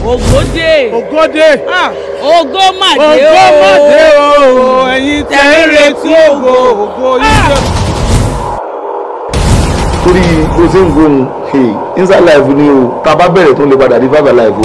Ògòdè. Ògo mà dé o. Ẹ̀yin tẹ́ ń retí ògo yìí. Torí bó ṣe ń gbóhùn inside life ni o tá a bá bẹ̀rẹ̀ tó ń lè padà di five alive o.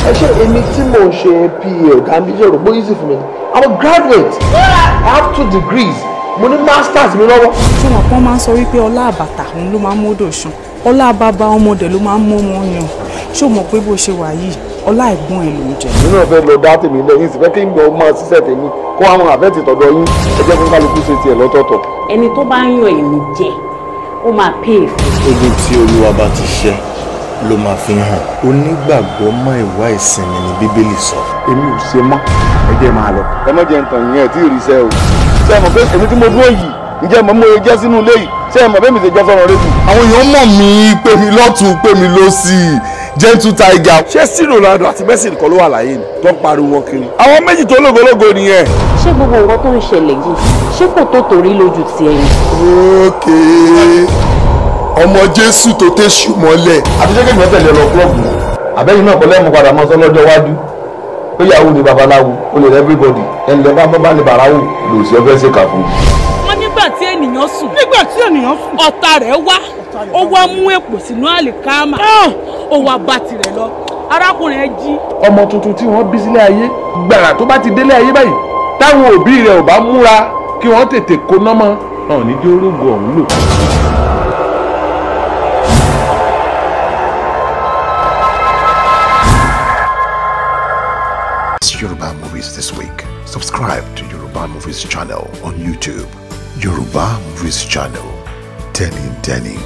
Ẹ ṣe èmi tí mò ń ṣe PA ọ̀gá mi ṣe rò bó easy fún mi. I'm a graduate. I have 2 degrees. Mo ní masters mi lọ́wọ́. Tí wọn kàn máa ń sọ wípé ọlá àbàtà òun ló máa ń módò sùn. Ọlá bàbá ọmọdé ló máa ń mú wọn yàn. Ṣé o mọ̀ pé bó ṣe wà yìí ọlá ẹ̀gbọ́n ẹ̀ ló ń jẹ. Nínú ọ̀fẹ́ lọ dá tèmi lẹ́yìn sí fẹ́ kí n gbọ́ máa ṣiṣẹ́ tèmi kó àwọn àfẹ́tì tọ̀dọ̀ yín ẹ jẹ́ fún kálukú ṣe tiẹ̀ lọ́tọ̀ọ̀tọ̀. Ẹni tó bá ń yan èmi jẹ ó máa pè é fún. Ogun tí Olúwa bá ti ṣẹ́ ló máa fi hàn. Onígbàgbọ́ mọ́ ìwà ìsinmi ni Bíbélì sọ. Èmi ò ṣe mọ́ ẹ jẹ́ máa lọ. Ẹ mọ̀ jẹ́ nǹkan yẹn tí ì rí iṣẹ́ o. Ṣé ẹ mọ̀ pé èmi tí mo dúró yìí ǹjẹ́ mo mú jẹ́ sínú ilé yìí ṣé ẹ mọ̀ bẹ́ẹ̀ mi ṣe jẹ́ sọ̀rọ̀ rédíò. Àwọn èèyàn mọ̀ mí pé mi lọ́tún pé mi lósì Gentle Tiger. Ṣé sí Ronaldo àti Messi nìkan ló wà láyé ni tó ń pariwo kiri. Àwọn méjì tó lógológo nìyẹn. Ṣé gbogbo nǹkan tó ń ṣẹlẹ̀ yìí ṣé kò tó torí lójú ti ẹ̀yìn? Ókè ọmọ Jésù tó tẹ̀sù mọ́lẹ̀. Àti ṣé kéèyàn tẹ̀lé lọ klọ́ọ̀bù àbẹ́yìn náà kọ́lẹ́ mu padà mọ́ sọ lọ́jọ́ iwájú pé ìyàwó ni babaláwo ó lè rẹ́ everybody ẹni lẹ́ bá lè bàráwò lò sí ọfẹ́ ṣèkà fún. Wọ́n nígbà tí ènìyàn sùn. Ọ̀tá rẹ̀ wá. Ó wá mú èpò sínú àlìkámà. Ó wá bá tirẹ̀ lọ. Arákùnrin ẹ jí. Ọmọ tuntun tí wọ́n bí sílé ayé gbàrà tó bá ti délé ayé báyìí táwọn òbí rẹ̀ ò bá múra kí wọ́n tètè kó nọ́mọ náà ní dé orógbó ọ̀hún lò. Yoruba Movies This Week. Subscribe to Yoruba Movies channel on YouTube. Yoruba Movies channel. Tenny.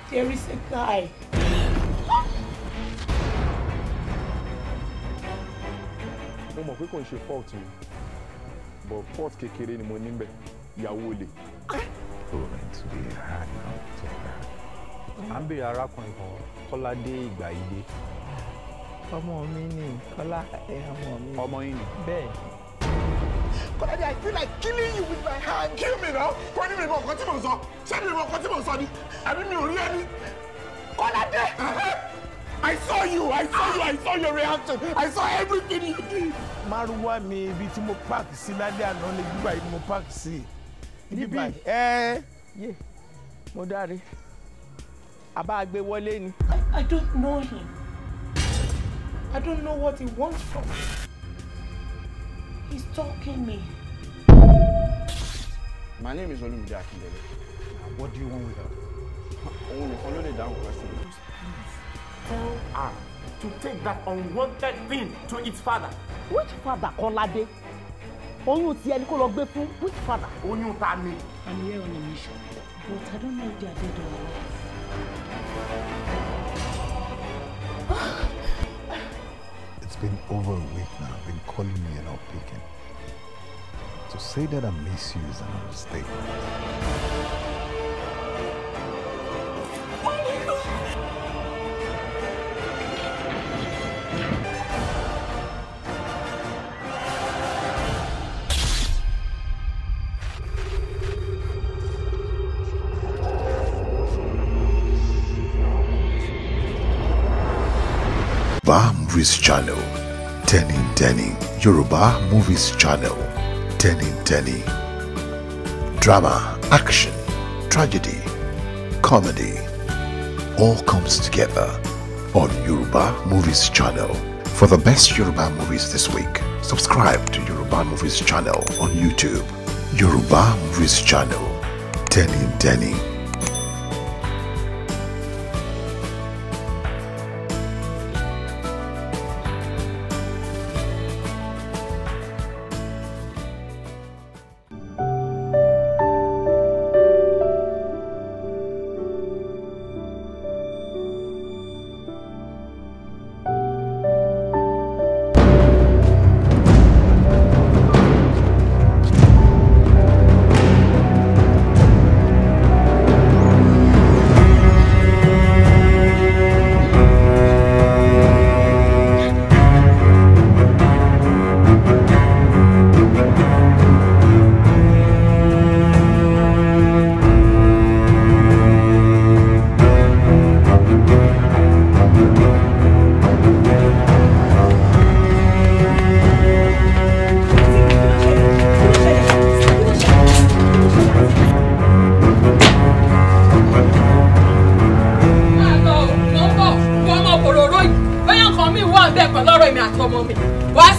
There is a guy. Mo mọ̀ pé kò ń ṣe fault mi but fault kékeré ni mo ní bẹ̀ ìyàwó olè. À ń bèrè arákùnrin kan Kọ́ládé Ìgbàyídé. Ọmọ mi ni Kọ́lá ọmọ mi. Ọmọ yín ni. Bẹ́ẹ̀. Kọ́ládé, I feel like killing you with my hand. Kill me now. Kọ́ ní mi mọ̀ nǹkan tí mo sọ. Ṣé mi mọ̀ nǹkan tí mo sọ ni? Àbí mi ò rí ẹni. Kọ́ládé! I saw your reaction. I saw everything you did. Márúwá mi ibi tí mo páàkì sí lálẹ́ àná ni bíbá yìí mo páàkì sí. Níbí? Yé mo dáre. Àbá gbé wọlé ni. I don't know him. I don't know what he wants from me. He's stalking me. My name is Olumide Akindele. What do you want with her? Òun nìkan ló lè dáhùn question. Tell her to take that unwanted thing to its father. Which father, Kọ́ládé? Oyún ti ẹni kó lọ gbé fún which father? Oyún ta ni? I'm here on a mission, but I don't know if they are dead or alive. It's been over a week now. I've been calling you and not picking. To say that I miss you is an understatement. Yoruba Movies Channel. Tenny. Yoruba Movies Channel. Tenny. Drama, action, tragedy, comedy. All comes together on Yoruba Movies Channel. For the best Yoruba movies this week, subscribe to Yoruba Movies Channel on YouTube. Yoruba Movies Channel. Tenny.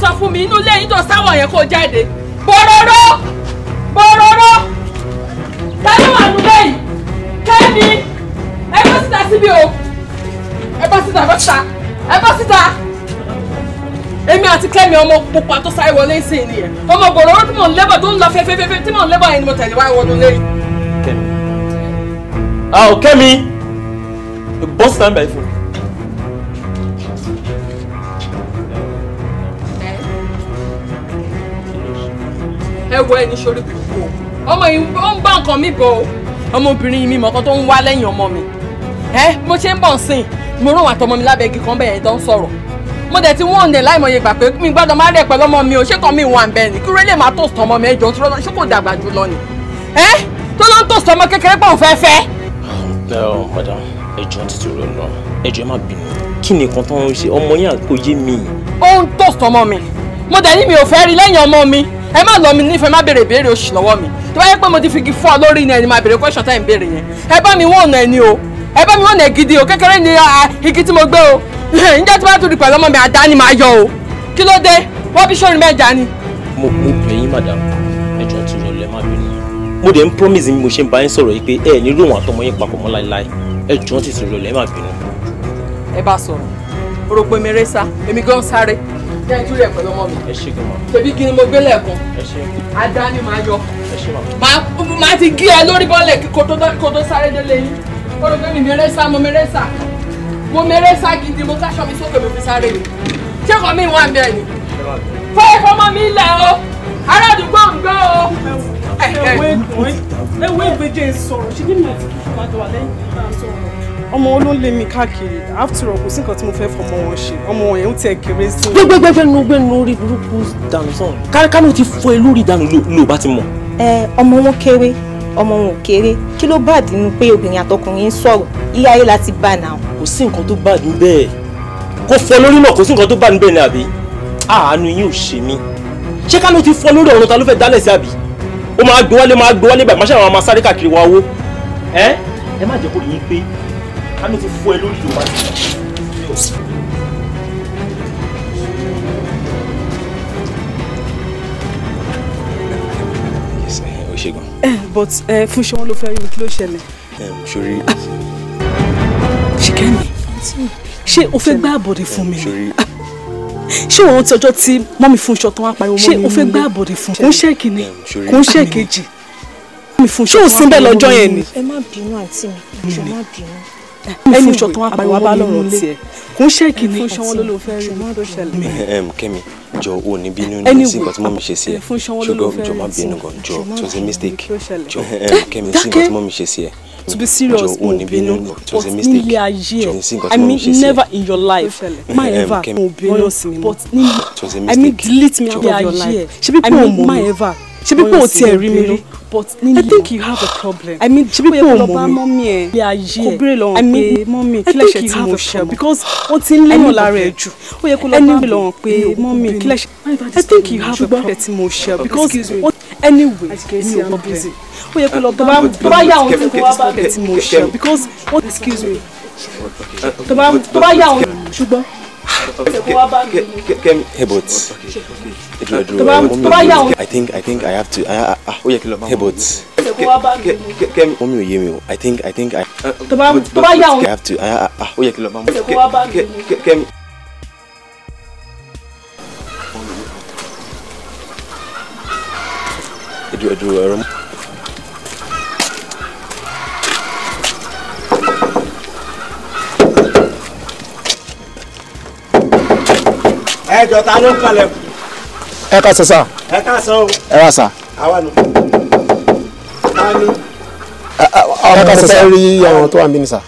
sọ fún mi inú ilé yín tó sáwọ̀ yẹn kó jáde. Bòròró bòròró ta ló wà nílé yìí Kẹ́mi ẹ bọ́ síta síbi o ẹ bọ́ síta ẹ bọ́ síta èmi àti Kẹ́mi ọmọ pupa tó sáré wọlé sí nìyẹn ọmọ bòròró tí mò ń lébọ̀ tó ń lọ fẹ́fẹ́fẹ́ tí mò ń lébọ̀ yẹn ni mo tẹ̀lé wá wọnú lé. Kẹ́mi bọ́ síta ń bẹ̀ fún. ẹ wo ẹni sórí burúkú ọmọ yìí ó ń bá nǹkan mi bọ̀ ọmọbìnrin mi mọ̀ọ́kan tó ń wá lẹ́yìn ọmọ mi mo ṣe ń bọ̀ sìn mo rún àtọmọ mi lábẹ́ igi kan bẹ́ẹ̀ yẹn tó ń sọ̀rọ̀ mo dẹ̀ ti wọ́n ọ̀nẹ̀ láìmọye gbà pé mi gbọ́dọ̀ má rẹ̀ pẹ̀lú ọmọ mi ò ṣé kan mi wà ń bẹ́ẹ̀ ni kí rẹ́lẹ̀ máa tòsítọ́ ọmọ mi ẹjọ́ tó ṣé kò dàgbà jù lọ ni tó ló ń tòsítọ́ ọmọ kékeré pọ̀ fẹ́fẹ́. madam ẹjọ́ títí rẹ lọ ẹjọ́ má bínú kí ni nǹkan tó ń ṣe ọmọ yẹn kò yé mi. ó ń tòsítọ́ ọmọ mi mo dẹ̀ ní mi ò fẹ́ rí lẹ́yìn ọmọ mi ẹ má lọ mi nífẹ̀ẹ́ má béèrè ìbéèrè oṣù lọ́wọ́ mi tó bá yẹ pé mo ti fi igi fọ́ ọ lórí ni ẹni máa béèrè question time béèrè yẹn ẹ bá mi wọ́n ọ̀nà ẹni o ẹ bá mi wọ́n ọ̀nà gidi o kékeré ni igi tí mo gbé o ǹjẹ́ tí bá tún di pẹ̀lú ọmọ mi àdá ni màá yọ o kí ló dé wọ́n bí sórin mẹ́ja ni. mo bẹ̀ yín madam ẹjọ́ tí rẹ lẹ má bínú mo dẹ̀ ń promise mi mo ṣe ń bá yín sọ̀rọ̀ yìí pé ẹ ní ròhùn àtọmọ yín papọ̀ mọ́ láéláé ẹjọ́ tí rẹ lẹ má bínú. ẹ bá sọ̀rọ̀ o rò pé mi rẹ́ sá èmi gan sáré jẹ́ ìtúrẹ̀ ẹ̀ pẹ̀lú ọmọ mi. ẹ ṣe gan-an. tẹ̀bí kí ni mo gbé lẹ́ẹ̀kan. ẹ ṣe. adá ni màá yọ. ẹ ṣe ma. màá ti gé ẹ lórí bọ́ọ̀lẹ̀ kó tó sáré délé yín. ó rò pé mi mẹ́rẹ́ sá mo mẹ́rẹ́ sá gidi mo káṣọ mi sókè mo fi sáré ni. ṣé kò mí wà bẹ́ẹ̀ ni. fọ́ ìfọmọ mi lẹ̀ o ará àdúgbò ń gbọ́ o. ewé ìgbẹ́jẹ́ sọ̀rọ̀ ṣé kí ni àti kí n máa dọ̀ wà lẹ́yìn ìgbà sọ̀rọ̀ ọmọ wọn ló lé mi káàkiri after all kò sí nǹkan tí mo fẹ́ fọmọ wọn ṣe ọmọ wọn yẹn ń tẹ kéré sí. gbẹgbẹgbẹnu orí burúkú dànù sàn kánú ti fọ ẹ lórí ìdànù ló bá ti mọ. ọmọ wọn kéré ọmọ wọn ò kéré kí ló bá dínú pé obìnrin àtọkùnrin ń sọ̀rọ̀ ilé ayé láti bá náà. kò sí nǹkan tó bá dùn bẹ́ẹ̀ kò fọ lórí náà kò sí nǹkan tó bá dùn bẹ́ẹ̀ ni àbí àánú yín ò ṣe mí ṣé kánú ti fọ lórí ọ̀run ta ló fẹ́ dálẹ̀ sí àbí ó máa gbé wálé báyìí máṣe àwọn máa sáré káàkiri wa owó ẹ má jẹ́ kó yín pé kánú ti fọ ẹ lórí ìjọba sí. but fún ṣé wọn ló fẹ́ rí mi kí ló ṣẹlẹ̀. sori. Ṣìkẹ́mi ṣé o fẹ́ gbá àbọ̀dé fún mi ni ṣé òun ti ọjọ́ tí mọ́mí fún iṣọ́ tó wá pariwo mọ́ mi ṣé o fẹ́ gbá àbọ̀dé fún kò ń ṣe kìíní kò ń ṣe kejì ṣé o sin bẹ́ẹ̀ lọ́jọ́ yẹn ni. ẹ má bínú àǹtí mi ṣe má bínú. ẹni fún iṣọ́ tó wá pariwo mọ́ mi nílé kò ń ṣe kìíní fún iṣọ́ wọn ló fẹ́ rí mọ́ tó ṣẹlẹ̀. Kẹ́mi jọ ò ní bínú ní sí nǹkan tí mọ́mí ṣe sí ẹ ṣùgbọ́n jọ má bínú gan jọ it was a mistake jọ Kẹ́mi sí nǹkan tí mọ́mí ṣe sí ẹ. To be serious, mo bínú. But nílé ayé, I mean never in your life, má ever mo bínú sí mi. But I mean delete me out of your life. I mean má ever. Ṣé bí kò tiẹ̀ rí mi rí? But I think you have a problem. I mean ṣé bí kò mọ̀ mi ẹ̀ ilé ayé kò béèrè lọ́wọ́ pé mọ́mí kí lẹ́sẹ̀ tí mo ṣe because wọ́n ti ń léyàn lára ẹ̀ jù. Ó yẹ kó lọ bá mi lọ́wọ́ pé mọ́mí kí lẹ́sẹ̀. I think you have a problem tí mo ṣe because anyway mi ò busy. Ó yẹ kó lọ bá yà wọn tí kò wá bá bẹ̀ tí mo ṣe because excuse me tó bá yà wọn ṣùgbọ́n Hey, but I think I have to. Hey, but mommy, you me. I think I have to. ẹ jọ ta ló ń kalẹ̀. ẹ ká sọ sá. ẹ ká sọ o. ẹ wá sá. àwa nù. ta ni. ẹ ká sọ sá rí àwọn tó wà níbí ni sá.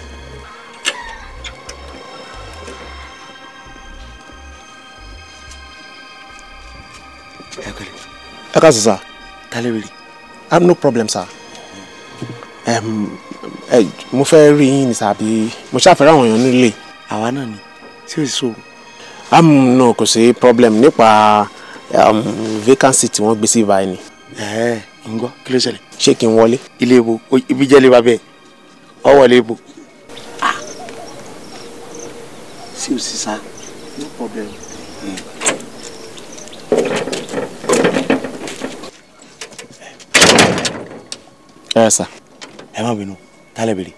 ẹ ká sọ sá. ta lè rí. I have no problem sá. mo fẹ́ rí yín ni sá bí mo ṣàfẹ́rẹ́ àwọn èèyàn nílé. àwa náà ni tí ò sí sóòrò. No, kò sí problem nípa vacancy tí wọ́n gbé sí ibà ni. ń gbọ́ kí ló ṣẹlẹ̀. ṣé kí n wọlé. ilé ibo ibi jẹ́ ilé wa bẹ́ẹ̀ ọ wọlé ibo. sí ò sí sá no problem. Sir. Ẹ má bínú, tálẹ̀ bèrè.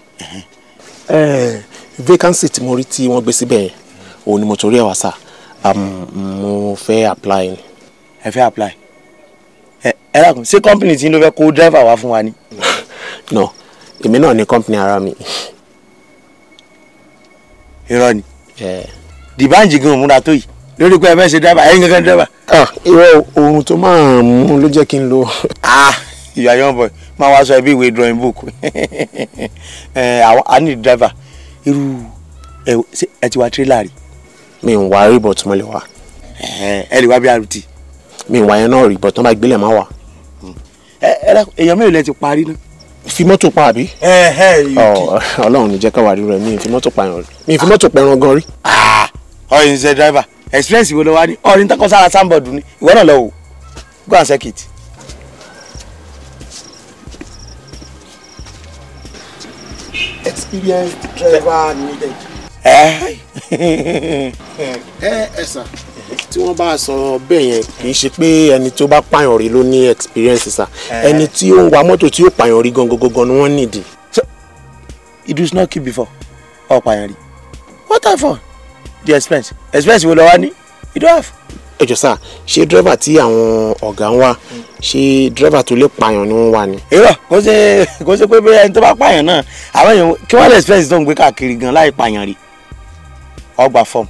Vacancy tí mo rí tí wọ́n gbé síbẹ̀ òun ni mo torí ẹ̀ wá sir. Mo fẹ́ apply. Ẹ fẹ́ apply? Ẹ dákun, ṣé company tí ló fẹ́ kó driver wá fún wa ni? No, èmi náà ní company ara mi. Irọ́ ni. Dìbànjì gan múra tó yìí lórí pé ẹ fẹ́ ṣe driver, ẹ̀yin gangan driver. Irọ́ ohun tó máa mú ló jẹ́ kí n lo. You are young boy. Ma wá sọ ẹbí ìwé drawing book. I need driver. Irú ẹ ti wá trailer rí. Mi ń wá rí but mo lè wá. Ẹ lè wá bí RT. Mi ń wá yẹn náà rí but tán bá gbélé máa wà. Èèyàn mélòó lẹ ti parí náà? Fi mọ́tò pa àbí? Ọlọ́run ní jẹ́ ká wà rí rẹ̀ mi fi mọ́tò pa ẹran rí. Mi fi mọ́tò pa ẹran gan rí. Ọ̀yin ṣe driver. Experience wo ló wá ní? Ọ̀rin tán kọ́ sára sandboard ni. Ìwọ náà lọ wò. Go and check it. Experienced driver needed. Sir. Tí wọ́n bá sọ bẹ́ẹ̀ yẹn kì í ṣe pé ẹni tó bá pààyàn rí ló ní experience sir. Ẹni tí ó ń wa mọ́tò tí ó pààyàn rí gangan ni wọ́n nídìí. It was not keep before. Ó pààyàn rí. What time for? The expense. Expense wo lọ wá ní? You don't have. Ẹ jọ̀ọ́ sir, ṣé driver tí àwọn ọ̀gá ń wá ṣé driver tó lè pààyàn ni wọ́n wá ni? Irọ́ kò ṣe pé bẹ́ẹ̀ ẹni tó bá pààyàn náà àwọn èèyàn kí wọ́n lè expense tó ń gbé káàkiri gan láì pààyàn rí. Ó gba form.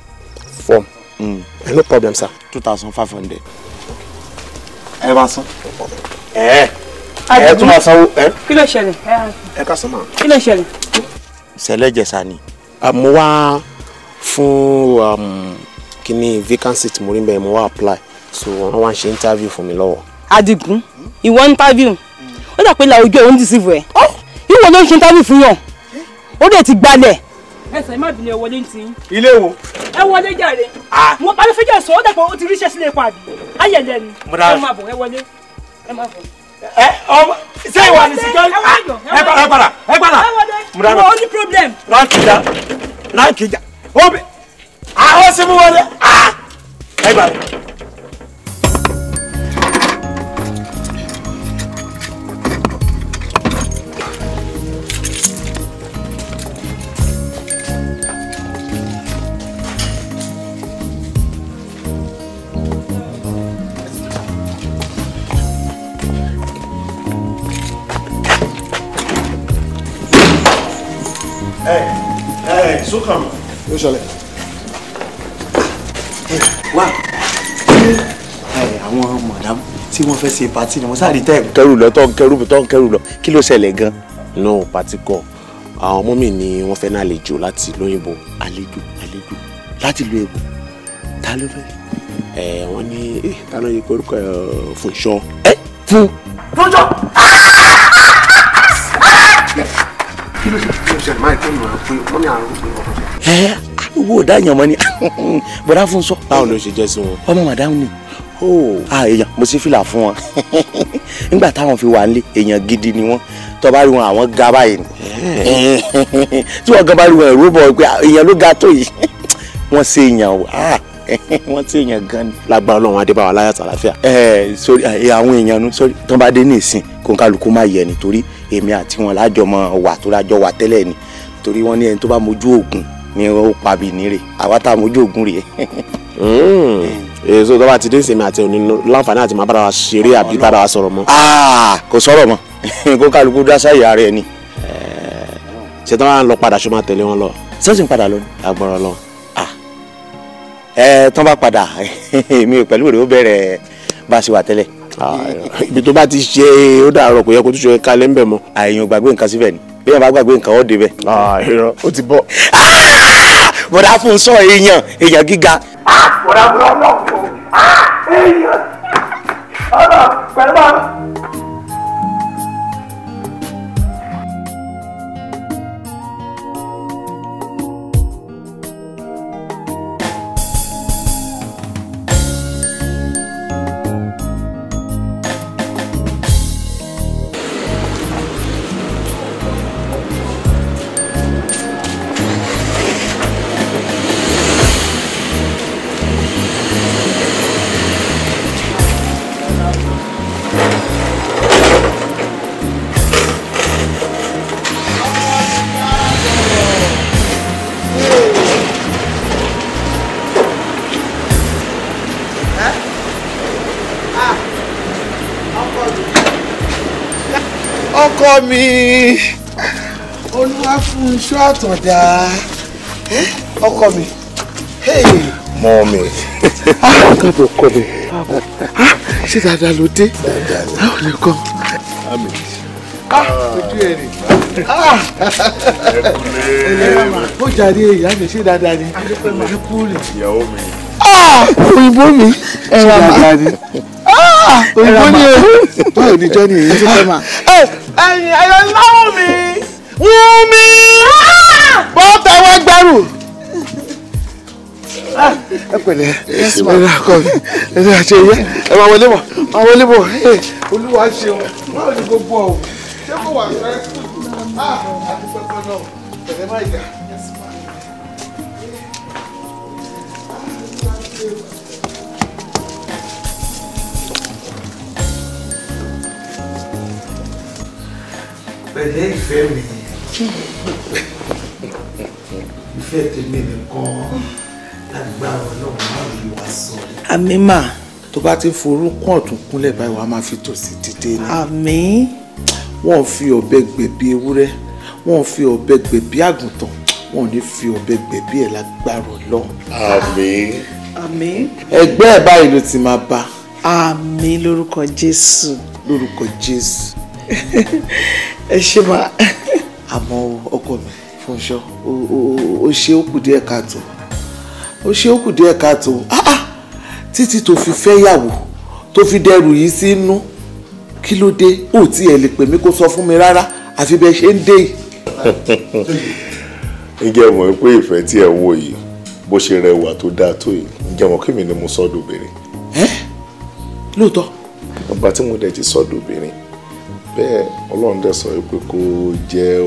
No problem sir. 2,500. Ẹ bá san. Ẹ tún máa sanwó. Kí ló ṣẹlẹ̀? Ẹ ká sọ́mà. Kí ló ṣẹlẹ̀? Ṣẹlẹ̀ jẹ̀sà ni. Mo wá fún kíní vacancy tí mo rí bẹ́ẹ̀ mo wá apply so wọ́n wá ń ṣe interview fún mi lọ́wọ́. Adigun ìwọ interview ó dà pé la ojú ẹ̀ ń deceive ẹ̀ ìwọ ló ń ṣe interview fún yàn ó dẹ̀ ti gbalẹ̀. Ẹsẹ̀ má bìnrin ẹ wọlé ní tiyín. Ilé wo? Ẹ wọlé jàre. Mo parí fẹ́jọ́ sọ ó dà pé ó ti ríṣẹ́ sílé pa àbí. Ayẹ̀lẹ̀ ni. Ẹ má bọ̀ ẹ wọlé. Ẹ má bọ̀. Ọmọ ṣé ìwà ní security? Ẹ padà. Mo ní problem. Ránkì jà. Àwọn sì mú wọlé. Ẹ gbà. Sókàn mi. Yóò ṣẹlẹ̀. Wá. Àwọn madam tí wọ́n fẹ́ ṣe party ni mo sáré tẹ́ kẹrù lọ tó ń kẹrù lọ kí ló ṣẹlẹ̀ gan? No party kọ́ àwọn ọmọ mi ni wọ́n fẹ́ náà àlejò láti lóyìnbó. Àlejò láti lo èbò ta ló fẹ́? Wọ́n ní ta ló yẹ orúkọ Fúnṣọ́. Fúnṣọ́. Kí ló ṣe máa tẹ́ mi wá pé wọ́n ní àrùn pé ọkọ̀ ṣe. Owó dáyàn mọ́ ni bọ̀dá Fúnṣọ́. Báwo ló ṣe jẹ́ sí wọn? Ọmọ màdámù ni. Èèyàn mo sì fìlà fún wọn nígbà táwọn fi wà nílé èèyàn gidi ni wọ́n tó bá rí wọn àwọn ga báyìí ni tí wọ́n gan bá rí wọn ẹ̀rú bọ̀ pé èèyàn ló ga tó yìí wọ́n ṣe èèyàn wọ́n ṣe èèyàn gan ni. Lágbára Ọlọ́run Adébáwá láyà tàlàfíà. Sórí àwọn èèyàn nu sórí tó bá dé ní ìsìn kó kálukú má yẹ ni torí èmi àti wọn lájọ mọ wà tó lájọ wà tẹ́lẹ̀ ni torí wọ́n ní ẹni tó bá mojú ògùn ni ó pa bì ní rè àwa tá a mojú ògùn rè. Èso tó bá ti dé ìsinmi àti òní láǹfààní àti máa bára wa ṣeré àbí bára wa sọ̀rọ̀ mọ́. Kò sọ̀rọ̀ mọ́ kó kálukú dá sáyà rẹ̀ ni. Ṣé tí wọ́n á lọ padà ṣó máa tẹ̀lé wọn lọ? Sọ́sìn padà lọ ni. Agbára Ọlọ́run. Tán bá padà mi ò pẹ̀lú rẹ̀ ó bẹ̀rẹ̀ bá a ṣe wà tẹ́lẹ̀. Ibi tó bá ti ṣe ó dàrọ̀ kò yẹ kó tún ṣe kálẹ̀ ń bẹ̀ mọ́. Àyàn gbàgbé nǹkan síbẹ̀ ni bí wọ́n bá gbàgbé nǹkan ó débẹ̀. Irọ́ ó ti bọ̀. Bọ̀dá Fúnṣọ́ èèyàn gíga. Bọ̀dá Fúnṣọ́ èèyàn pẹ̀lú bá. ọkọ mi olúwa fún iṣu àtọ̀dá ọkọ mi. mọ́ mi. káàbọ̀ ọkọ mi ṣé dáadáa ló dé báwo ni kọ́. ojú ẹ̀ rè ó jàre ìyá mi ṣé dáadáa ni ẹ kú rè. ìyàwó mi. òyìnbó mi ṣé dáadáa ni òyìnbó ni o báwo ni jọ́ni èyí tó fẹ́ máa. ẹ̀yin ẹ̀yọ láwọn mi wọ́n mi bọ́ọ̀tà wá gbárù. ẹ pẹ̀lẹ́ ẹ rà kọ́ mi ẹ rà ṣe yẹ ẹ máa wọlé bọ̀ máa wọlé bọ̀ olúwa ṣeun báwo ni gbogbo ọ̀ ṣé kò wà fẹ́ àti pẹpẹ náà pẹ̀lẹ́ má yà. pẹ̀lẹ́ ìfẹ́ mi ìfẹ́ tèmi nìkan lágbára Ọlọ́run máa ń lu aṣọ rẹ̀. àmín mà. tó bá ti forúkún ọ̀tún kúnlẹ̀ báyìí wàá máa fi tòsì dìde ni. àmín. wọ́n fi ọ̀bẹ gbẹ̀bí ewúrẹ́ wọ́n fi ọ̀bẹ gbẹ̀bí àgùntàn wọ́n ò ní fi ọ̀bẹ gbẹ̀bí ẹ̀ lágbára Ọlọ́run. àmín. àmín. ẹgbẹ́ ẹ̀ báyìí ló ti máa bá. àmín lórúkọ Jésù. lórúkọ Jésù. ẹ ṣe máa. àmọ́ ọkọ mi Fúnṣọ́ ó ṣe ó kù díẹ̀ káàtó ó ṣe ó kù díẹ̀ káàtó títí tó fi fẹ́ yàwó tó fi dẹrù yìí sínú kí ló dé ó tí ẹ lè pè mí kó sọ fún mi rárá àfi bẹ́ẹ̀ ṣe ń dé yìí. ǹjẹ́ mọ̀ pé ìfẹ́ tí ẹ ń wò yìí bó ṣe rẹwà tó dáa tó yìí ǹjẹ́ mọ̀ kí mi ni mo sọ́dọ̀ obìnrin. lóòótọ́. bàbá tí mo dẹ̀ ti sọ́dọ̀ obìnrin bẹ́ẹ̀ Ọlọ́run dẹ̀ sọ pé kó jẹ́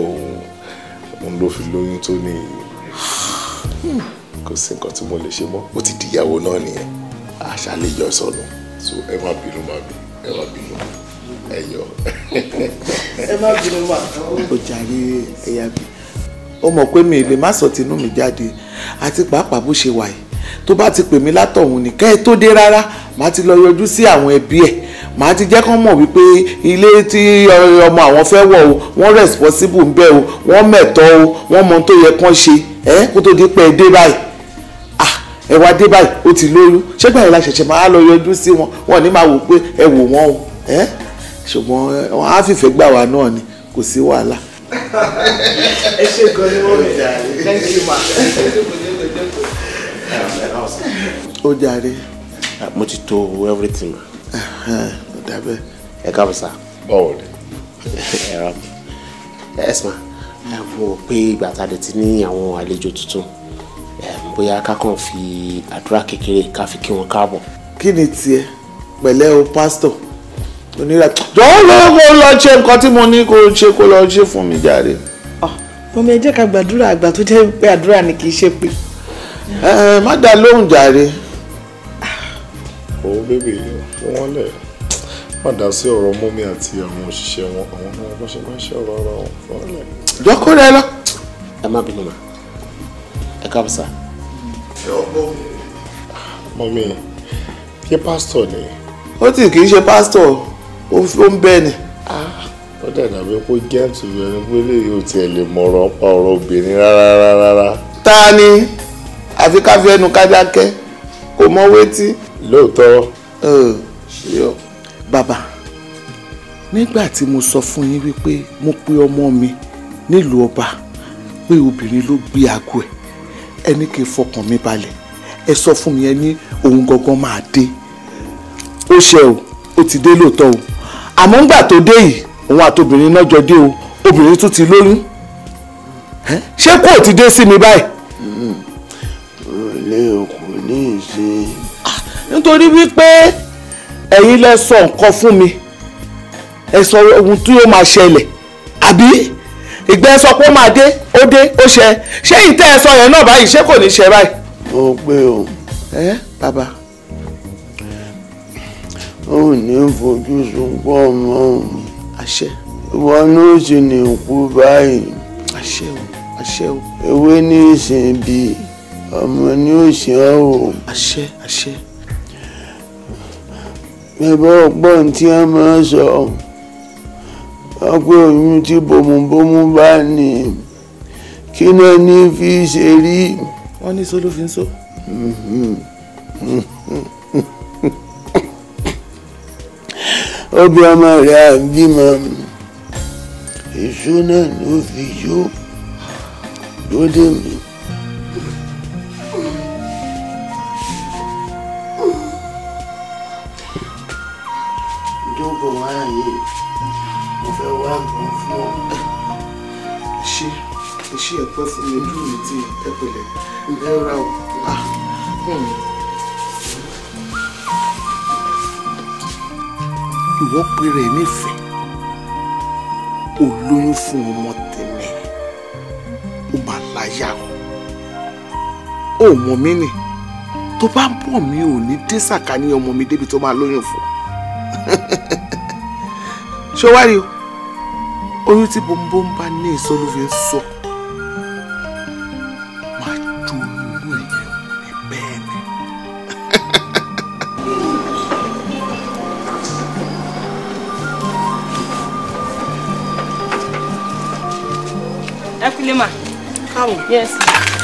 òun ló fi lóyún tó ní kò sí nǹkan tí mo lè ṣe mọ́ ó ti di ìyàwó náà nìyẹn àṣà lè yọ sọnù so ẹ má bínú ẹ má bínú ẹ yọ. ẹ má bínú mà ó jàre ẹyà bí ó mọ̀ pé mi lè má sọ tinú mi jáde àti pàápàá bó ṣe wà yìí tó bá ti pè mí látọ̀hún ní kẹ́ ẹ tó dé rárá màá ti lọ yọjú sí àwọn ẹbí ẹ̀ màá ti jẹ́ kán mọ̀ wípé ilé tí ọmọ àwọn fẹ́ wọ̀ o wọ́n responsible ń bẹ o wọ́n mẹ̀tọ́ o wọ́n mọ tó yẹ kán ṣe kó tó di pé ẹ dé báyìí ẹ wá dé báyìí ó ti lóyún ṣégbà yìí la ṣẹ̀ṣẹ̀ máa lọ yọjú sí wọn wọn ní máa wò pé ẹ wò wọ́n o ṣùgbọ́n wọn á fìfẹ́ gbà wá náà ni kò sí wàhálà. ẹ ṣe gan ni wọ́n rẹ̀ thank you ma. ó jàre. mo ti to everything ma. ó dàbẹ́. ẹ káàbọ̀ sá. báwo ni. ẹ sọ ma mo rò pé ìgbà tá a lè ti ní àwọn àlejò tuntun bóyá ká kàn fi àdúrà kékeré ká fi kí wọn káàbọ̀. kí ni tiẹ̀ pẹ̀lẹ́ o pásítọ̀ onírà jọ̀wọ́ lọ́wọ́ lọ ṣe nǹkan tí mo ní kó ṣe kó lọ ṣe fún mi jàre. mọ̀mí ẹ jẹ́ ká gbàdúrà àgbà tó jẹ́ pé àdúrà ni kì í ṣe pé. má dá lóhùn jàre. òun bébè wọn lẹ má dá sí ọ̀rọ̀ mọ́mí àti àwọn òṣìṣẹ́ wọn àwọn náà bó ṣe máa ń ṣe ọ̀rọ̀ ara wọn fún ọ lẹ. jọkọ rẹ lọ. ẹ má bínú ma ẹ káàbọ̀ sá. mọ́mí ṣé pásítọ̀ ni. ó tì kì í ṣe pásítọ̀ ó ń bẹ́ẹ̀ ni. ó dẹ̀ dàbí kó jẹ́ǹtù ẹni pé léyìí ò tiẹ̀ lè mọ̀rọ̀ pa ọ̀rọ̀ obìnrin rárá. ta ni àfi ká fi ẹnu ká dákẹ́ kò mọ wétí. lóòótọ́. bàbá nígbà tí mo sọ fún yín wípé mo pe ọmọ mi nílùú ọba pé obìnrin ló gbé aago ẹ̀ ẹni kì í fọkàn mi balẹ̀ ẹ sọ fún mi ẹ ní òun gangan máa dé ó ṣe o ó ti dé lóòótọ́ o àmọ́ ńgbà tó dé yìí òun àtobìnrin náà jọ dé o obìnrin tún ti lóyún ṣé kò ti dé sí mi báyìí. kò lè ṣe. nítorí wípé ẹ̀yin lẹ sọ nǹkan fún mi ẹ sọ ohun tí ó máa ṣẹlẹ̀ àbí ìgbẹ́ sọ pé ó máa dé ó ṣe ṣé ìtẹ́ ẹ sọ yẹn náà báyìí ṣé kò ní ṣe báyìí. ó pé o. bàbá. ó ní fojú sunkún ọmọ. àṣẹ. ìwọ ní ó sì ní kú báyìí. àṣẹ o àṣẹ o. ewé ní ìsìn bí ọmọ ní òsì ọ̀hún. àṣẹ. bẹ́ẹ̀ ọgbọ́n tí a máa sọ ọgbẹ́ oyún tí bòmùbòmù bá ní kí náà ní fi ṣe rí. wọ́n ní sọ ló fi ń sọ. obì ọmọ rẹ̀ àbímọ èso náà ló fi yó lóde mi. jókòó wáyé mo fẹ́ wá nǹkan fún ọ. ṣé ẹ̀pẹ́ fún mi ojú mi tí ẹ pẹ̀lẹ́ ẹ ra o. ìwọ péré nífẹ̀ẹ́ ò lóyún fún ọmọ tèmi ó máa láyà ó mọ̀ mí nì tó bá ń bọ̀ mí ò ní dé sàkání ọmọ mi débi tó máa lóyún fún ṣé wá rí o oyún tí bòńbòń bá ní èso ló fi ń sọ máa jó inú ẹ̀yẹ ní bẹ́ẹ̀ ni. Ekulema. Káwọ̀. Yes.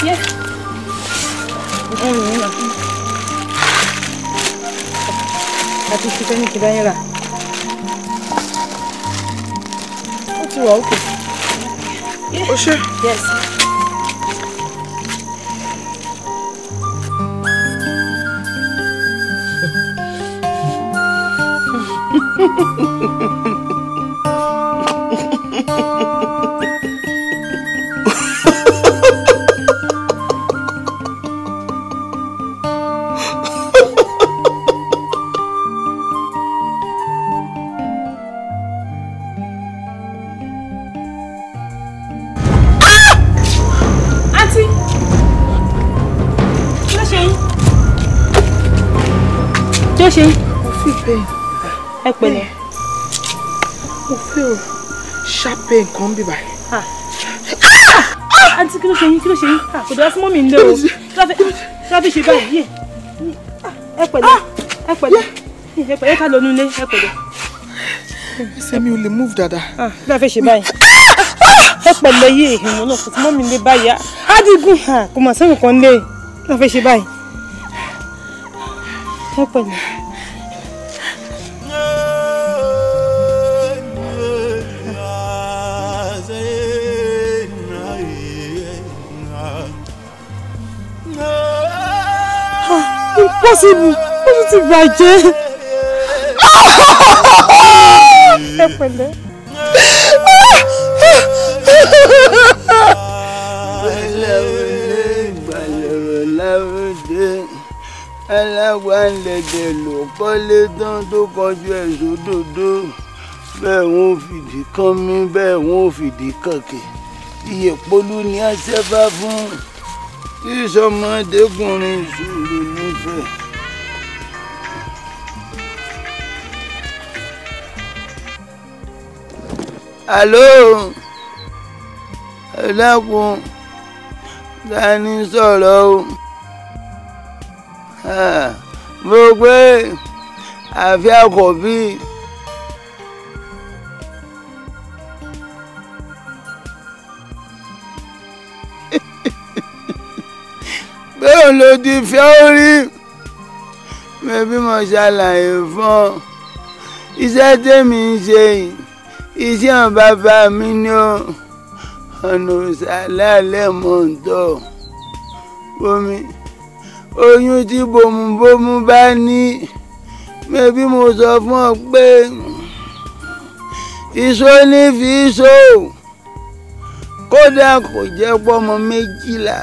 Yes. Àti ṣùgbọ́n ní kìbá yẹn rà. Ó ti wà ókè. Ó ṣe? Yes. ṣe? Mo fi pain. Ẹ pẹ̀lẹ́. Mo feel sharp pain kan bí báyìí. Àǹtí kí ló ṣe yín? Kí ló ṣe yín? Kò dá sí mọ́ mi ń lé o. Kí ló fi ṣe báyìí? Ẹ pẹ̀lẹ́. Ẹ pẹ̀lẹ́. Ẹ pẹ̀lẹ́ ká lọ nílé. Ẹ pẹ̀lẹ́. Ẹsẹ̀ mi ò lè move dáadáa. Kí ló fẹ́ ṣe báyìí? Ẹ pẹ̀lẹ́ yé ìhìnwó náà kò sí mọ́ mi ń lé báyìí. Adigun kò mà sẹ́yìn kan lé. Kí ló fẹ́ ṣe báyìí? Ẹ pẹ̀lẹ́. Impossible! Ó ti bàjẹ́. Ẹ pẹ̀lẹ́. Alágbàlẹ̀dẹ̀ ló kọ́lé tán tó kọjú ẹ̀ sódòdó bẹ́ẹ̀ wọ́n fìdí kán mí bẹ́ẹ̀ wọ́n fìdí kànkè Iyèpolú ni a ṣẹ́fà fún tí sọmọdékùnrin ìṣòro nífẹ̀ẹ́. Àló ẹ dákun ta ni sọ̀rọ̀ o. Mo gbé àfi àkọ́bí. Bẹ́ẹ̀ ló ti fẹ́ orí mẹ́bí mo ṣàlàyé fún ọ iṣẹ́ tèmi ń ṣe iṣẹ́ bàbá mi ni ó ọ̀nà òṣàlálẹ̀ mọ̀ ń tọ̀ omi oyún tí bòmùbòmù bá ní mẹ́bí mo sọ fún ọ pé ìṣó ní fi ṣó kódà kò jẹ́ pọ́mọ méjìlá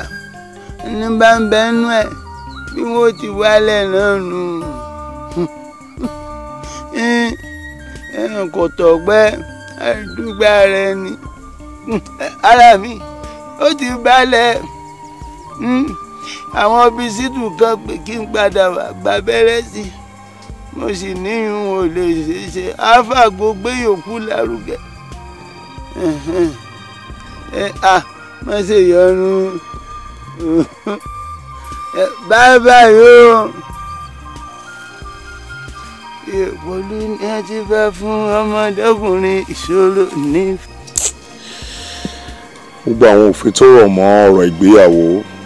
ní bá ń bẹnu ẹ̀ bí wọ́n ti wálẹ̀ náà nù kò tọ̀gbẹ́ àdúgbà rẹ ni ara mi ó ti balẹ̀ àwọn bisikù kan pé kí n padà wá gba abẹ́rẹ́ sí mo sì níyùn ò lè ṣeéṣe àfàgò gbé yòókù lárugẹ má ṣe yọnu bye bye o ìpolú ni a ti fẹ́ fún ọmọdékùnrin ìṣòro ní. gbogbo àwọn òfin tó rọ̀ mọ́ ọ̀rọ̀ ìgbéyàwó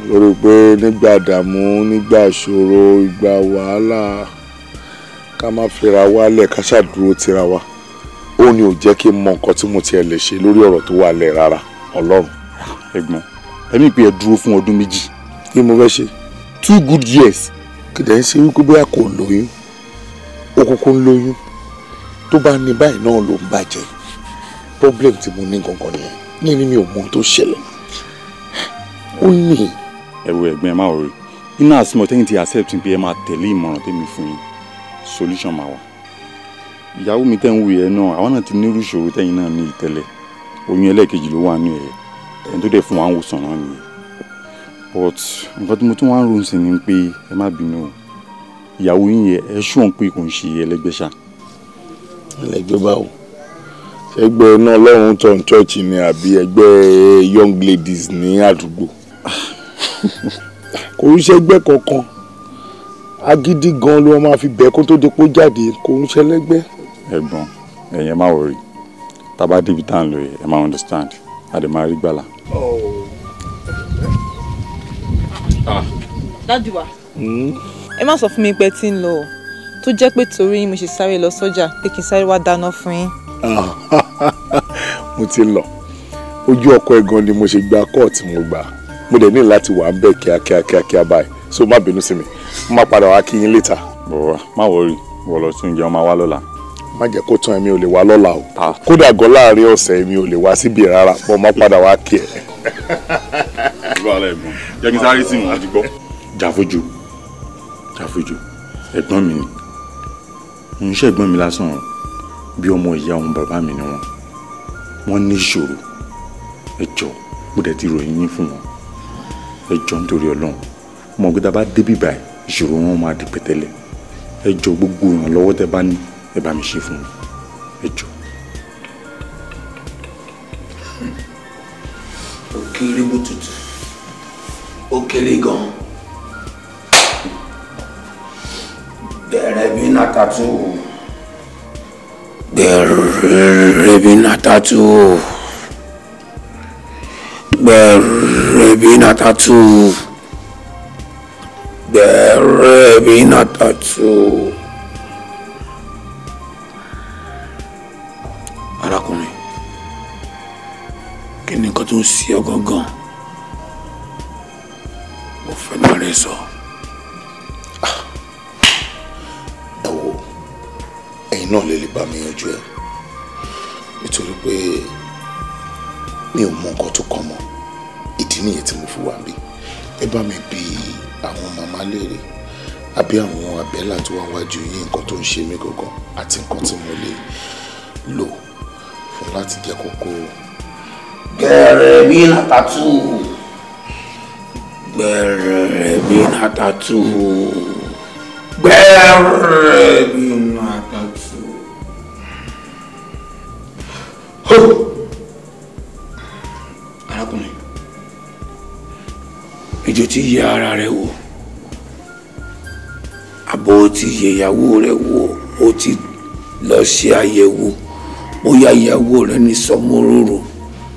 lórí pé nígbà àdàmú nígbà ìṣòro ìgbà wàhálà ká má fira wálẹ̀ ká ṣàdúró tira wa ó ní ò jẹ́ kí n mọ nǹkan tí mo tiẹ̀ lè ṣe lórí ọ̀rọ̀ tó wà lẹ̀ rárá Ọlọ́run. ẹ̀gbọ́n ẹ̀mí pé ẹ dúró fún ọdún méjì. kí mo fẹ́ ṣe. 2 good years. kí dẹ̀ ń ṣe wípé bóyá kò lóyún ó kúkú ń lóyún tó bá ní báyìí náà ló ń bàjẹ́ problem tí mo ní gangan nìyẹn ní mi ò mọ ohun tó ṣẹlẹ̀ ó ní. ẹ wo ẹ̀gbọ́n ẹ má wọrí iná àsìmọ̀ tẹ́yìn ti accept pé ẹ máa tẹ̀lé ìmọ̀ràn tẹ́mi fún yín solution máa wà. ìyàwó mi tẹ́ ń wù yẹn náà àwọn náà ti nírú ìṣòro tẹ́yìn náà ní ìtẹ́lẹ̀ oyún ẹlẹ́ẹ̀kejì ló wà ní ẹ̀ ẹni tó dẹ̀ fún wa ń wòsàn náà nìyẹn but nǹkan tí mo tún wá ń ròyìn sí ni pé ẹ má bínú ìyàwó yín yẹ ẹ ṣùwọ̀n pé kò ń ṣe ẹlẹ́gbẹ́ ṣá. ẹlẹ́gbẹ́ báwo ẹgbẹ́ náà lọ́run tó ń church ni àbí ẹgbẹ́ young ladies ní àdúgbò kò ń ṣẹgbẹ́ kankan agídí gan ló máa fi bẹ́ẹ̀ kó tó dépò jáde kò ń ṣẹlẹ́gbẹ́. ẹ̀gbọ́n ẹ̀yin ẹ má wọrí tábà débi tá à ń lọ yẹ ẹ má understand àdè máa rí gbàlà. dájú wa ẹ má sọ fún mi pé tí ń lọ tó jẹ́ pé torí yín mo ṣe sáré lọ sọ́jà pé kí n sáré wá dáná fún yín. mo ti lọ ojú ọkọ ẹ̀gan ni mo ṣe gba kóòtù mo gbà mo dẹ̀ ní láti wà ń bẹ̀ kíákíá báyìí so má bínú sí mi mo máa padà wá kí yín later. bọ̀wá má wọrí wọ́n lọ tún jẹun máa wá lọ́la. má jẹ́ kó tán èmi ò lè wá lọ́la o kódà gan láàrin ọ̀sẹ̀ èmi ò lè wá síbi rárá mo má padà wá kí ẹ. jẹ́ kí n sáré sí wọn àti gbọ́. Jàfojú ẹ̀gbọ́n mi ni ń ṣe ẹ̀gbọ́n mi lásán bí ọmọ ìyá òun bàbá mi ni wọ́n ní ìṣòro ẹ jọ̀ọ́ mo dẹ̀ ti ròyìn yín fún wọn ẹ jọ̀ọ́ nítorí Ọlọ́run mo gbé tá a bá débi báyìí ìṣòro wọn máa di pẹ̀tẹ́lẹ̀ ẹ jọ̀ọ́ gbogbo ìrànlọ́wọ́ tẹ́ bá ní ẹ bá mi ṣe fún wọn ẹ jọ̀ọ́. ó kéré bó tutù ó kéré gan-an. Berebina tattoo. Berebina tattoo. Berebina tattoo. Berebina tattoo. Arákùnrin, kí ni nǹkan tó ń ṣe ọ́ gangan? Mo fẹ́ bá rẹ sọ. náà lè bá mi yanjú ẹ nítorí pé mi ò mọ nǹkan tó kàn mọ́ ìdí nìyẹn tí mo fi wà níbí ẹ bá mi bi àwọn màmá léèrè àbí àwọn abẹ́là tó wà wájú yín nǹkan tó ń ṣe mí gangan àti nǹkan tí mo lè lò fún láti jẹ́ kókó. Bẹ̀rẹ̀ bí na tattoo. Bẹ̀rẹ̀ bí na tattoo. Bẹ̀rẹ̀ bí na tattoo. Arákùnrin, ìjọ tí yẹ ara rẹ wò, àbò tí yẹ ìyàwó rẹ wò, ó ti lọ ṣe àyẹ̀wò bóyá ìyàwó rẹ ní sọmọróró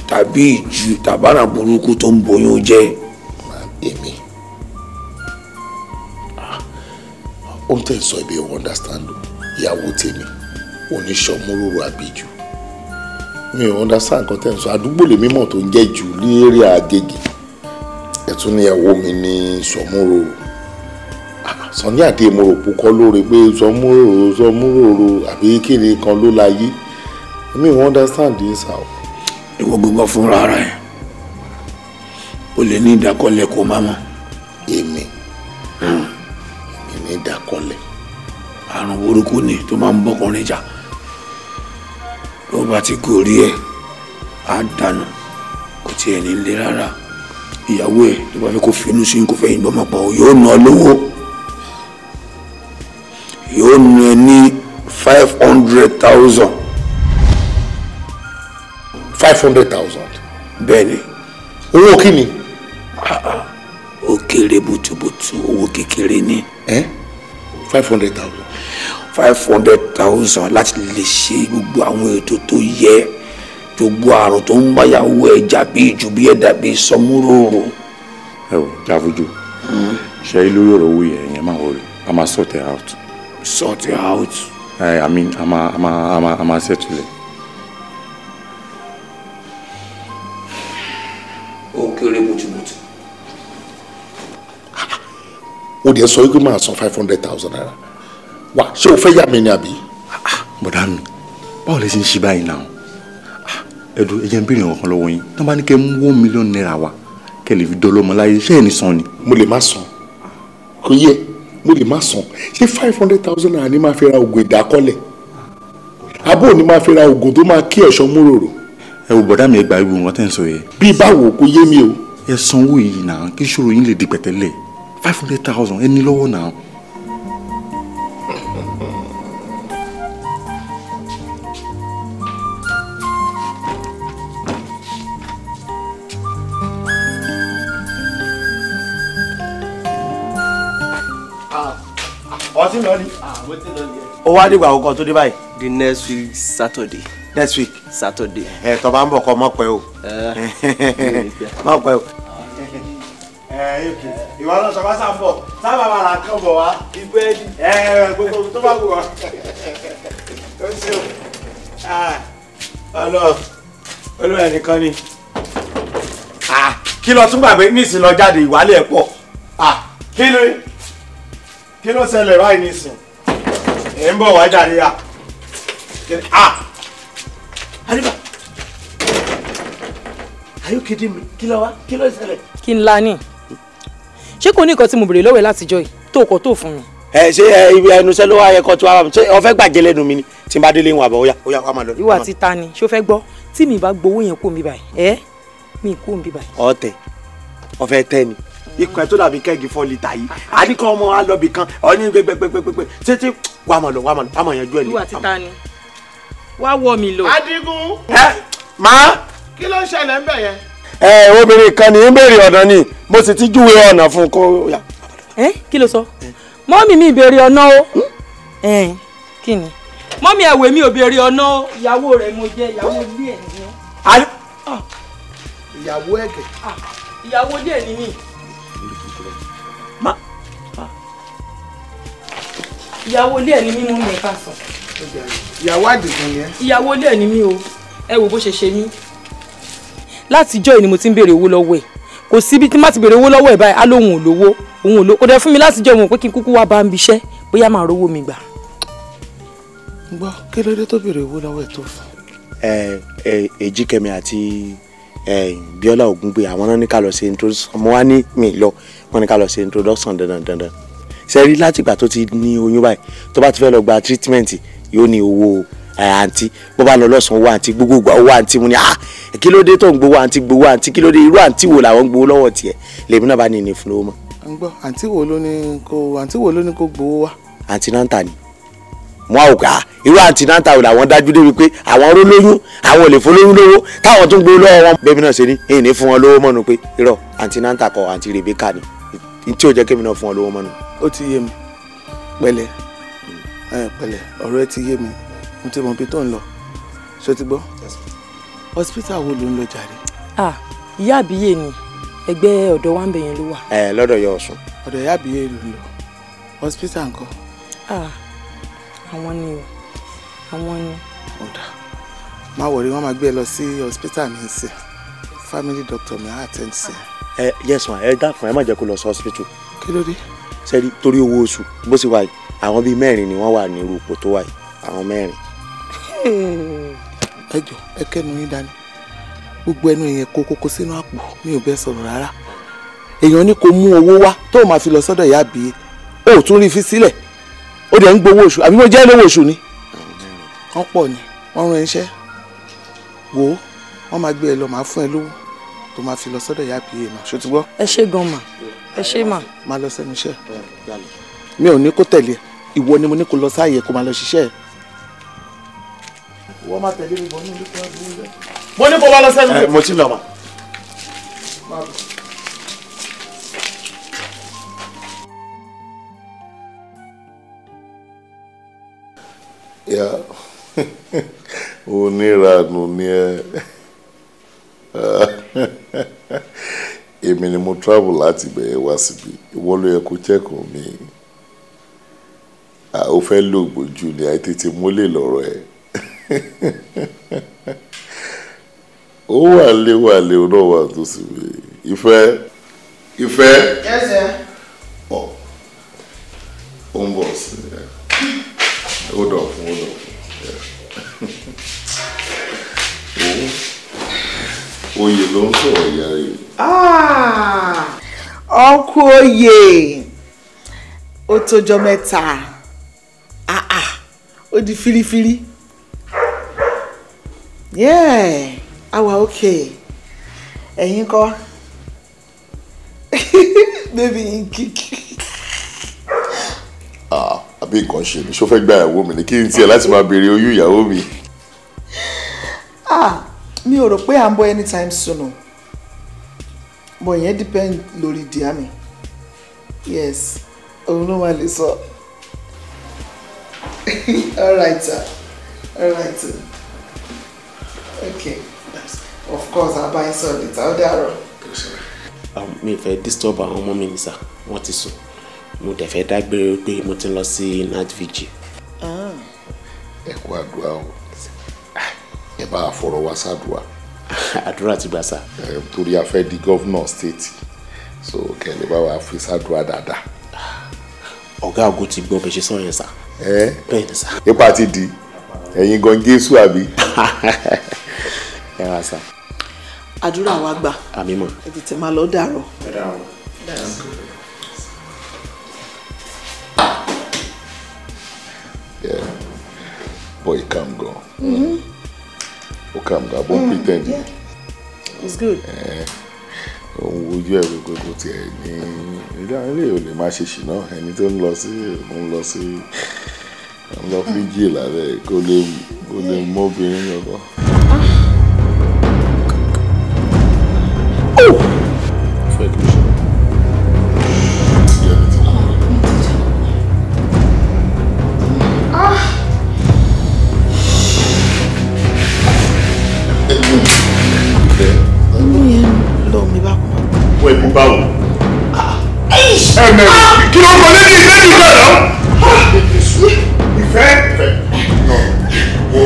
tàbí ìjù tàbára burúkú tó ń bóyún jẹ́. Èmi ó ń tẹ̀ sọ ibi ò understand ìyàwó tèmi oníṣọmọróró àbíjù mi ò understand nǹkan tẹ̀ ń sọ àdúgbò lèmi mọ̀ tó ń jẹ́ jù ní eré Agége ẹ̀tún ní ìyàwó mi ní sọmọróró Sunny Adé mo rò púpọ̀ lóore pé sọmọróró àbí kéde kan ló láyé mi ò understand this how. Ìwọ gbogbo fúnra ara ẹ o lè ní ìdákọ́lẹ̀ kó má mọ̀. Èmi ní ìdákọ́lẹ̀. Àrùn burúkú ni tó máa ń bọ́kùnrin jà tó bá ti gorí ẹ̀ á dànù kò tiẹ̀ ní lé rárá ìyàwó ẹ̀ tó bá fẹ́ kó finú sí kó fẹ́ yìnbọn mọ́ pọ̀ yóò ná lówó yóò ná ní 500,000. 500,000. Bẹ́ẹ̀ni. Owó kí ni? Ó kéré bùtùbùtù owó kékeré ni. 500,000. 500,000 láti lè ṣe gbogbo àwọn ètò tó yẹ gbogbo àrùn tó ń báyàwó ẹ jà bí ìjù bí ẹ̀dà bí sọmúròrò. ẹ wò Jáfójú ṣe é lórí ọ̀rọ̀ owó yẹn máa wọlé a máa sort it out. Sort it out. I mean a máa settle it. ó kéré bùtùbùtù. ó dẹ̀ sọ wípé máa san 500,000 naira wá ṣé o fẹ́ yà mí ni àbí. bọ̀dá mi báwo lè ṣe ń ṣe báyìí náà ẹ̀dùn ẹ̀jẹ̀ ń bèrè ọ̀kan lọ́wọ́ yín tó bá ní kẹ́ mú 1 million naira wá kẹ́ lè fi dọ́lọ́mọ láyé ṣé ẹ̀ ní san ni. mo lè má san kò yẹ mo lè má san ṣé 500,000 naira ni máa fi ra oògùn ìdákọ́lẹ̀ abó ni máa fi ra oògùn tó máa kí ẹ̀ṣọ́ múròrò. ẹ wo bọ̀dá mi ẹ gba irú wọn tẹ́ ń sọ yẹ. bí báwo kò yé mi o. ẹ sanwó yìí náà kí ìṣòro yín lè di pẹ̀tẹ́lẹ̀ 500,000 ẹ ní lọ́wọ́ náà. ọtí lọ ni. ó wá dìgbà àkọ́kọ́ tó dé báyìí. the next week Saturday. next week. Saturday. ẹ tó bá ń bọ̀ kọ́ mọ̀ pẹ́ o. mọ̀ pẹ́ o. ìwọ náà sọ bá sá ń bọ̀ sábà máa ra kán bọ̀ wá. ìgbẹ́ ẹni. gbogbo tó bá wù wá. ó ṣe o. olú ẹnìkan ni. kí lọ tún gbàgbé nísìnyí lọ jáde ìwálé ẹ̀ pọ̀. kí ló ṣẹlẹ̀ báyìí nísìn ẹ̀ ń bọ̀ wá jáde yá. Àríbà, are you kidding me? Kí ló wá? Kí ló ṣẹlẹ̀? Kí n la ní. Ṣé kò ní nǹkan tí mo béèrè lọ́wọ́ ẹ látijọ́ yìí tó kọ́ tó fún mi? Ṣé ibi ẹnuṣẹ́ ló wá yẹ kó tó wá ṣé o fẹ́ gbàjẹ́ lẹ́nu mi ni tí n bá délé wọn àbọ̀ ó yá wá máa lọ. Ìwà àti ta ni ṣó fẹ́ gbọ́ tí mi bá gbowó yẹn kó mi báyìí mi kó mi báyìí. Ọ̀tẹ̀ ọ̀fẹ́ tẹ́ ni ikùn ẹ̀ tó dàbí kẹ́gì 4 litre yìí àdìkọ́ ọmọ alọ́bì kan ọ̀ní gbẹgbẹgbẹgbẹ títí wà mọ̀ lọ wà mọ̀ yanjú ẹ̀ ní. Ìwà àti ta ni wá wọ mi lọ. Adigun. Máa. Kí ló ń ṣẹlẹ̀ ń bẹ̀ yẹn? Obìnrin kan ní ń béèrè ọ̀nà ni mo sì ti júwe ọ̀nà fún un kó yá. Kí ló sọ? Mọ́mì mi béèrè ọ̀nà o. Kí ni? Mọ́mì ẹ̀wẹ̀ mi ò béèrè ọ̀nà o. Ìyàwó rẹ̀ mo jẹ́ ìyàwó ilé ẹ̀ ni. Ìyàwó ẹ̀gẹ̀. Ìyàwó ilé ẹ̀ ni mí. Ìyàwó ilé ẹ̀ ni mí mú mi ẹ̀ka sọ. Ìyàwó Àdìgún yẹn. Ìyàwó ilé ẹ̀ ni mí o. Ẹ wò bó ṣe ṣe mí. Látijọ́ yìí ni mo ti ń béèrè owó lọ́wọ́ ẹ̀. Kò síbi tí má ti béèrè owó lọ́wọ́ ẹ̀ báyìí á lóhun ò lówó òun ò lówó. Kò dẹ̀ fún mi látijọ́ mo pé kí n kúkú wá bá ń biṣẹ́ bóyá máa rówó mi gbà. Gbọ́ kí ló dé tó béèrè owó lọ́wọ́ ẹ̀ tó fún? Èjìkẹ́mi àti Bíọ́lá Ògúngbè àwọn náà ní ká lọ ṣe introduction mo wá ní mi lọ wọn ní ká lọ ṣe introduction dandan. Sẹ́rí látìgbà tó ti ní oyún báyìí tó bá ti fẹ́ lọ gba treatment yóò ní owó àǹtí bó bá lọ lọ́sàn-án owó àǹtí gbogbo owó àǹtí mo ní kí ló dé tó ń gbowó àǹtí kí ló dé irú àǹtí wo làwọn ń gbowó lọ́wọ́ tiẹ̀ lèmi náà bá ní fún lówó mọ́. ń gbọ́ àǹtí wo ló ní kó gbowó wá. àǹtí náà ni mo á wò ká irú àǹtí náà wò làwọn dájú débi pé àwọn ró lóyún àwọn ò lè fún lóyún lówó táwọn tún gbowó lọ́wọ́ wọn bẹ́ẹ̀ mi náà ṣe ní èyí ní fún wọn lówó mọ́nu pé irọ́ àǹtí náà kọ àǹtí Rebecca ni tí ò jẹ́ kémi náà fún wọn lówó mọ́nu. Ó ti yé mi pẹ̀lẹ́ ọ̀rọ̀ ẹ ti yé mi mo ti mọ ibi tó ń lọ ṣé ti gbọ́ hospital wo ló ń lọ jàre. Ìyá àbíyè ni ẹgbẹ́ ọ̀dọ̀ wa ń bẹ̀ yẹn ló wà. Lọ́dọ̀ yọ Ọ̀ṣun. ọ̀dọ̀ ìyá àbíyè ló ń lọ hospital ńkọ́. Àwọn ni o àwọn ni. ọ̀dà má wọrí wọ́n máa gbé ẹ lọ sí hospital ní ìsìn family doctor mi á attend sí ẹ. Yes ma ẹ dákun ẹ má jẹ́ kó lọ sí hospital. Kí ló dé? Sẹ́rí torí owó oṣù bó ṣe wà yìí àwọn bíi 4 ni wọ́n wà ní irú ipò tó wà yìí àwọn 4. Ẹ jọ ẹ kẹ́nu yín dání gbogbo ẹnu yẹn kókó sínú àpò mi ò bẹ́ẹ̀ sọ̀rọ̀ rárá èèyàn ní kó mú owó wá tó máa fi lọ sọ́dọ̀ ìyá àbíyé ó tún rí fi sílẹ̀ ó dẹ̀ ń gbowó oṣù àbí mo jẹ́ lówó oṣù ni. wọ́n pọ̀ ni wọ́n rán iṣẹ́ wò ó wọ́n máa gbé ẹ lọ máa fún ẹ lówó tó máa fi lọ sọ́dọ̀ ìyá àbíyé mà ṣó ti gbọ́. Ẹ ṣé gan mà ẹ ṣé mà. máa lọ sẹ́nu iṣẹ́ mi ò ní kó tẹ̀lé ìwọ ni mo ní kó lọ sáàyè kó máa lọ ṣiṣẹ́. ìwọ máa tẹ̀lé mi bọ̀ ní ìlú kan bú rẹ̀. mo ní kó wá lọ sẹ́nu iṣẹ́. mo ti lọ mà. Yeah. Onírànù ni ẹ. Èmi ni mo travel láti bẹ̀rẹ̀ wá síbi. Ìwọ ló yẹ kó check on mi. Ó fẹ́ lò gbójú ni àìtètè mólè lọ́rọ̀ ẹ̀. Ó wà lé ó náà wà tó sì bí. Ìfẹ́. Ìfẹ́. Yes, sir. Ó ń bọ̀ sí ẹ. Hold on. Oyè ló ń sọ̀rọ̀ ìyá rẹ̀. Ọkú oyè. Ó tójọ́ mẹ́ta. Ó di fírífírí. Yeah, àwa okay. Ẹ̀yin kọ́. Baby in kick. Àbí nǹkan ṣe mi ṣó fẹ́ gba ìyàwó mi ní kí n tiẹ̀ láti máa béèrè oyún ìyàwó mi. Mi ò rò pé à ń bọ̀ anytime soon. But yẹn depend lórí díà mi. Yes, òun ló máa lè sọ. All right, sir. Okay. Of course, I'll buy some later. Ó dàárọ̀. Mi fẹ́ disturb àwọn ọmọ mi ní sà, wọ́n ti sùn. Mo dẹ̀ fẹ́ dágbére pé mo ti lọ sí night vigil. Ẹ kú àdúrà o. Ẹ bá fọ̀rọ̀ wá sádùá. Àdúrà ti gbà sà. Torí a fẹ́ di governor state. So kẹ́lẹ́ bá wa fi sádùá dáadáa. Ọ̀gá ògo ti gbọ́ bẹ̀ ṣe sọ yẹn sà. Bẹ́ẹ̀ ni sà. Ipa ti di. Ẹ̀yin gan Jésù àbí? Ẹ wá sà. Àdúrà wa gbà. Àmín mọ̀. Ẹ tètè máa lọ dàárọ̀. Yeah. Boy, calm down. Calm down. Don't pretend. Yeah. It's good. Wojú ẹ̀ gbogbo tiẹ̀ ní ilé ò lè máa ṣe ṣìnà ẹni tó ń lọ fíjì lálẹ́ kó lè mú obìnrin lọ́kọ́. Ẹ̀bùn báwo? Ẹ̀mẹ̀ kí ló ń kọ lẹ́yìn ìfẹ́ náà? Ìfẹ́ náà wo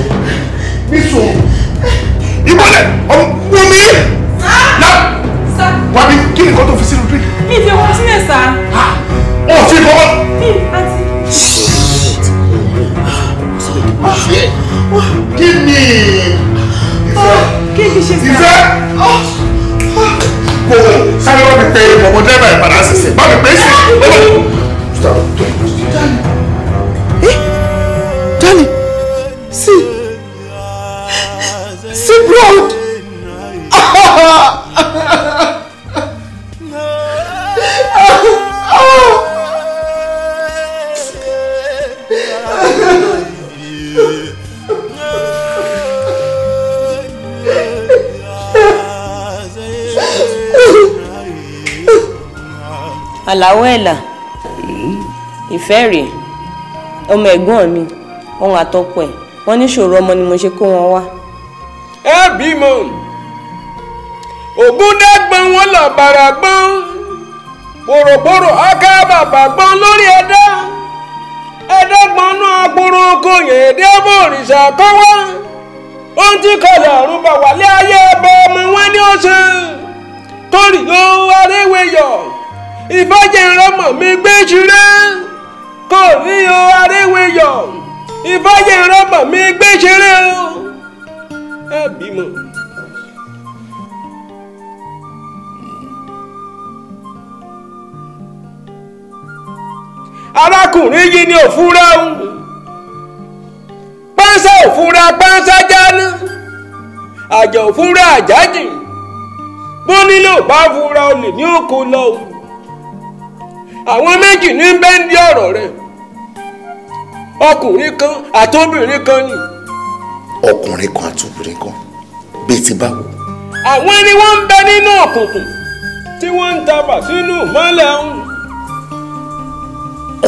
nísò ìbọ̀lẹ̀ ọmọ mi wà ní kí nìkan tó fi sínú drink. Mi ti wọ́n sílẹ̀ sá. Ó ti bọ́. Kí ni ìfẹ́? Kí ni ṣe sá? Ìfẹ́. Sáré wọ́n mi pé ọmọ dẹ́rẹ́bà ẹ̀ padà sísè. Bá mi pè é sí. Darling, see blood. Àlàó ẹ̀là ìfẹ́ rèé ọmọ ẹ̀gbọ́n mi ohun àtọ́pọ̀ ẹ̀ wọ́n ní ṣòro ọmọ ni mo ṣe kó wọn wá. Ẹ bímọ Ògúndẹ́gbọ̀n wọn lọ bàrà gbọ́n pòròpòrò aká bàbà gbọ́n lórí ẹ̀dẹ́gbọ̀n náà gbòòrò kò yẹn èdè ọmọ òrìṣà kọ́wọ́ ohun tí kọlẹ̀ ọ̀run bà wálé ayé ẹbọ ọmọ wọn ní ọ̀sẹ̀ torí yóò aréwéyọ̀ ìfọ́jẹ̀ ìrọmọ̀ mi gbé ṣeré kò rí o aréwéyọ̀ ìfọ́jẹ̀ ìrọmọ̀ mi gbé ṣeré o ẹ bímọ. arákùnrin yìí ni òfúra o pánsá òfúra pánsá jáná àjà òfúra àjájì bó nílò bá fúra olè ní òkò lọ o àwọn méjì ní bẹ́ńdì ọ̀rọ̀ rẹ̀ ọkùnrin kan àtobìnrin kan ni. ọkùnrin kan àtobìnrin kan bíi ti báwo. àwọn ni wọ́n ń bẹ nínú òkùnkùn tí wọ́n ń tabà sínú ìmọ́lẹ̀ ọ̀hún.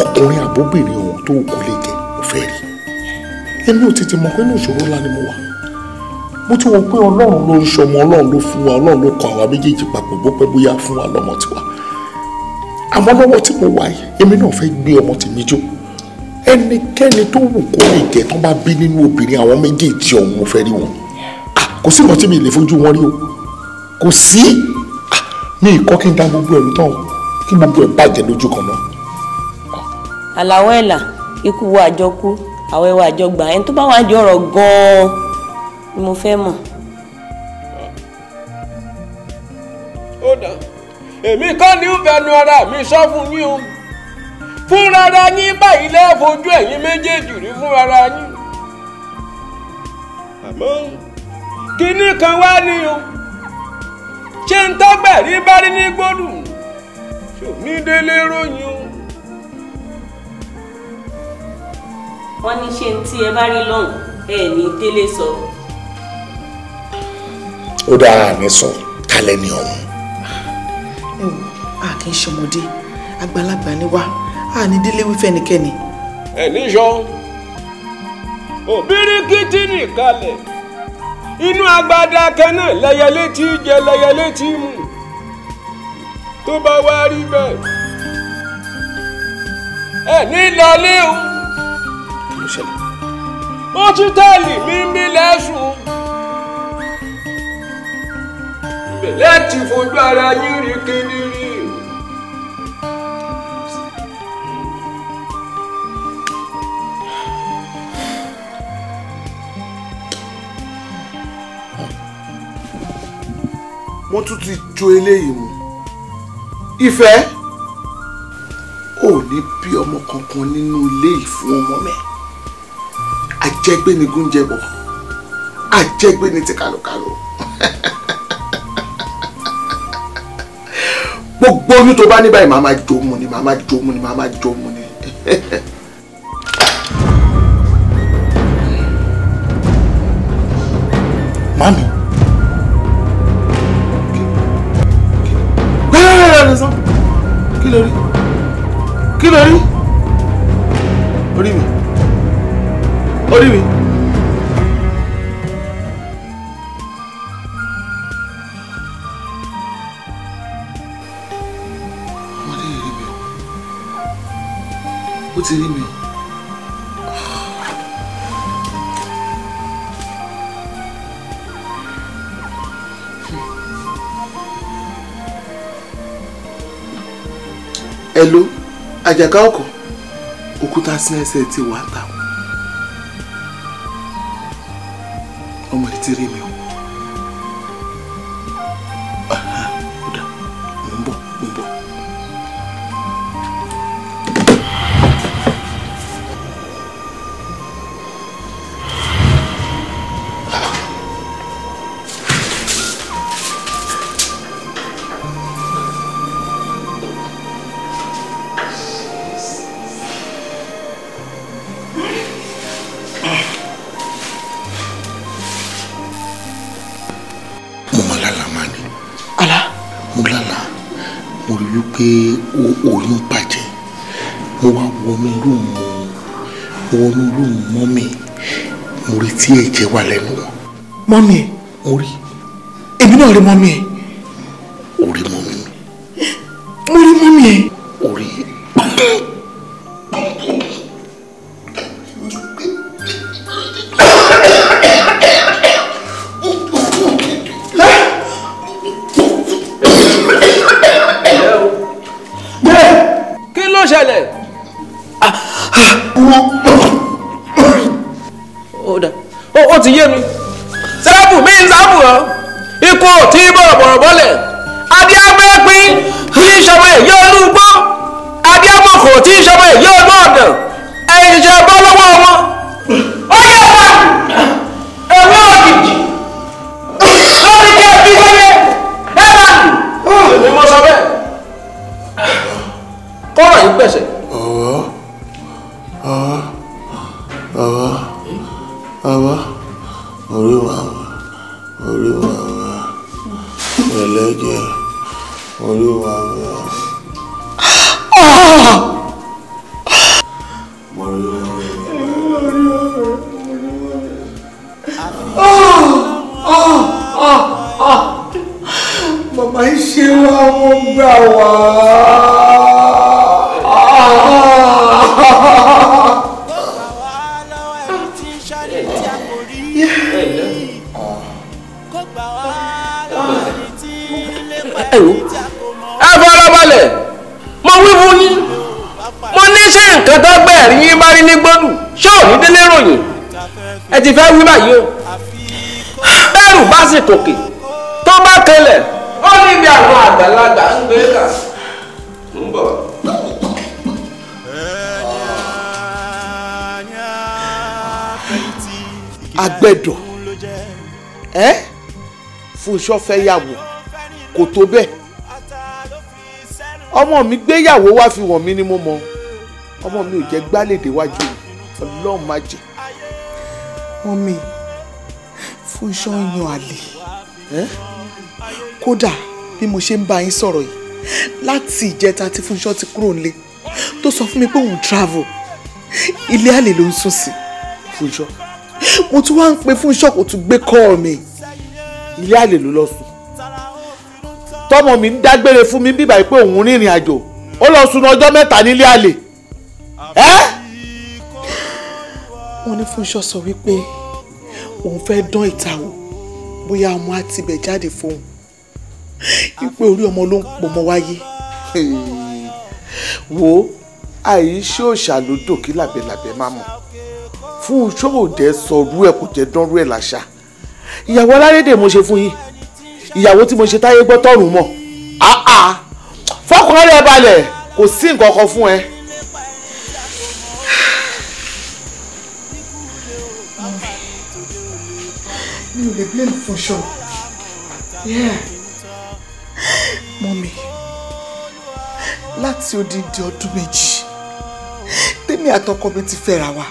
ọkùnrin àbóbìnrin ohun tó kù lè jẹ ò fẹ́ rí. èmi ò tètè mọ̀ pé ní ìṣòro ńlá ni mo wà mo ti wọ pé ọlọ́run ló ń ṣọmọ ọlọ́run ló fún wa ọlọ́run ló kọ àwa méjèèjì papọ̀ bó pẹ́ bóyá fún wa lọ́mọ tiwa àmọ́ lọ́wọ́ tí mo wà yìí èmi náà fẹ́ gbé ọmọ tèmi jó ẹnikẹ́ni tó wù kó lè jẹ́ tó bá bí nínú obìnrin àwọn méjèèjì ọ̀hún mo fẹ́ rí wọn kò sí nǹkan tí mi lè fojú wọn rí o kò sí mi ìkọ́ kí n dá gbogbo ẹ̀rù tán kí gbogbo ẹ̀ bàjẹ́ lójú kan náà. àlàwọ̀ ẹ̀là ikú wo àjọkú àwọn ẹwà àjọgbà ẹni tó bá wà di ọ̀rọ̀ gan-an ni mo fẹ́ mọ̀. ó dà èmi kọ́ ni ó fẹnu ara mi sọ fún yín o fúnra ara yín báyìí lẹ́ẹ̀fojú ẹ̀yin méjèèjì rí fúnra ara yín àmọ́ kinní kan wá ní o ṣé ń tọ́gbẹ̀rí bá rí ní gbódù ṣòmí délé ròyìn o. wọ́n ní ṣé tí ẹ bá rí lọ́hùn ẹ ní délé sọ. ó dáa ní sọ kálẹ̀ ní ọ̀hún. ẹ wò a kì í ṣọmọdé àgbàlagbà ni wá a ní délé wí fẹ́nikẹ́ni. ẹ níṣọ òbíríkìtì nìkalẹ̀ inú agbada kan náà lẹyẹlé tí í jẹ lẹyẹlé tí í mu tó bá wá rí bẹ́ẹ̀ ẹ ní lọlé o ó tún tẹ́lì mí ń bí lẹ́sùn ìbẹ̀lẹ̀ ti fojú ara yín rí kedere. wọ́n tún ti jó eléyìí mu ìfẹ́ ò ní bí ọmọ kankan nínú ilé yìí fún ọmọ mẹ́ àjẹgbé ni gúnjẹ bọ̀ àjẹgbé ni ti kàlùkàlù gbogbo oyún tó bá ní báyìí màá máa jó mu ni màá máa jó mu ni màá máa jó mu ni. Mami. Kí ló rí? Kí ló rí? Orí mi. Orí mi. Ọmọdé yìí rí mi o. Ó ti rí mi o. Hello, àjàká ọkọ̀ òkúta sí ẹsẹ̀ tí wà ń ta ọmọ ẹ̀ ti rí mi o. Kódà mo ń bọ̀. Oyún bàjẹ́ mo wá wọnú rúùmù mọ́mì mo rí tí ẹ̀jẹ̀ wà lẹ́nu wọn. Mọ́mì ẹ̀ mo rí. èmi náà rí mọ́mì ẹ̀. o rí mọ́mì mi. mo rí mọ́mì ẹ̀. o rí. ṣẹlẹ̀. ó ti yé mi sábù mi ń sábù ọ ikú ò tí bọ̀rọ̀bọ̀rọ̀ bọ́lẹ̀ adíámẹ́pín tí í ṣọmọ èyí olúgbó adíámọ̀kò tí í ṣọmọ èyí olú ọ̀dàn ẹ̀yìn ṣiṣẹ́ bọ́ lọ́wọ́ wọn. ó yẹ wá ẹ̀wọ́ òjijì lórí kí ẹbí wáyé ẹ bá èmi mo sọ bẹ́ẹ̀ kọ́rọ̀ yìí pẹ̀sẹ̀. orí wa ẹlẹ́jẹ̀ orí wa wí fún yín mo ní ṣé nǹkan tó gbẹ̀rí yín bá rí ní gbọ́dù ṣé ò ní délé ròyìn ẹ ti fẹ́ wí báyìí o bẹ́rù bá sì kòkè tó bá kẹlẹ̀ ó ní ibi àwọn àgbàlagbà ń gbé kà ń bọ̀. agbẹ́dọ̀ Fúnṣọ́ fẹ́ yàwó kò tó bẹ́ẹ̀ ọmọ mi gbéyàwó wá fi wọ̀n mí ni mo mọ ọmọ mi ò jẹ́ gbálèdè wájú Ọlọ́run má jẹ́. Mọ́mì Fúnṣọ́ yan àlè kódà bí mo ṣe ń bá yín sọ̀rọ̀ yìí láti ìjẹta tí Fúnṣọ́ ti kúrò nílé tó sọ fún mi pé òun travel ilé àlè ló ń sùn sí. Fúnṣọ́ mo tún wá ń pe Fúnṣọ́ kò tún gbé kọ́ mi. ilé àlè ló lọ sùn tọmọ mi ń dágbére fún mi bíbá pé òun rìnrìn àjò ó lọ sùn ọjọ́ 3 nílé àlè. wọ́n ní Fúnṣọ́ sọ wípé òun fẹ́ dán ìta wò bóyá ọmọ àtibẹ̀ jáde fóun wípé orí ọmọ ló ń pọmọ wáyé. wo àìṣe òṣàlódò kí làbẹ̀làbẹ̀ má mọ̀ Fúnṣọ́ òde sọrú ẹ̀ kò jẹ́ dánrú ẹ̀ láṣà ìyàwó alárédè mo ṣe fún yín ìyàwó tí mo ṣe táyé gbọ́ tọ̀run mọ̀ fọkàn rẹ̀ balẹ̀ kò sí nǹkan kan fún ẹ. mi ò lè blame Fúnṣọ́ mọ́mì láti odidi ọdún 2 tèmi àtọkọ mi ti fẹ́ra wa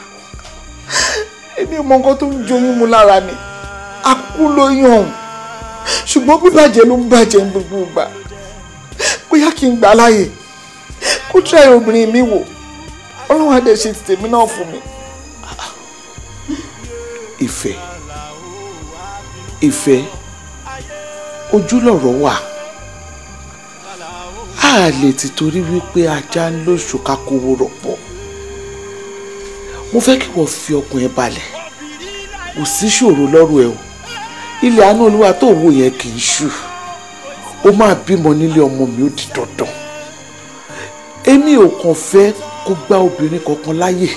èmi ò mọ nǹkan tó ń joyún mu lára ni a kú lóyún ṣùgbọ́n bíbàjẹ́ ló ń bàjẹ́ ní gbogbo ìgbà bóyá kí n gbà láàyè kó try obìnrin mi wò Ọlọ́run á dẹ̀ ṣe tèmi náà fún mi. ìfẹ́ ojú lọ̀rọ̀ wà á lè ti torí wípé ajá ń lóṣù ká kówó rọ̀pọ̀ mo fẹ́ kí wọ́n fi ọkàn ẹ balẹ̀ kò sí ṣòro lọ́rùn ẹ o ilé àánú Olúwa tó wò yẹn kì í ṣú ó máa bímọ nílé ọmọ mi ó di dandan èmi ò kàn fẹ́ kó gbá obìnrin kankan láyè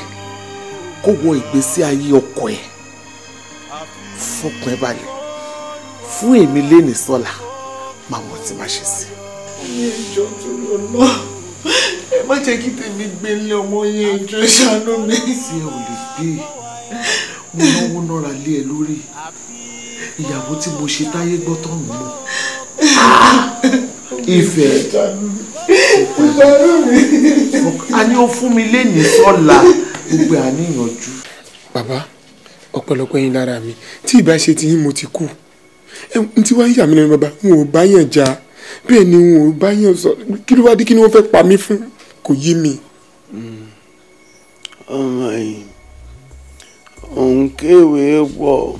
kó wọ ìgbésí ayé ọkọ ẹ fọkàn ẹ balẹ̀ fún èmi lẹ́nìí sọ́la máa mọ̀ tí máa ṣe sí. ní ìjọ tó lọ náà ẹ má jẹ́ kí tèmi gbé lé ọmọ yẹn ìjọ ìṣàánú mi. tí ẹ ò lè gbé mo náwó náírà lé ẹ lórí ìyàwó tí mo ṣe táyé gbọ́ tán mú mọ́. Ìfẹ́ a ní ó fún mi lẹ́nìí sọ́la gbogbo àníyànjú. bàbá ọ̀pọ̀lọpọ̀ yín lára mi tí ìbá ṣe ti yín mo ti kú n tí wá ń yà mí lẹ́nu bàbá n ò bá yàn já bẹ́ẹ̀ ni n ò bá yàn sọ kí ló wá dé kí ni wọ́n fẹ́ pa mí fún kò yé mi. ọmọ yìí òun kéwèé pọ̀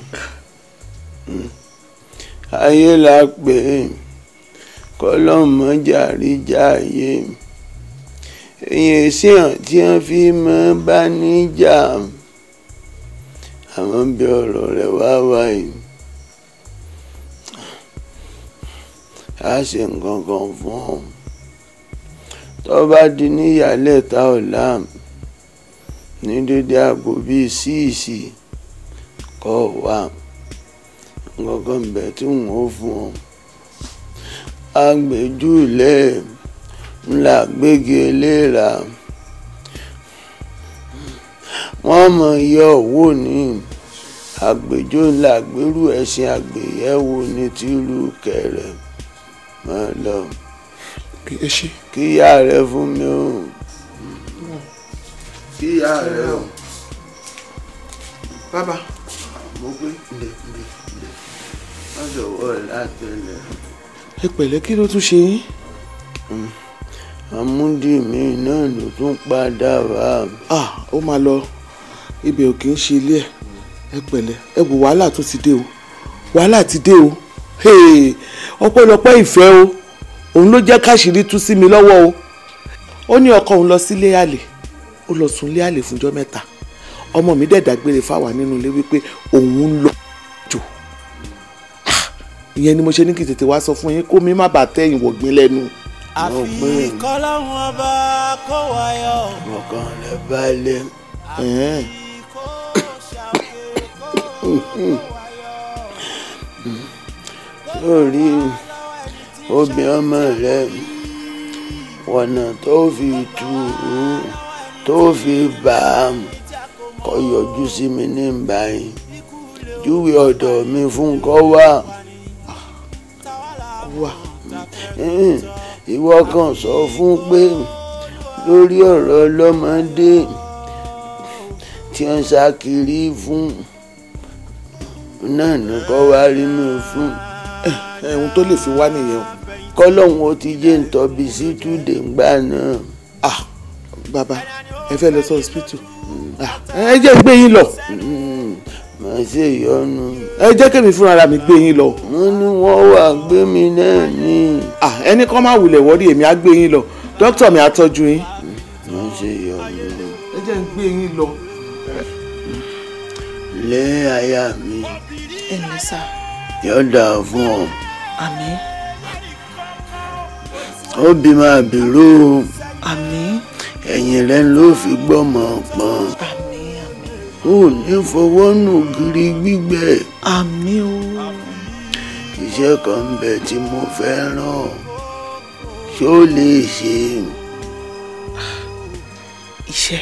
ayé la pè é kọlọ́mọjà ríjà ayé èyí sí hàn tí wọ́n fi máa bá níjà àwọn bí ọ̀rọ̀ rẹ̀ wá wáyé a ṣe nǹkan kan fún ọ tó bá di níyàlẹ́ta ọ̀la ní dédé aago bíi 6 kọ́ wá nǹkan kan bẹ̀ tí wọ́n ó fún ọ agbèjúlẹ̀ ńlá gbégi eléra wọ́n mọ̀ yọ owó ní àgbèjó ńlá gbérú ẹ̀sìn àgbéyẹ̀wò ní tìlú kẹrẹ máa lọ kíyà rẹ fún mi o kíyà rẹ o. bàbá mo gbé ǹdẹ̀ má sọ̀wọ́ ẹ̀ látẹ̀lẹ̀. ẹ pẹ̀lẹ́ kí ló tún ṣe yín. àmúdí mi náà ló tún padà wá. ó máa lọ ibẹ̀ ò kì í ṣe ilé ẹ̀ ẹ pẹ̀lẹ́ ẹ wò wàhálà tó ti dé o wàhálà ti dé o ọpẹ́lọpẹ́ ìfẹ́ o òun ló jẹ́ káṣírí tú sí mi lọ́wọ́ o ó ní ọkọ òun lọ sílé àlè ó lọ sùn lé àlè fúnjọ́ 3 ọmọ mi dẹ̀ dágbére fáwa nínú ilé wípé òun ń lọ jò ìyẹn ni mo ṣe ní kí tètè wá sọ fún yín kó mi má bàa tẹ̀yìn wọ̀gbìn lẹ́nu. àfi kọ́lọ́hún ọba kó wáyọ̀. ọkàn rẹ̀ balẹ̀. lórí obì ọmọ rẹ̀ wọ̀nà tó fi tù ú tó fi bà á kó yọjú sí mi ní báyìí júwe ọ̀dọ̀ mi fún kó wá. ìwọ kan sọ fún pé lórí ọ̀rọ̀ ọlọ́mọdé tí wọ́n sá kiri fún náà ní kó wá rí mi fún. ohun tó lè fi wá nìyẹn o. kọ́lọ́hún ó ti jẹ́ ntọ́bi sí túdé ńgbà náà. bàbá ẹ fẹ́ lọ sí hospital. ẹ jẹ́ gbé yín lọ. màá ṣe ìyọnu. ẹ jẹ́ kémi fúnra mi gbé yín lọ. wọ́n ní wọ́n wà gbé mi náà ní. ẹnì kan máa wulẹ̀ wọ́rí èmi á gbé yín lọ dókítà mi á tọ́jú yín. màá ṣe ìyọnu. ẹ jẹ́ ń gbé yín lọ. lé aya mi. ẹ ní sá. yóò dáa fún ọ. àmín. ó bí máa bèrò. àmín. ẹ̀yìn rẹ̀ ló fi gbọ́mọ pọ́n. àmín àmín. ó ní fọwọ́ nù gírí gbígbẹ. àmín o. iṣẹ́ kan ń bẹ tí mo fẹ́ ràn ṣó lè ṣe. iṣẹ́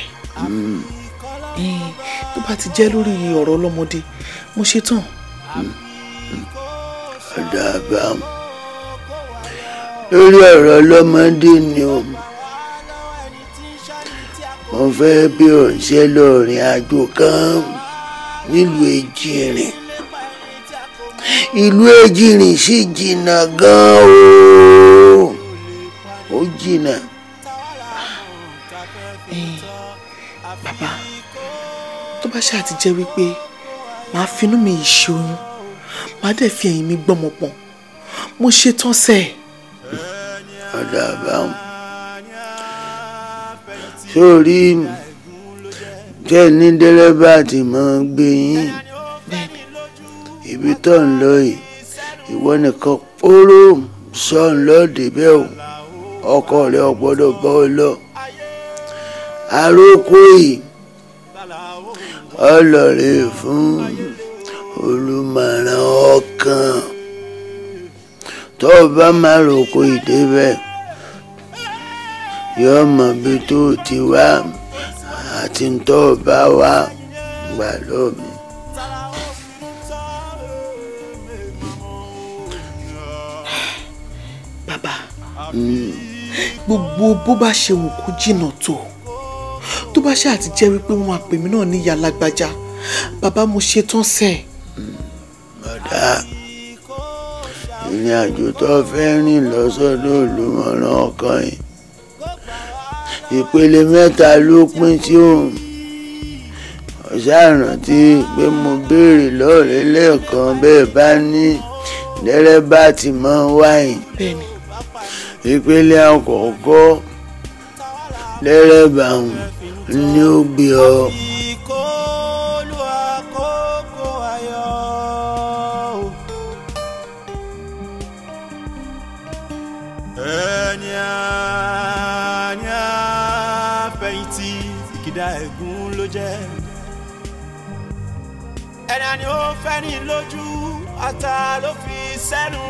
tó bá ti jẹ́ lórí ọ̀rọ̀ ọlọ́mọdé mo ṣe tán. àdàbà lórí ọ̀rọ̀ ọlọ́mọdé ni o mo fẹ́ bí òǹṣẹ́ lọ́rin àjò kan nílùú Èjìrìn. ìlú Èjìrìn sì jìnnà gan o ó jìnnà. bàbá tó bá ṣáà ti jẹ́ wípé màá finú mi ìṣoyún màá dẹ̀ fi ẹ̀yìn mi gbọ́mọ pọ̀n mo ṣe tán sẹ́ẹ̀. ọ̀dà àbáwọn sórí jẹ́ ní dẹ́rẹ́bà tí mo gbé yín ibi tó ń lọ yìí ìwọ nìkan póró sọ ń lọ débẹ̀ o ọkọ rẹ̀ ò gbọ́dọ̀ bọ́ ọ lọ àròkọ yìí ọlọ́rẹ̀ fún olùmọ̀ràn ọkàn tó o bá máa ròkọ ìdébẹ̀ yóò mọ bí tó ti wá àti tó o bá wá gbà lómi. bàbá gbogbo bó bá ṣe wù kó jìnnà tó bá ṣáà ti jẹ́ wípé wọ́n máa pè mí náà ní ìyá lágbájá bàbá mo ṣe tán sẹ́ẹ̀. bàdá ìrìn àjò tó fẹ́ rìn lọ́sọ̀dọ̀ olùmọ̀ràn ọkàn yìí ìpele 3 ló pín sí òun ọ̀sàrántí pé mo béèrè lọ́ọ̀rẹ́ lẹ́ẹ̀kan bẹ́ẹ̀ bá ní dẹ́rẹ́bà tí mọ́ wáyìn ìpele àkọ́kọ́ dẹ́rẹ́bà ni ó gbé ọ. ẹ̀gún ló jẹ́ ẹni àní ó fẹ́ ní lójú ata ló fi sẹ́nu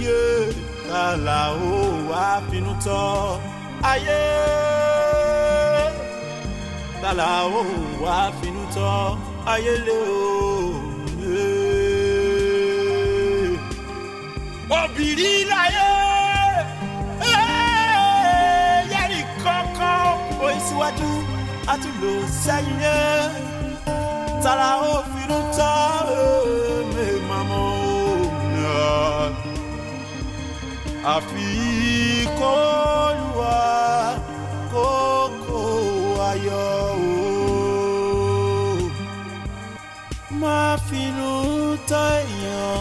yé kàlà ó wá finú tọ́ ayé kàlà ó wá finú tọ́ ayé lé o obìnrin láyé yẹ́nì kọ́kọ́ síwájú àtúlò sẹ́yìn yẹn tara ó finú tọ́ mi màmá òun àfi kó lùwà kókó ayọ̀ o má finú tọ́ èèyàn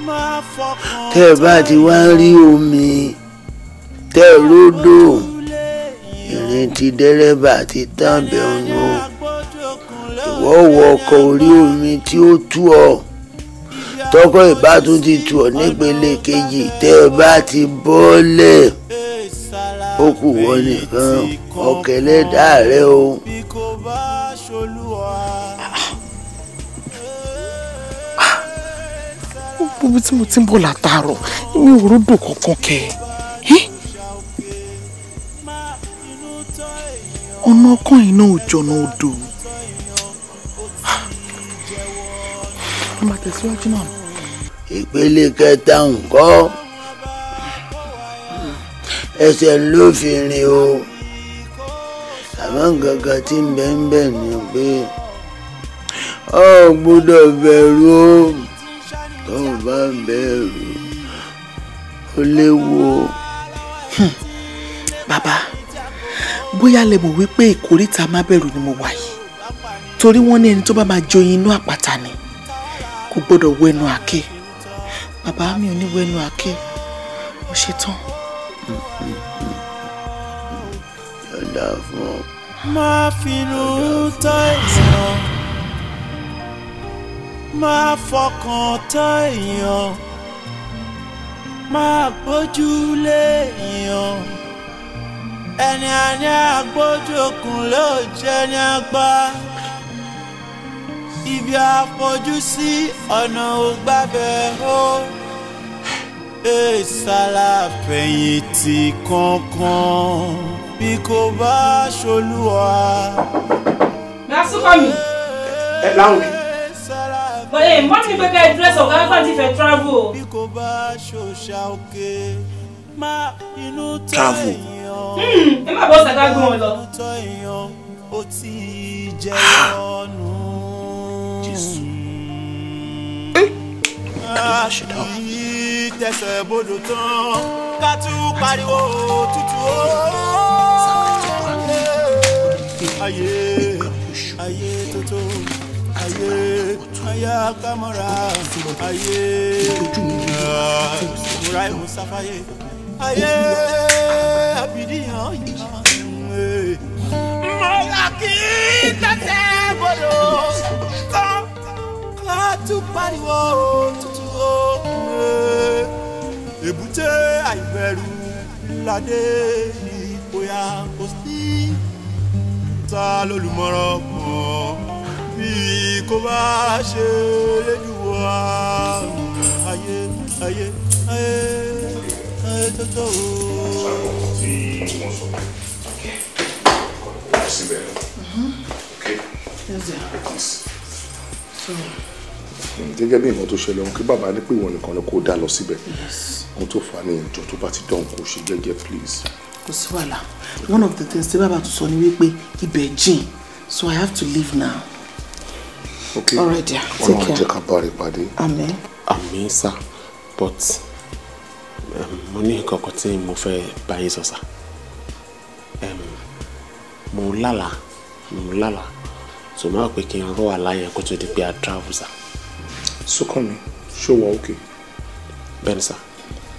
má fọkàn. tẹ́ ẹ bá ti wá rí omi tẹ́ ródò ìrìn tí dẹ́rẹ́bà ti tán bẹ̀rù ìwọ wọ ọkọ̀ orí omi tí ó tú ọ tọkọ ìbátún ti tù ọ́ nípele kejì tẹ́ ẹ bá ti bọ́lẹ̀ ó kù wọ́n nìkan ọ̀kẹ́lẹ́ dàrẹ́ o. gbogbo tí mo ti ń bọ̀ látàárọ̀ mi ò ròdò kankan kẹ́ ọ̀nà ọkàn yìí náà ò jọ̀nà odò. a máa tẹ̀síwájú náà. ìpele kẹta ńkọ́ ẹsẹ̀ ló fi rìn o àmọ́ nǹkan kan tí ń bẹ ń bẹ ni pé o gbọ́dọ̀ bẹ̀rù o tó o bá ń bẹ̀rù ó léwu o. bàbá bóyá lè mọ̀ wípé ìkórìtà má bẹ̀rù ni mo wà yìí torí wọ́n ní ẹni tó bá máa joyin inú àpáta ni kò gbọ́dọ̀ wẹnu àké bàbá mi ò ní wẹnu àké mo ṣe tán. yọ̀dà fún ọ. má finú tán èèyàn má fọkàn tán èèyàn má gbójúlé èèyàn ẹni àní àgbójókun ló jẹ́ ní àgbà ibi àfojú sí ọ̀nà ògbàbẹ̀ ó èsàlà fẹ̀yìntì kankan bí kò bá ṣolúwa. Lásùkọ̀ mi. Ẹ láwọn mi. Bọ̀dé mọ́tì mi pé ká ẹ dírẹ́sì ọ̀gá kan ti fẹ́ travel. bí kò bá ṣòṣà òkè má inú tó travel. Ẹ má bọ́ sàgá gbọ́n wọn lọ. ó ti jẹ́ ọ̀nù. tẹsẹ̀ bodò tán ká tún pariwo tútù ó. ayé ayé tótó ayé ayé kámọ́ra ayé múra ìmú sáfáyé ayé àbídíyàn yìí. mọ̀lá kí tẹsẹ̀ bodò tán ká tún pariwo tútù ó. èbúté àìbẹ̀rù ládé ní bóyá kò sí ta lólùmọ̀ràn kan bí kò bá ṣe lédùwà ayé ayé ayé ayé tótó. gẹ́gẹ́ bí nǹkan tó ṣẹlẹ̀ ohun kí bàbá ní pé ìwọ nìkan ló kó dá lọ síbẹ̀ ohun tó fà á ní ìjọ tó bá ti dán kó ṣe gẹ́gẹ́ please. kò sí wàhálà one of the things tí bàbá tó sọ ni wípé ibẹ̀ jìn so I have to leave now. okay all right dear take care. ọlọ́run jẹ́ ká bá rẹ̀ pàdé. àmín. àmín sá but mo ní nǹkan kan tí mo fẹ́ bá yín sọ sá mo lálàá so máa pé kí n rọ àlàyé kó tó di pé a travel sá. Súnkànmí ṣé o wà òkè. bẹ́ẹ̀ni sá.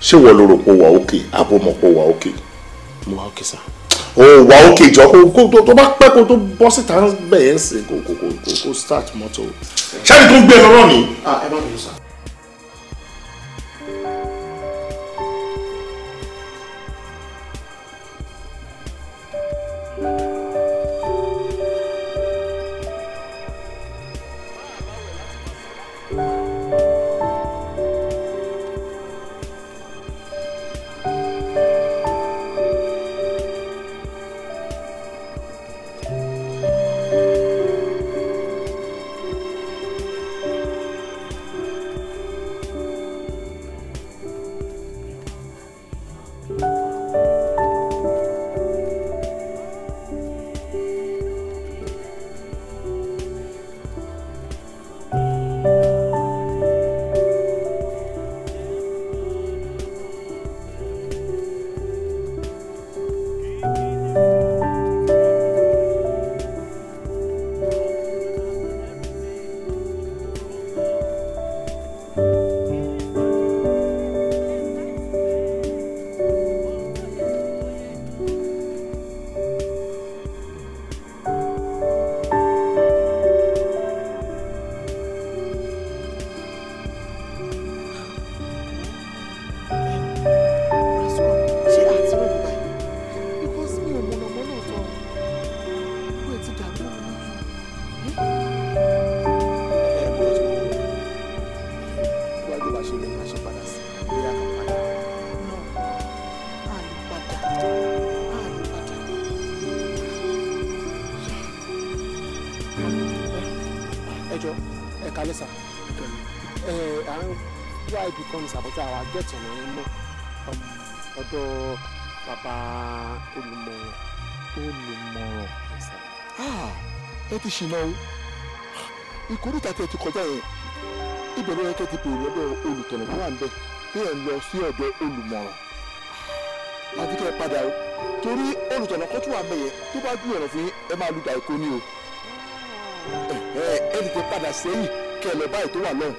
ṣé wọ́n ló rò pé o wà òkè àbò mọ̀ pé o wà òkè. mo wà òkè sá. o wà òkè jọ kó tó bá pẹ́ kó tó bọ́ síta bẹ́ẹ̀ ń sìn kó start mọ́tò. ṣáà ní tó ń gbé ẹ lọ́rọ̀ ni. ẹ má bínú sá. jọ ẹ kalẹ̀ sà à ń wá ibì kan ní sàbọ̀tà àwọn àgẹ́tì ọ̀nà yẹn mọ́ ọ̀dọ̀ bàbá olùmọ̀ràn. Ẹ ti ṣìnà o ìkórìtà tẹ ti kọjá yẹn ibẹ̀ ló yẹ kẹ́ ti bèrè lọ́dọ̀ olùtọ̀nà tó wà ń bẹ̀ bí ẹ̀ ń lọ sí ọ̀dọ̀ olùmọ̀ràn àti kẹ́ ẹ padà o torí olùtọ̀nà kan tó wà ń bẹ̀ yẹn tó bá dúró ọ̀nà fún yín ẹ máa lu dàíkó ní o ẹ tètè padà sẹ́yìn kẹ́ ẹ lọ báyìí tó wà lọ́hùn.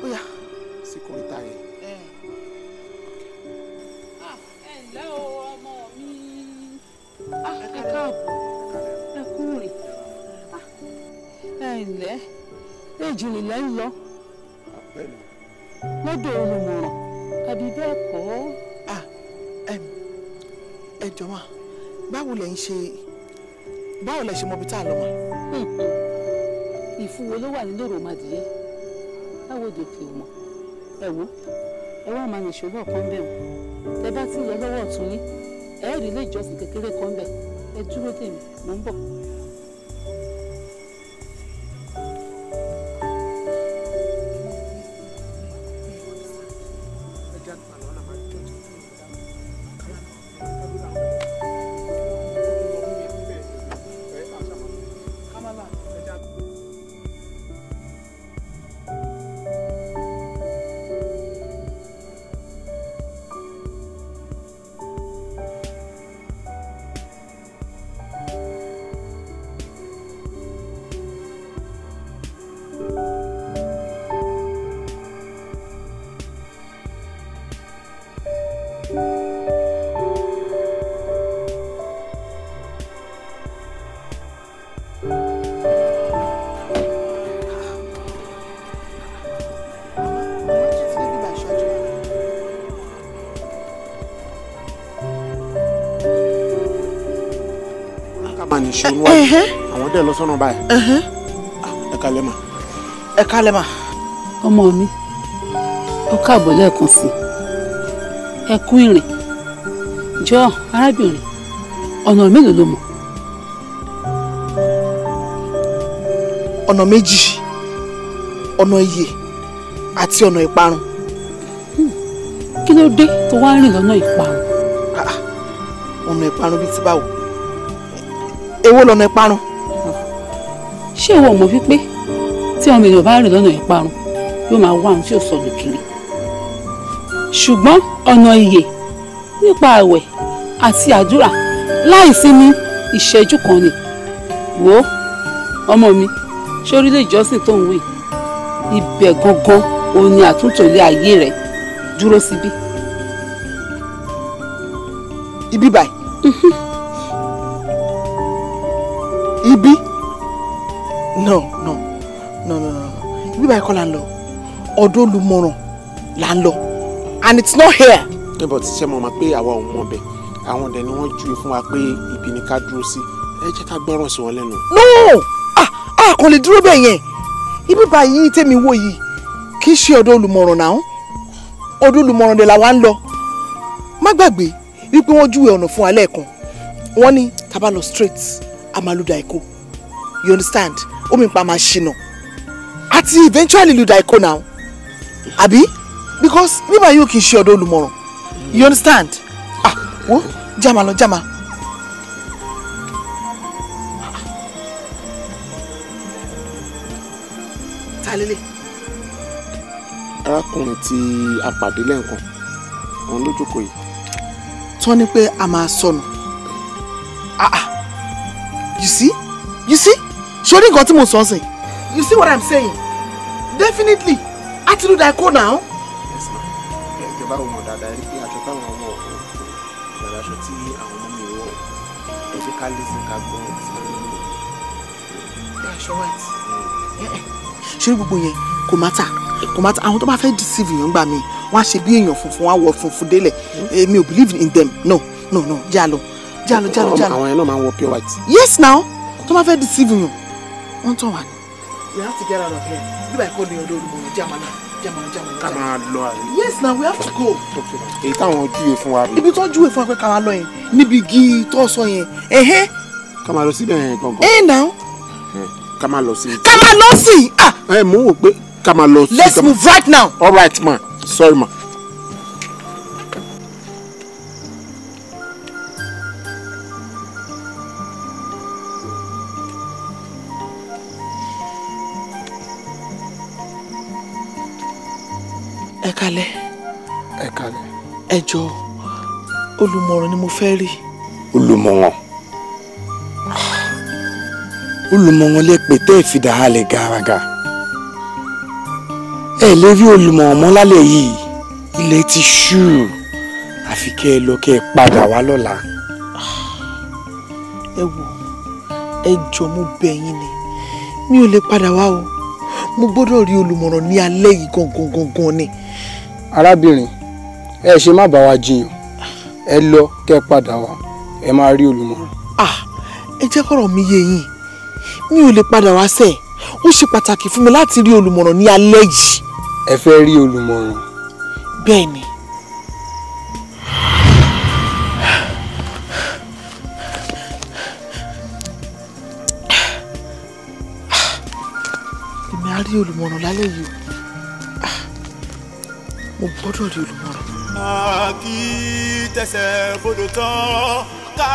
Oya, síkòrítà yẹn. Ẹ ǹlẹ́ o ọmọ mi. Ẹ káàbọ̀. Ẹ kú rìn. Ẹ ǹlẹ́. Èjì nìlẹ́ ń lọ. Lọ́dọ̀ olùmọ̀ràn. Àbí bẹ́ẹ̀ kọ́. Ẹ jọ̀ọ́ mà, báwo lẹ ṣe mọ ibi tá a lọ mà? Ìfúwo ló wà nínú òròmọdìyẹ. Báwo de fi mọ̀? Ẹ wo, ẹ wá máa nìṣó náà kan bẹ̀ wọ́n. Tẹ bá ti ń lọ lọ́wọ́ ọ̀tún yín, ẹ rí ilé ìjọsìn kékeré kan bẹ̀. Ẹ dúró dè mí, mò ń bọ̀. ìṣòro wájú àwọn dẹ̀ lọ sọ́nà báyìí. Ẹ kálẹ́ mà. Ẹ kálẹ́ mà. Ọmọ mi ó káàbọ̀ lẹ́ẹ̀kan sí ẹ kú ìrìn jọ arábìnrin ọ̀nà mélòó ló mọ̀? Ọ̀nà méjì, ọ̀nà ìyè àti ọ̀nà ìparun. Kí ló dé tó wá rìn lọ́nà ìparun? Ọ̀nà ìparun bíi ti báwo? Èwo lọ̀nà ìparun? Ṣé ìwọ mọ̀ wípé tí ọmọ èèyàn bá rìn lọ́nà ìparun yóò máa wá ohun tí ò sọnù kiri? Ṣùgbọ́n ọ̀nà ìyè nípa àwẹ̀ àti àdúrà láìsí ní ìṣẹ́jú kan ni. Wò ó ọmọ mi, ṣé orílẹ̀ ìjọsìn tó ń wí ibẹ̀ gangan òun ni àtúntò ilé ayé rẹ̀ dúró síbí. Ibi báyìí. Ibi? No. Ibi báyìí kọ́ la ń lọ. Ọ̀dọ̀ olùmọ̀ràn la ń lọ. And it's not here. Níbo tí ṣe mọ̀ máa pé àwa ò mọ̀ bẹ́ẹ̀. Àwọn ọ̀dẹ̀ ni wọ́n júwe fún wa pé ibi ni ká dúró sí. Ẹ jẹ́ ká gbọ́ràn sí wọn lẹ́nu. No! Kò lè dúró bẹ́ẹ̀ yẹn. Ibi báyìí tèmi wò yìí kì í ṣe ọ̀dọ̀ olùmọ̀ràn náà. Ọ̀dọ̀ olùmọ̀ràn dẹ̀ la wá ń lọ. Má gbàgbé wípé wọ́n júwe ọ̀nà fún wa lẹ́ẹ̀kan. Wọ́n ní tá bá lọ straight a máa lu Daiko. You understand? Omi pa máa ṣìnà. Àti eventually lu Daiko now. Àbí? Because bíbá yóò kì í ṣe ọ̀dọ̀ olùmọ̀ràn. You understand? Wo jama lọ jama. Ta lélẹ̀? Arákùnrin tí a pàdé lẹ́ẹ̀kan òun ló jókòó yìí. Tọ́ ni pé a máa sọnù. You see? Ṣé nǹkan tí mo sọ sìn? You see what I'm saying? Definitely. A ti lu Daiko now. Ìjọba ò mọ̀ dáadáa rí pé aṣọ táwọn ọmọ ọ̀hún ìgbàlá aṣọ tí àwọn ọmọ mi wọ̀ ẹ̀jẹ̀ ká lè sìn ká gbọ́ sí aṣọ white. Ṣé gbogbo yẹn kò mátà? Àwọn tó bá fẹ́ deceive èèyàn gbà mí wọ́n á ṣe bí èèyàn funfun wọ́n á wọ funfun délẹ̀. Èmi ò believe in them. No. Jalo. Àwọn yẹn náà máa ń wọ pure white. Yes now. Tó bá fẹ́ deceive èèyàn wọ́n tàn wá ní. You have to get out of here. Bí báyìí kọ́ ni ọ̀dọ̀ olùmọ̀ràn jẹ́ àmàlà. ká máa lọ àrí. Yes, now we have to go. Èyí táwọn júwe fún wa. Ibi tó júwe fún wa pé ká máa lọ yẹn níbi igi tó sọ yẹn. Ká máa lọ síbẹ̀ yẹn gangan. Now. Ká máa lọ sí. Ká máa lọ sí. Mo wò pé ká máa lọ sí. Let's move right now. All right, ma. Sorry, ma. Ẹ kálẹ́. Ẹ kálẹ́. Ẹ jọ̀ọ́, olùmọ̀ràn ni mo fẹ́ rí. Olùmọ̀ràn. Olùmọ̀ràn lè pè tẹ́ ìfidà halẹ̀ gàràgà. Ẹ lè rí olùmọ̀ràn mọ́ lálẹ́ yìí. Ilẹ̀ ti ṣú. Àfi kẹ́ ẹ lọ kẹ́ ẹ padà wá lọ́la. Ẹ wò, ẹ jọ̀ọ́ mo bẹ̀ yín ni. Mi ò lè padà wá o. Mo gbọ́dọ̀ rí olùmọ̀ràn ní alẹ́ yìí gangan ni. Arábìnrin, ẹ ṣe má bá wa jiyàn. Ẹ lọ kẹ́ padà wá. Ẹ máa rí olùmọ̀ràn. Ẹ jẹ́ kọ́rọ̀ mi yé yín. Mi ò lè padà wá sẹ́ẹ̀. Ó ṣe pàtàkì fún mi láti rí olùmọ̀ràn ní alẹ́ yìí. Ẹ fẹ́ rí olùmọ̀ràn. Bẹ́ẹ̀ ni. Èmi á rí olùmọ̀ràn lálẹ́ yìí. Mo gbọ́dọ̀ rí olùmọ̀ràn. Kí tẹsẹ̀ bodò tán ká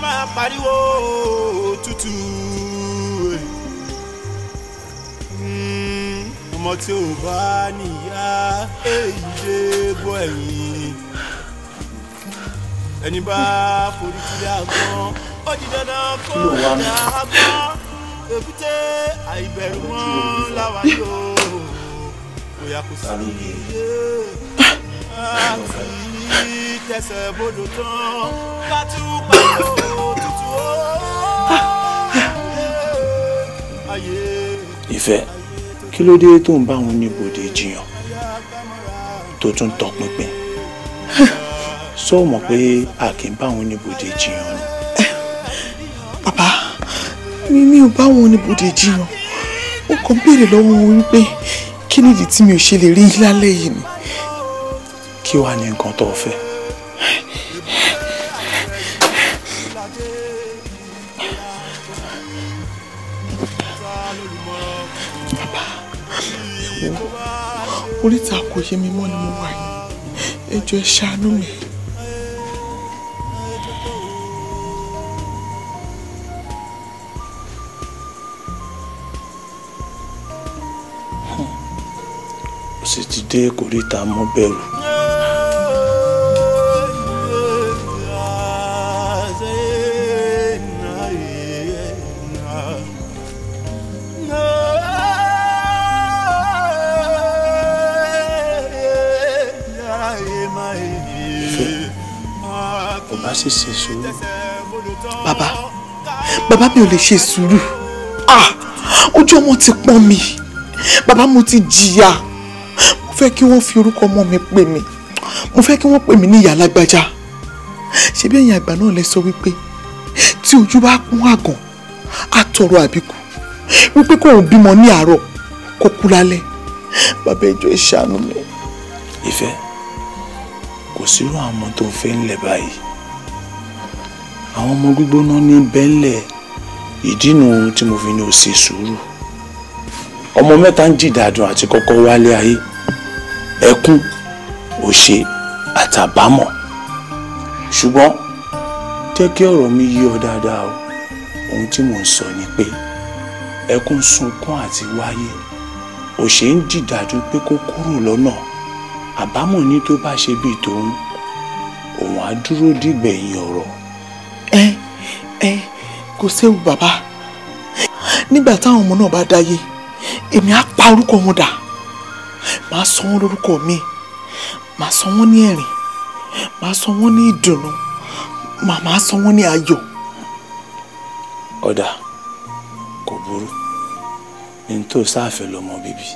máa pariwo tútù. Ọmọ tí ò bá níyá èyí dé bọ́ ẹ̀yìn. Ẹni bá forí kílẹ̀ àgbọn ó di dandan kó dá àgbọn. Èkúté àìbẹ̀rù mọ́ láwa yóò. Bóyá kò sí iye. Àti tẹsẹ̀ bodò tán ká tún pariwo tútù ó. Ìfẹ́, kí ló dé tó ń bá wọn níbodè jiyàn tó tún tọpinpin? Sọ mọ̀ pé a kì í bá wọn níbodè jiyàn ni. Bàbá, mi ò bá wọn níbodè jiyàn. Ó kàn béèrè lọ́wọ́ wọn wípé kí nìdí tí mi ò ṣe lè rí lálẹ́ yìí ni. Kí wàá ní nǹkan tó fẹ́? Oríta kò yé mi mọ́ ni mo wà yìí. Ẹ jọ̀ọ́ ẹ ṣàánú mi. Ó sì ti dé kòríta mọ́ bẹ̀rù. Bàbá sì ṣe sùúrù. Bàbá mi ò lè ṣe sùúrù. Ojú ọmọ ti pọ́n mi. Bàbá mo ti jìyà. Mo fẹ́ kí wọ́n fi orúkọ ọmọ mi pè mí. Mo fẹ́ kí wọ́n pè mí ní ìyá lágbájá. Ṣebí ẹ̀yin àgbà náà lẹ sọ wípé tí ojú bá pọ́n àgàn á tọrọ àbíkú. Wípé kò ń bímọ ní àárọ̀ kó kú lálẹ́. Bàbá ẹ jọ̀ọ́ ẹ ṣàánú mi. Ìfẹ́, kò sírú àwọn ọmọ tó fẹ́ ńlẹ̀ báyìí. Àwọn ọmọ gbígbóná ní bẹ́ńlẹ̀. Ìdí nu tí mo fi ní o ṣe sùúrù. Ọmọ mẹ́ta ń jìdàdùn àti kọ́kọ́ wálé ayé. Ẹkún, òṣè àtàbámọ̀. Ṣùgbọ́n jẹ́ kí ọ̀rọ̀ mi yé ọ dáadáa o. Ohun tí mò ń sọ ni pé ẹkún sunkún àti wáyé. Òṣè ń jìdàdùn pé kó kúrò lọ́nà. Àbámọ̀ ní tó bá ṣe bíi tòun. Òun á dúró dìgbẹ̀yìn ọ̀rọ̀. Kò séwu bàbá. Nígbà táwọn ọmọ náà bá dáyé, èmi á pa orúkọ wọn dà. Màá sọ wọ́n lórúkọ mi. Màá sọ wọ́n ní ẹ̀rín. Màá sọ wọ́n ní ìdùnnú. Màá sọ wọ́n ní ayọ̀. Ọ̀dà kò burú. Ní tó sáfẹ́ lọ́mọ bíbí.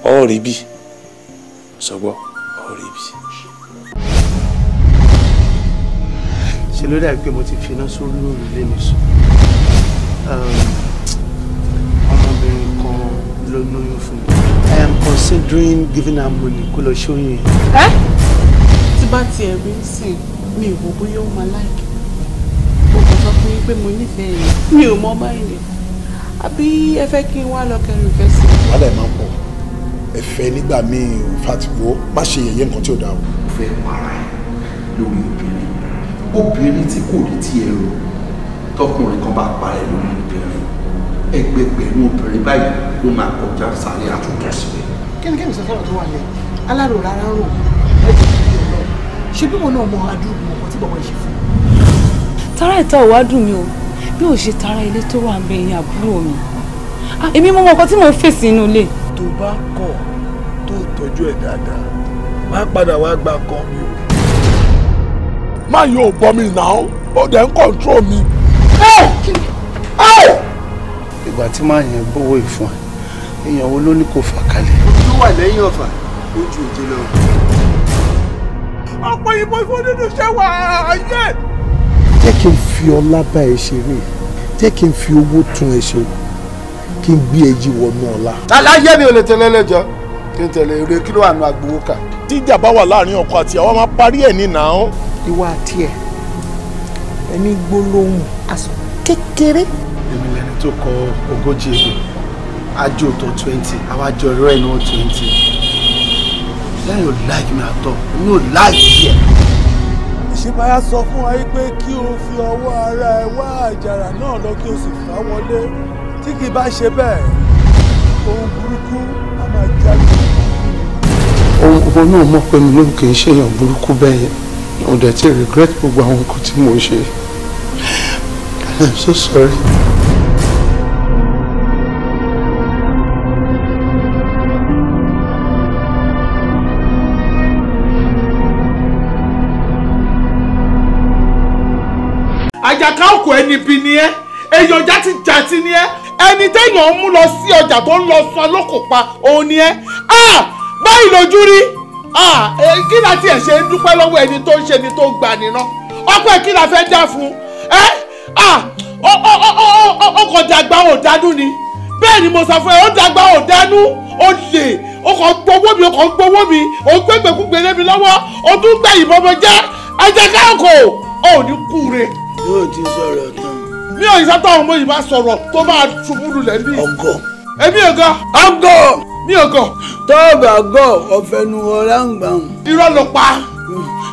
Ọ̀rẹ́ bí. Sọgbọ́ ọ̀rẹ́ bí. Ṣé ló dàbí pé mo ti fi iná sórí òrùlé mi sùn? Ọmọbìnrin kan ló lóyún fún mi. considering giving her money kó lọ ṣóyún yẹn. tí bá tiẹ̀ rí sí mi ò mọ̀ bóyá ó máa láìkì mo kàn sọ fún yín pé mo nífẹ̀ẹ́ yẹn mi ò mọ báyìí àbí ẹ fẹ́ kí n wá lọ kẹrin ìfẹ́ sí. wàhálà ẹ̀ máa ń pọ̀ ẹ̀fẹ̀ nígbà míì fàtìwọ́ má ṣe yẹ̀yẹ́ nǹkan tí ò dáa o. fẹ́ para ẹ̀ lórí obìnrin tí kò rí tí ẹ rò tọkùnrin kan bá para ẹ̀ lórí obìnrin ẹgbẹgbẹ̀rún obìnrin báyìí ló máa kọjá sáré àtúntò síbẹ̀. kí ni kẹ́mi sọ fọ́nà tó wà lẹ̀ alárò rárá rò ṣé bí wọn náà mọ adúgbò ọkọ tí bàbá ṣe fún. tara ìta ò wá dùn mí o bí ò ṣe tara ilé tó wà ń bẹ ẹ̀yìn àbúrò mi èmi mọ nǹkan tí mò ń fèsì inú ilé. tó bá kọ̀ tó tọ́jú ẹ̀ dáadáa wàá padà wá gba kan mi o. má yóò gbọ́ mi náà ó dẹ̀ ń kọ̀ǹtró mi. ìgbà tí màá yẹn gbówó ìfún ẹ èèyàn wo ló ní kó fà kalẹ̀. tó wà lẹ́yìn ọ̀fà ojú òjò lọ. ọ̀pọ̀ ìbò ìfún nínú iṣẹ́ wà ayé. jẹ́ kí n fi ọlá bá ẹ ṣeré jẹ́ kí n fi owó tún ẹ ṣe kí n gbé ẹ jí wọnú ọlá. aláyé mi ò lè tẹ̀lé lẹ́jọ́ kí n tẹ̀lé eré kí ló wà nù agbowó kà. tíjà bá wà láàrin ọkọ àti àwọn máa parí ẹ̀ ní nàá. ìwà àti ẹ ẹni gbólóhùn aṣọ kékeré. èmi lẹni tó kọ ogójì ebè ajo tó 20 àwọn àjọ rẹ náà 20 lẹ́yìn ò láìkí mi àtọ̀ mi ò láìkí ẹ̀. ìṣípayá sọ fún wa pé kí o fi ọwọ́ ara ẹ wá àjàrà náà lọ kí o sì fà wọlé tí kì í bá ṣe bẹ́ẹ̀ ohun burúkú a máa jáde. ohun náà mọ̀ pé mi ló kì í ṣèyàn burúkú bẹ́ẹ̀ yẹn mo dẹ̀ ti regret gbogbo àwọn nǹkan tí mo ṣe. I'm so sorry. àjàká òkú ẹni bí ni ẹ èèyàn játijàti ni ẹ ẹni téèyàn ń mú lọ sí ọjà tó ń lọ sọ lóko pa òun ni ẹ báyìí lójú rí kí la tiẹ̀ ṣe ń dúpẹ́ lọ́wọ́ ẹni tó ń ṣe ni tó ń gbà nínú ọpẹ́ kí la fẹ́ dá fún ọkọ̀ dàgbà ò dánú ni bẹ́ẹ̀ ni mo sọ fún ẹ ó dàgbà ò dánú ó lè ó kàn gbowó mi ó kàn gbowó mi ó gbégbèkúgbè lé mi lọ́wọ́ ó tún gbẹ ìbọn mi jẹ́ àjàká òkò ò ní kúre. yóò ti sọ̀rọ̀ tán. mi ò ìsá táwọn ọmọ yìí bá sọ̀rọ̀ tó máa ṣubú lulẹ̀ bí. ọgọ. èmi ò gan. ọgọ. mi ò gan. tọ́ọ̀bà gọ̀ ọ̀fẹ́nu ọ̀rá ń gbà wọn. irọ́ ló pa.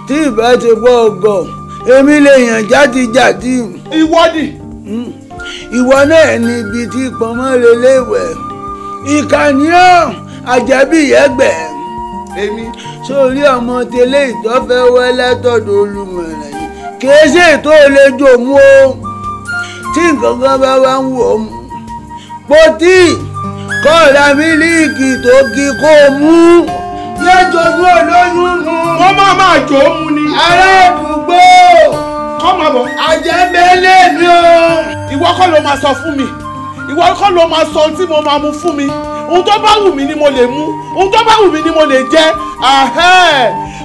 tí ìbá ti gbọ́ ọgọ èmi lè yàn játijàti. ìwọ ni. ìwọ náà ní ibi tí pọnmọ́ reléwẹ̀ ìkànnì àjẹbí yẹgbẹ́. èmi. sórí ọmọ tẹlẹ ìtọ́fẹ́ wẹ́ látọ̀dọ̀ olùmọ̀ràn yìí kìí ṣe ètò ìlejò mú o tí nǹkan kan bá wá ń wò ó mú pọtí kọ́ọ̀dà mílíìkì tó kí kó o mú yẹ́jọ̀gbọ́n olóyún mu. wọ́n máa jò ó mu ni. ará àdúgbò kọ́ máa bọ̀. àjẹbẹ́lẹ̀ mi o. ìwọ kọ́ ló máa sọ fún mi ìwọ kọ́ ló máa sọ ohun tí mo máa mu fún mi ohun tó bá wù mí ni mo lè mú ohun tó bá wù mí ni mo lè jẹ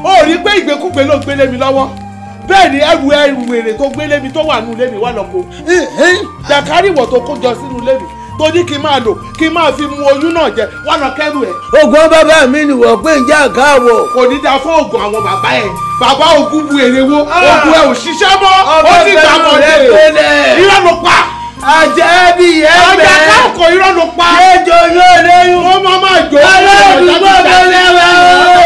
ó rí pé ìgbékúgbé ló gbélé mi lọ́wọ́ bẹ́ẹ̀ ni ẹrù wèrè tó gbélé mi tó wà nínú ilé mi wà lọ́kọ́ jàkárì ìwọ̀ tó kó jọ sínú ilé mi tó ní kí n máa lò kí n máa fi mu oyún náà jẹ wà lọ kẹrù ẹ. ògùn bàbá mi ni wọ́n pé ń já káàbọ̀. kò ní dáa fún ògùn àwọn bàbá ẹ bàbá ògùn bu èrè wo ògùn ẹ ò ṣiṣẹ́ mọ́ ó ti gbà mọ́ lé irọ́ ló pa. àjẹbí ẹgbẹ́ àjàká òkò irọ́ ló pa. ẹjọ yóò léyún. wọ́n máa jò ó. aládùúgbò tó lẹ́wọ̀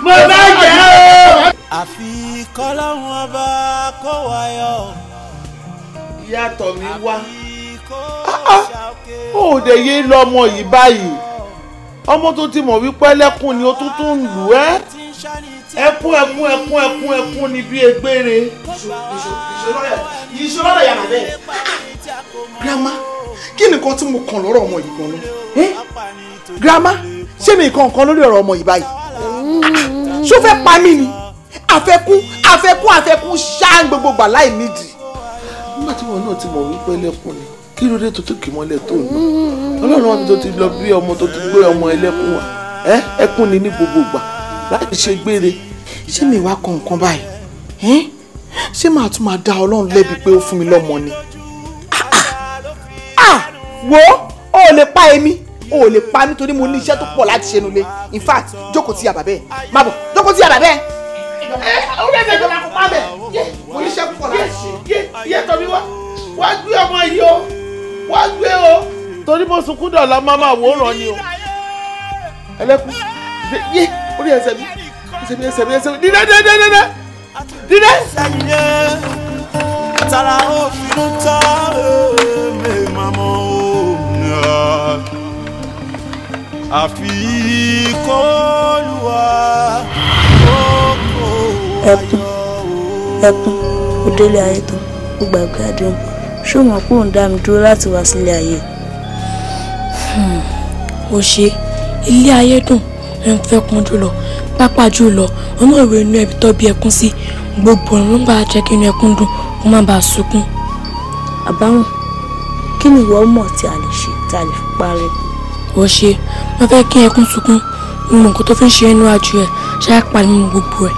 mo bá jẹ́ o. àfi kọ́lọ́hún ọba kó wáyọ̀. ìyàtọ̀ mi wá. ó dẹ̀ yé lọ́mọ yìí báyìí ọmọ tó ti mọ̀ wípé ẹlẹ́kùn ni ó tún tún ń lù ẹ́ ẹkún ni bí egbére. ìṣòro rẹ̀ yàrá bẹ́ẹ̀. grandma kí ni nǹkan tí mo kàn lọ́rọ̀ ọmọ yìí gan-an grandma ṣé mi kàn lórí ọ̀rọ̀ ọmọ yìí báyìí ṣó fẹ́ pa mí ni àfẹ́kún ṣáà gbogbo gbà láì nídìí. nígbà tí wọn náà ti mọ̀ wípé ẹlẹ́kùn ni kí ló dé tó tó kì í mọ́lẹ̀ tó ń lọ ọlọ́run wọn tó ti lọ bí ọmọ tó ti gbé ọmọ ẹlẹ́kùn wá ẹkún ni ní gbogbo gbà láti ṣe gbére. ṣé mi wá kan nǹkan báyìí ṣé màá tún máa dá ọlọ́run lẹ́bi pé ó fún mi lọ́mọ ni. wo o ò lè pa èmi o ò lè pa nítorí mo ní iṣẹ́ tó pọ̀ láti ṣe nulẹ̀ in fact jókòó tí yàrá bẹ́ẹ̀ má bọ̀ jókòó tí yàrá bẹ́ẹ̀. orí ẹ̀jẹ̀ ìjọba kò pa bẹ̀ mo ní iṣẹ́ púpọ̀ láti ṣe. yé tọ́ mi wá gbé ọmọ yìí o wá gbé o torí mo sunkún dọ̀la máa wòran ni o ẹlẹ́kùn yé orí ẹsẹ̀ mi dídẹ́ dídẹ́. tara òfin ta èmi màmá òun àfi kóluwà kókó ẹkún ó délé ayé tán ó gbàgbé àdéhùn ṣó mọ̀ pé òun dá mi dúró láti wá sílé ayé. ó ṣe ilé ayé dùn ẹ̀ ń fẹ́ kún jùlọ pápá jùlọ ọmọ ìwé inú ẹbí tó bí ẹkún sí gbogbo ọ̀run ló ń bá a jẹ́ kí inú ẹkún dùn kó má bàa sunkún. àbáwọn kí ni ìwọ mọ̀ tí a lè ṣe tí a lè fi parí. ó ṣe wọ́n fẹ́ kí ẹkún sunkún gbogbo nǹkan tó fi ń ṣe inú àjò ẹ̀ ṣáà parí nínú gbogbo ẹ̀.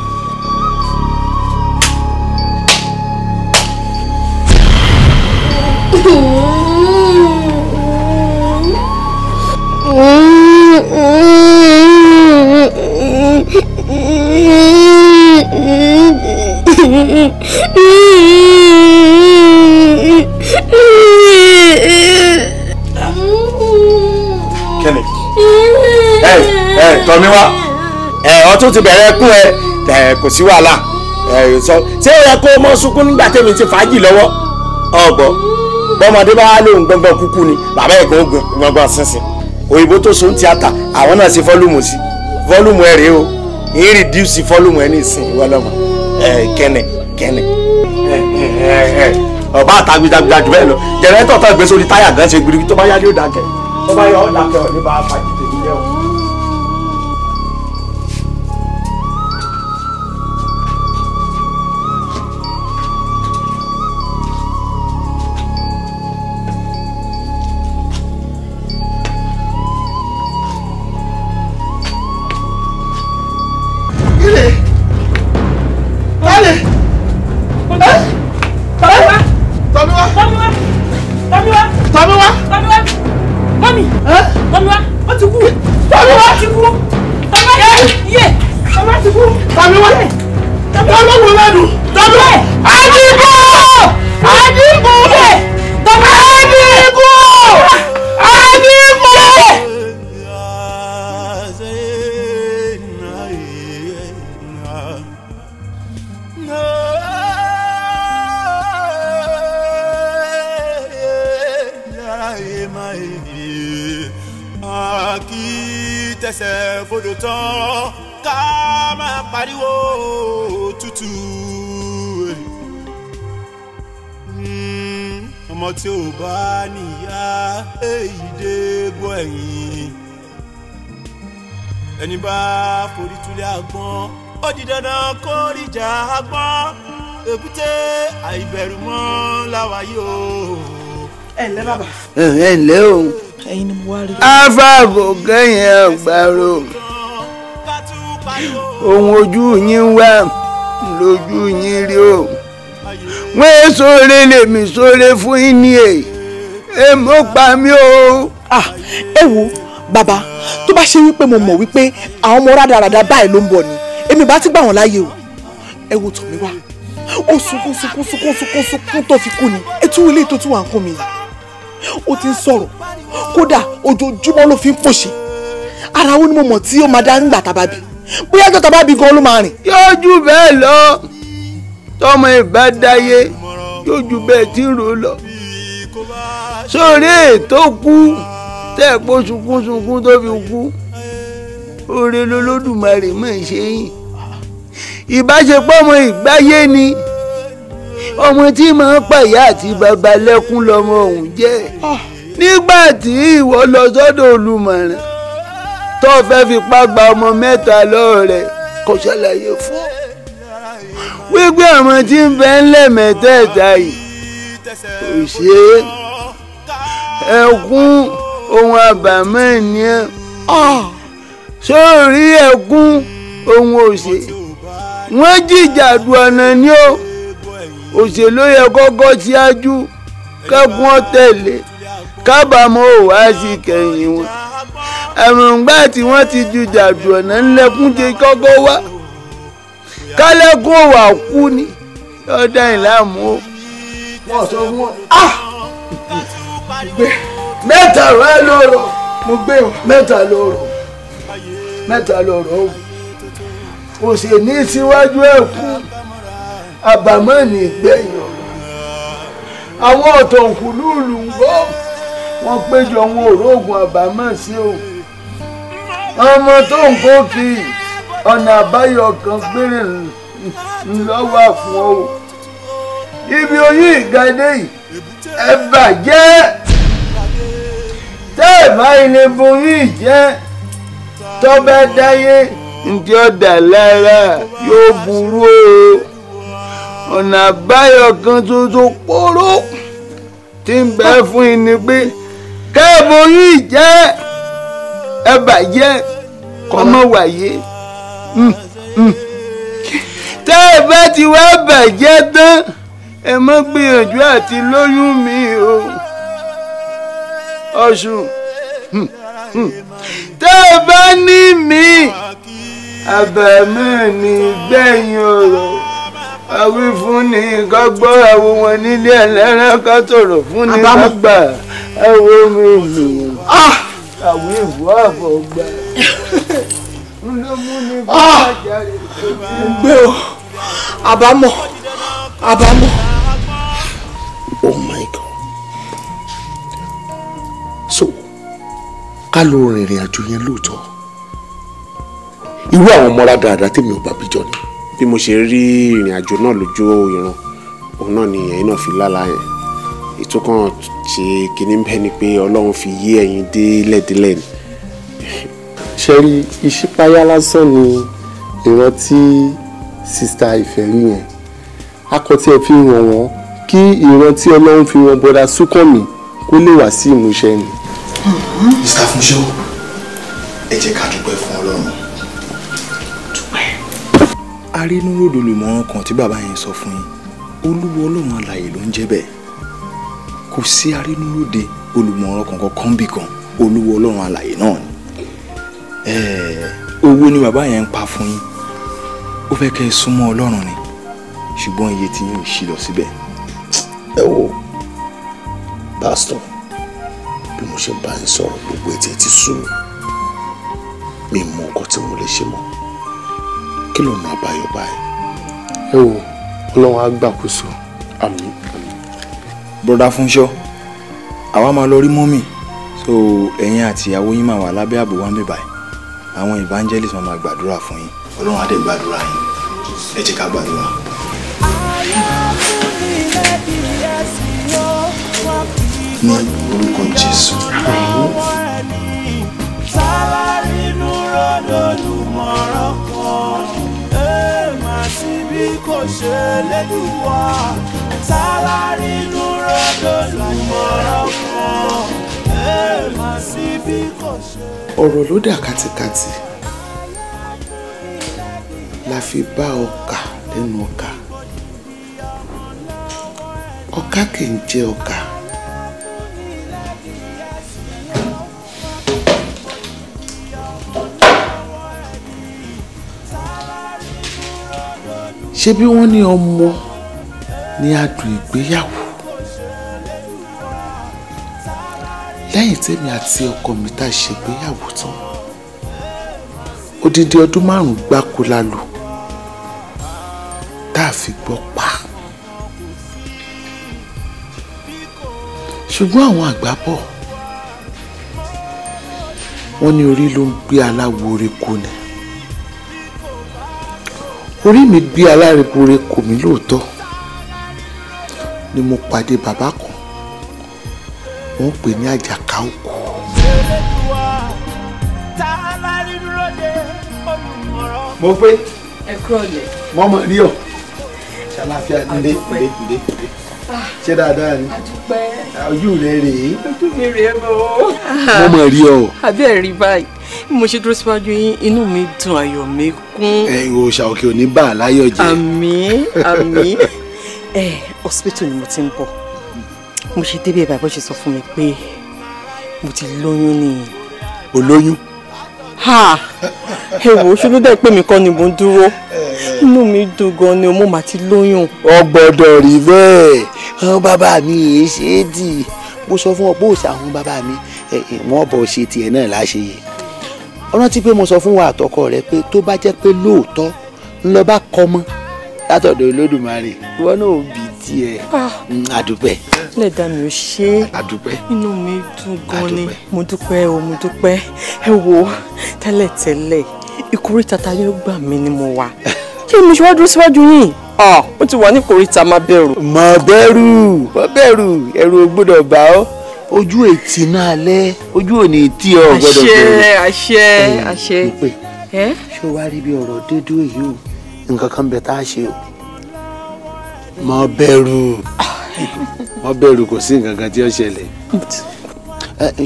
Kenny. Tọ́ mi wá. Ọtún ti bẹ̀rẹ̀ ẹkún ẹ kò sí wàhálà. Ṣé ó yẹ kó mọ́ sunkún nígbà tèmi ti fàájì lọ́wọ́? Ọ̀gbọ́. Bọ́mọdé bá lóun gbọ́ngbọ́n kúkú ni bàbá ẹ̀gbọ́n ogun gbọ́ngbọ́n sínsìn. Òyìnbó tó so ń tíátà àwọn náà ṣe fọ́lùmù sí. Fọ́lùmù ẹ̀ rèé o. Èyí rìdíùsì fọ́lùmù ẹ̀ ní ìsìn ìwọ lọ́mọ. Kenny. Ọba àtàgbìdàgbìdà jù bẹ́ẹ̀ lọ. Jẹ̀rẹ́tọ̀ tó gbé sórí táyà gan ṣe gbìrì tó bá yá ní ó dákẹ́. Tó bá yọ ọ́ dákẹ́ ọ̀ ní bá fàájì tèmi jẹ́ o. ọmọ tí ò bá níyà èyí dé gbọ́ ẹ̀yìn ẹni bá forí túlẹ̀ àgbọn ó di dandan kó ríjà àgbọn èbúté àìbẹ̀rù mọ́ láwàyé o. ẹ ǹlẹ́ bàbá. ẹ ǹlẹ́ o. ẹ̀yin ni mo wá rí. afáàbò kẹ́yìn àgbàrò ohun ojú yín wá lójú yín rí o wọ́n sóore lèmi sóore fún yín ní ẹ mọ́ pa mí o. ẹ wo bàbá tó bá ṣe wípé mo mọ̀ wípé àwọn ọmọ rádaràda báyìí ló ń bọ̀ ni èmi bá ti gbà wọ́n láàyè o ẹ wo tọ̀ mí wá ó sunkún tó fi kú ni ẹ tún ilé tó tún wà ń kún mi ó ti ń sọ̀rọ̀ kódà ojoojúmọ́ ló fi ń pòṣe ara wo ni mo mọ̀ tí ó máa dá nígbà tábà bí bóyá tó tábà bí gan ló máa rìn. yóò jù bẹ́ẹ̀ lọ tọmọ ìbá dáyé yóò jù bẹ́ẹ̀ tí ń rò lọ sórí ètò kú tẹ́ ẹ̀ pọ́ sunkún tó fi kú oore lolódùmarè mọ̀ ṣe yìn ìbáṣepọ̀ ọmọ ìgbáyé ni ọmọ tí máa ń pàyà àti bàbá lẹ́kún lọmọ òun jẹ́ nígbà tí ìwọ lọ sọ́dọ̀ olùmọ̀ràn tó fẹ́ fipá gba ọmọ mẹ́ta lọ́wọ́ rẹ̀ kò ṣàlàyé fún wípé àwọn tí ń bẹ ńlẹ̀ mẹ́tẹ̀ẹ̀ta yìí kò ṣe ẹkún ohun àbàmọ́ ènìyàn sórí ẹkún ohun òṣè wọ́n jìjàdù ọ̀nà ni ó òṣèlú yẹ kọ́kọ́ síájú kẹ́kún tẹ̀lé kábàámọ̀ ò wá sí kẹ̀yìn wọn àmọ̀ǹgbà tí wọ́n ti ju jàdù ọ̀nà ńlẹ́kùn ti kọ́kọ́ wá kálẹ́kùn wà kú ni ọ̀dà ìlàmú o. wọ́n sọ fún wọn mẹ́ta rẹ lọ́rọ̀ mo gbé o mẹ́ta lọ́rọ̀ o kò sì ní síwájú ẹ̀kú àbámọ̀ ní ìgbẹ̀yìn ọ̀rọ̀ àwọn ọ̀tọ̀kùlùlù ń gbọ́ wọ́n péjọ wọn òrógùn àbámọ̀ sí o ọmọ tó ń kó kí ọ̀nà àbáyọ kan péré ńlọ́wọ́ fún ọ ibi oyún ìgadé yìí ẹ bàjẹ́ tẹ́ ẹ̀ bá ilé boyún ìjẹ́ tó bá dáyé ǹjẹ́ ọ̀dà lára yóò burú o ọ̀nà àbáyọ kan tuntun póró tí ń bẹ fún yín ni pé kẹ́ ẹ̀ boyún ìjẹ́ ẹ bàjẹ́ kọ́mọ wáyé tẹ́ ẹ bá ti wá bàjẹ́ tán ẹ má gbìyànjú àti lóyún mi o Ọ̀ṣun tẹ́ ẹ bá ní mi àbàmọ́ ní gbẹ̀yìn ọ̀rọ̀ àwí fún ni ká gbọ́ àwọn wọn nílé ẹlẹ́rìn ká tọ̀rọ̀ fún ni ká gbà àwọn mi nìyẹn àwí ìwọ àfọ̀gbà ló mú ní bàjáre gbé o àbámọ̀. Oh my God. So ká ló rìnrìn àjò yẹn lóòótọ́ irú àwọn ọmọ dáadáa tèmi ò bá bíjọ ni. bí mo ṣe rí ìrìn àjò náà lójú ìran òun náà ni ẹ̀yin náà fi lálàá yẹn ètò kan ṣe kínní bẹ́ẹ̀ ni pé Ọlọ́run fi yé ẹ̀yin délẹ̀délẹ̀ ni. ṣe rí ìṣípayá lásán ni ìran tí sista Ìfẹ́ rí yẹn akọtí ẹ fi hàn wọ́n kí ìran tí Ọlọ́run fi wọn bọ́dà Súnkànmí kó lè wá sí ìmúṣẹ ni. Mr. Fúnṣọ́ ẹ jẹ́ ká dúpẹ́ fún Ọlọ́run. arínúròdò lùmọ̀ràn kan tí bàbá yẹn sọ fún yín Olúwa Ọlọ́run alààyè ló ń jẹ́ bẹ́ẹ̀ kò sí arínúròdè olùmọ̀ràn kankan kan bì kan Olúwa Ọlọ́run alààyè náà ni owó ni bàbá yẹn ń pa fún yín ó fẹ́ kẹ́ ẹ súnmọ́ Ọlọ́run ni ṣùgbọ́n iye tí yín ò ṣí lọ síbẹ̀. ẹ wo pásítọ̀ bí mo ṣe bá yín sọ̀rọ̀ gbogbo etí ti sú mi mọ nǹkan tí mo lè ṣe mọ́ kí ló máa bá yọ báyìí. ẹ wo Ọlọ́run á gbàkóso. àmín. broda Fúnṣọ́ àwa máa lọ rí mọ́mì so ẹ̀yin àti ìyàwó yín máa wà lábẹ́ ààbò wa ń bẹ̀ báyìí àwọn evangelist máa gbàdúrà fún yín Ọlọ́run á dé gbàdúrà yín ẹ jẹ́ ká gbàdúrà. ní orúkọ Jésù. ọ̀rọ̀ ló dà kátikàti la fi bá ọkà lẹ́nu ọkà ọkà kì í jẹ ọkà. ṣé bí wọ́n ní ọmọ ní adùn ìgbéyàwó lẹ́yìn tèmi àti ọkọ mi tá a ṣègbéyàwó tán odidi ọdún 5 gbáko la lò tá a fi gbọ́ pa ṣùgbọ́n àwọn àgbà bọ̀ wọ́n ní orí ló ń gbé aláwo orí kò ní orí mi gbé alárèbúre kò mí lóòótọ́ ni mo pàdé bàbá kan wọ́n pè ní Àjàká Òkú. mo pé ẹ kúrò lẹ. mo mọ rí ọ ṣàlàfíà nílé nílé ṣé dáadáa ni ojú rẹ rèé. ojú mi rèé bò. mo mọ rí ọ. àbí ẹ rí báyìí bí mo ṣe dúró síwájú yín inú mi dùn ayọ̀ mi kún. ẹ̀yin òòṣà òkè òní bá a láyọ̀ jẹ́. àmín àmín. hospital ni mo ti ń bọ̀ mo ṣe débẹ̀ báyìí bó ṣe sọ fún mi pé mo ti lóyún ni. o lóyún. ẹ wò ó ṣe ló dẹ́ pé mi kọ́ ni mo ń dúró inú mi dùn gan ni mo mà ti lóyún. ó gbọ́dọ̀ rí bẹ́ẹ̀ àwọn bàbá mi yìí ṣe é dì mo sọ fún ọ pé òsì àwọn bàbá mi wọ́n bọ̀ ṣe tiẹ̀ náà láṣẹ yìí ọ̀rọ̀ tí pé mo sọ fún wa àtọkọ rẹ pé tó bá jẹ́ pé lóòótọ́ ńlọ bá kọ́ mọ́ látọ̀dọ̀ Olódùmarè ìwọ náà ò bí tiẹ̀ àdúpẹ́. lẹ́dàá mi ò ṣe é àdúpẹ́. inú mi dùn gan ni mo dúpẹ́ o mo dúpẹ́ ẹ wo tẹ́lẹ̀tẹ́lẹ̀ ìkórìtà ta yóò gbà mí ni mo wà kí ni mo ṣe wá dúró síwájú yìí ó ti wà ní ìkórìtà má bẹ̀rù. má bẹ̀rù ẹ̀rù ò gbọ́dọ̀ bá ọ ojú ètí náà lẹ ojú ò ní tí ọ gbọ́dọ̀ bẹ̀rù. àṣẹ. ṣé o wá rí bí ọ̀rọ̀ dédú èyí o nǹkan kan bẹ tá a ṣe o má bẹ̀rù kò sí nǹkan kan tí ó ṣẹlẹ̀.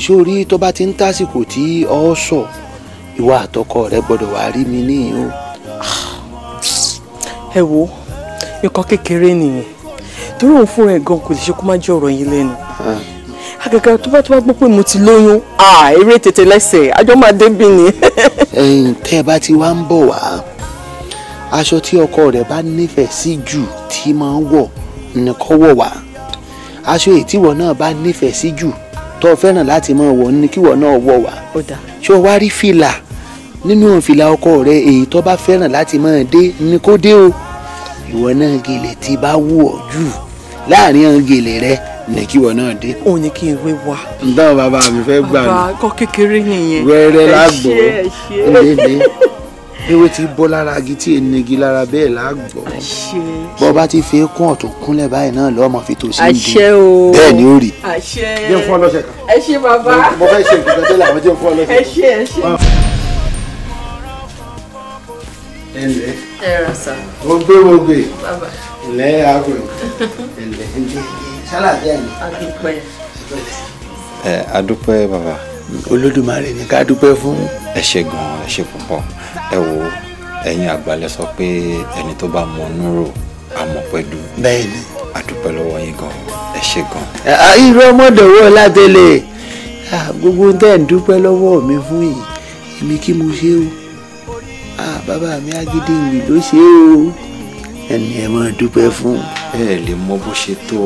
ṣé o rí tó bá ti ń tásìkò tí ọ sọ ìwà àtọkọ rẹ gbọ́dọ̀ wá rí mi níyìn o. ẹ wo nǹkan kékeré nìyẹn torí òun fún ẹ gan kò lè ṣe kó má jẹ́ ọ̀rọ̀ yín lẹ́nu àgàgà tó bá gbọ́ pé mo ti lóyún eré tètè lẹ́sẹ̀ àjọ máa débi ni. tẹ́ ẹ bá ti wá ń bọ̀ wá aṣọ tí ọkọ rẹ̀ bá nífẹ̀ẹ́ sí jù tí máa ń wọ̀ nìkan wọ̀ wá aṣọ ètíwọ̀ náà bá nífẹ̀ẹ́ sí jù tó fẹ́ràn láti máa wọ̀ ní kíwọ̀ náà wọ̀ wá ṣé o wá rí fìlà nínú fìlà ọkọ rẹ̀ èyí tó bá fẹ́ràn láti máa dé ní kó dé o ìwọ náà gèlè tí bá wù ọ́ jù láàrin àwọn gèlè rẹ̀ ní kíwọ náà dé. òun ni kí n wé wá. ǹdá bàbá mi fẹ́ gbà mí. bàbá kọ́ kékeré nìyẹn. wẹ́rẹ́ lágbọ̀ ǹdẹ́ni ewé ti bọ́ lára igi tí ènìyàn lára bẹ́ẹ̀ lágbọ̀. bọ́ bá ti fi kún ọ̀tún kúnlẹ̀ báyìí náà lọ́mọ fi tó sí ìdí. àṣẹ o bẹ́ẹ̀ ni ó rí. àṣẹ. jẹ́ fún ọ lọ́sẹ̀ kan. ẹ ṣé bàbá. mo fẹ́ ṣe nǹkan tẹ́lẹ̀ àwọn jẹ́ fún ọ lọ́sẹ̀ kan. ẹ ṣé. ẹnlẹ́. ẹ rà sá. mo gbé. bàbá. ilẹ̀ àgùn ẹnlẹ́ sálàbíà ni. adúpẹ́. adúpẹ́ bàbá. Olódùmarè ni ká dúpẹ́ fún. ẹ ṣé gan ẹ ṣé púpọ̀ ẹ wo ẹ̀yin àgbàlẹ̀ sọ pé ẹni tó bá mọ núrò àmọ́ pẹ̀lú. bẹ́ẹ̀ni. adúpẹ́ lọ́wọ́ yín gan ẹ ṣé gan. irú ọmọdéwọ́ látẹ̀lẹ̀ gbogbo tẹ́ ń dúpẹ́ lọ́wọ́ mi fún yìí èmi kí mo ṣe o bàbá mi Agídìngbì ló ṣe o ẹni ẹ máa dúpẹ́ fún. ẹ lè mọ bó ṣe tó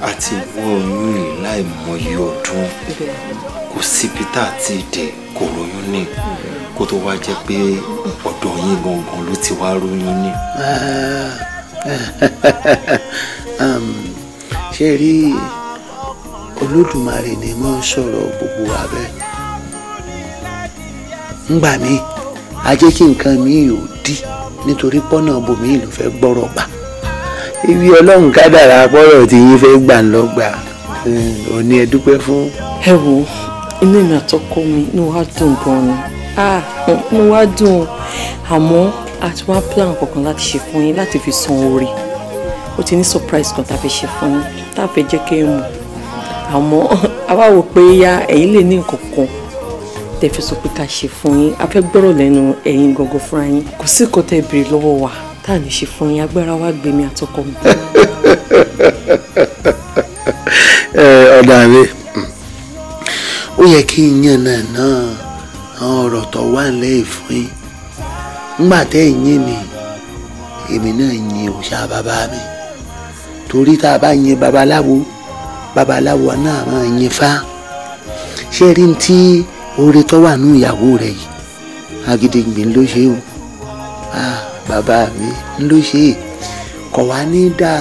àti wọ oyún yìí láì mọyì ọdún kò sí peter àti ìdè kò lóyún ní kó tó wá jẹ́ pé ọ̀dọ̀ yín gangan ló ti wá róyún ní. ṣe rí Olódùmarè ni mo ń sọ̀rọ̀ gbogbo wa bẹ́ẹ̀ ńgbà mi a jẹ́ kí nǹkan mi ò dí nítorí pọ́nà bòmí ló fẹ́ gbọ́rọ̀ gbà ibi Ọlọ́run kádàrá pọ́rọ̀ tí yín fẹ́ gbà ń lọ gbà òní ẹ dúpẹ́ fún. ẹ wo inú ìrìn àtọkọ mi inú wa dùn gan-an inú wa dùn àmọ́ àti wá plan kankan láti ṣe fún yín láti fi san oore ó ti ní surprise kan tá a fẹ́ ṣe fún yín tá a fẹ́ jẹ́ kẹ́ ẹ mọ̀ àmọ́ a wá wò pé ya ẹ̀yin lè ní nǹkan kan tẹ́ fi sọ pé ká ṣe fún yín a fẹ́ gbọ́rọ̀ lẹ́nu ẹ̀yin gangan fúnra yín kò sí nǹkan tẹ́ béèrè lọ́wọ́ wa tá a lè ṣe fún yín agbára wa gbé mi àtọkọ mi. ọ̀dà mi ó yẹ kí n yàn náà àwọn ọ̀rọ̀ tó wà lẹ́yìn fún yín ńgbà tẹ́ ẹ̀ yín mi èmi náà yin òòṣà bàbá mi torí tá a bá yin babaláwo náà máa yin fá ṣé rí ní tí oore tó wà nù ìyàwó rẹ̀ yìí Agídìngbì ló ṣe o bàbá mi ló ṣe kọ̀ wá ní dáa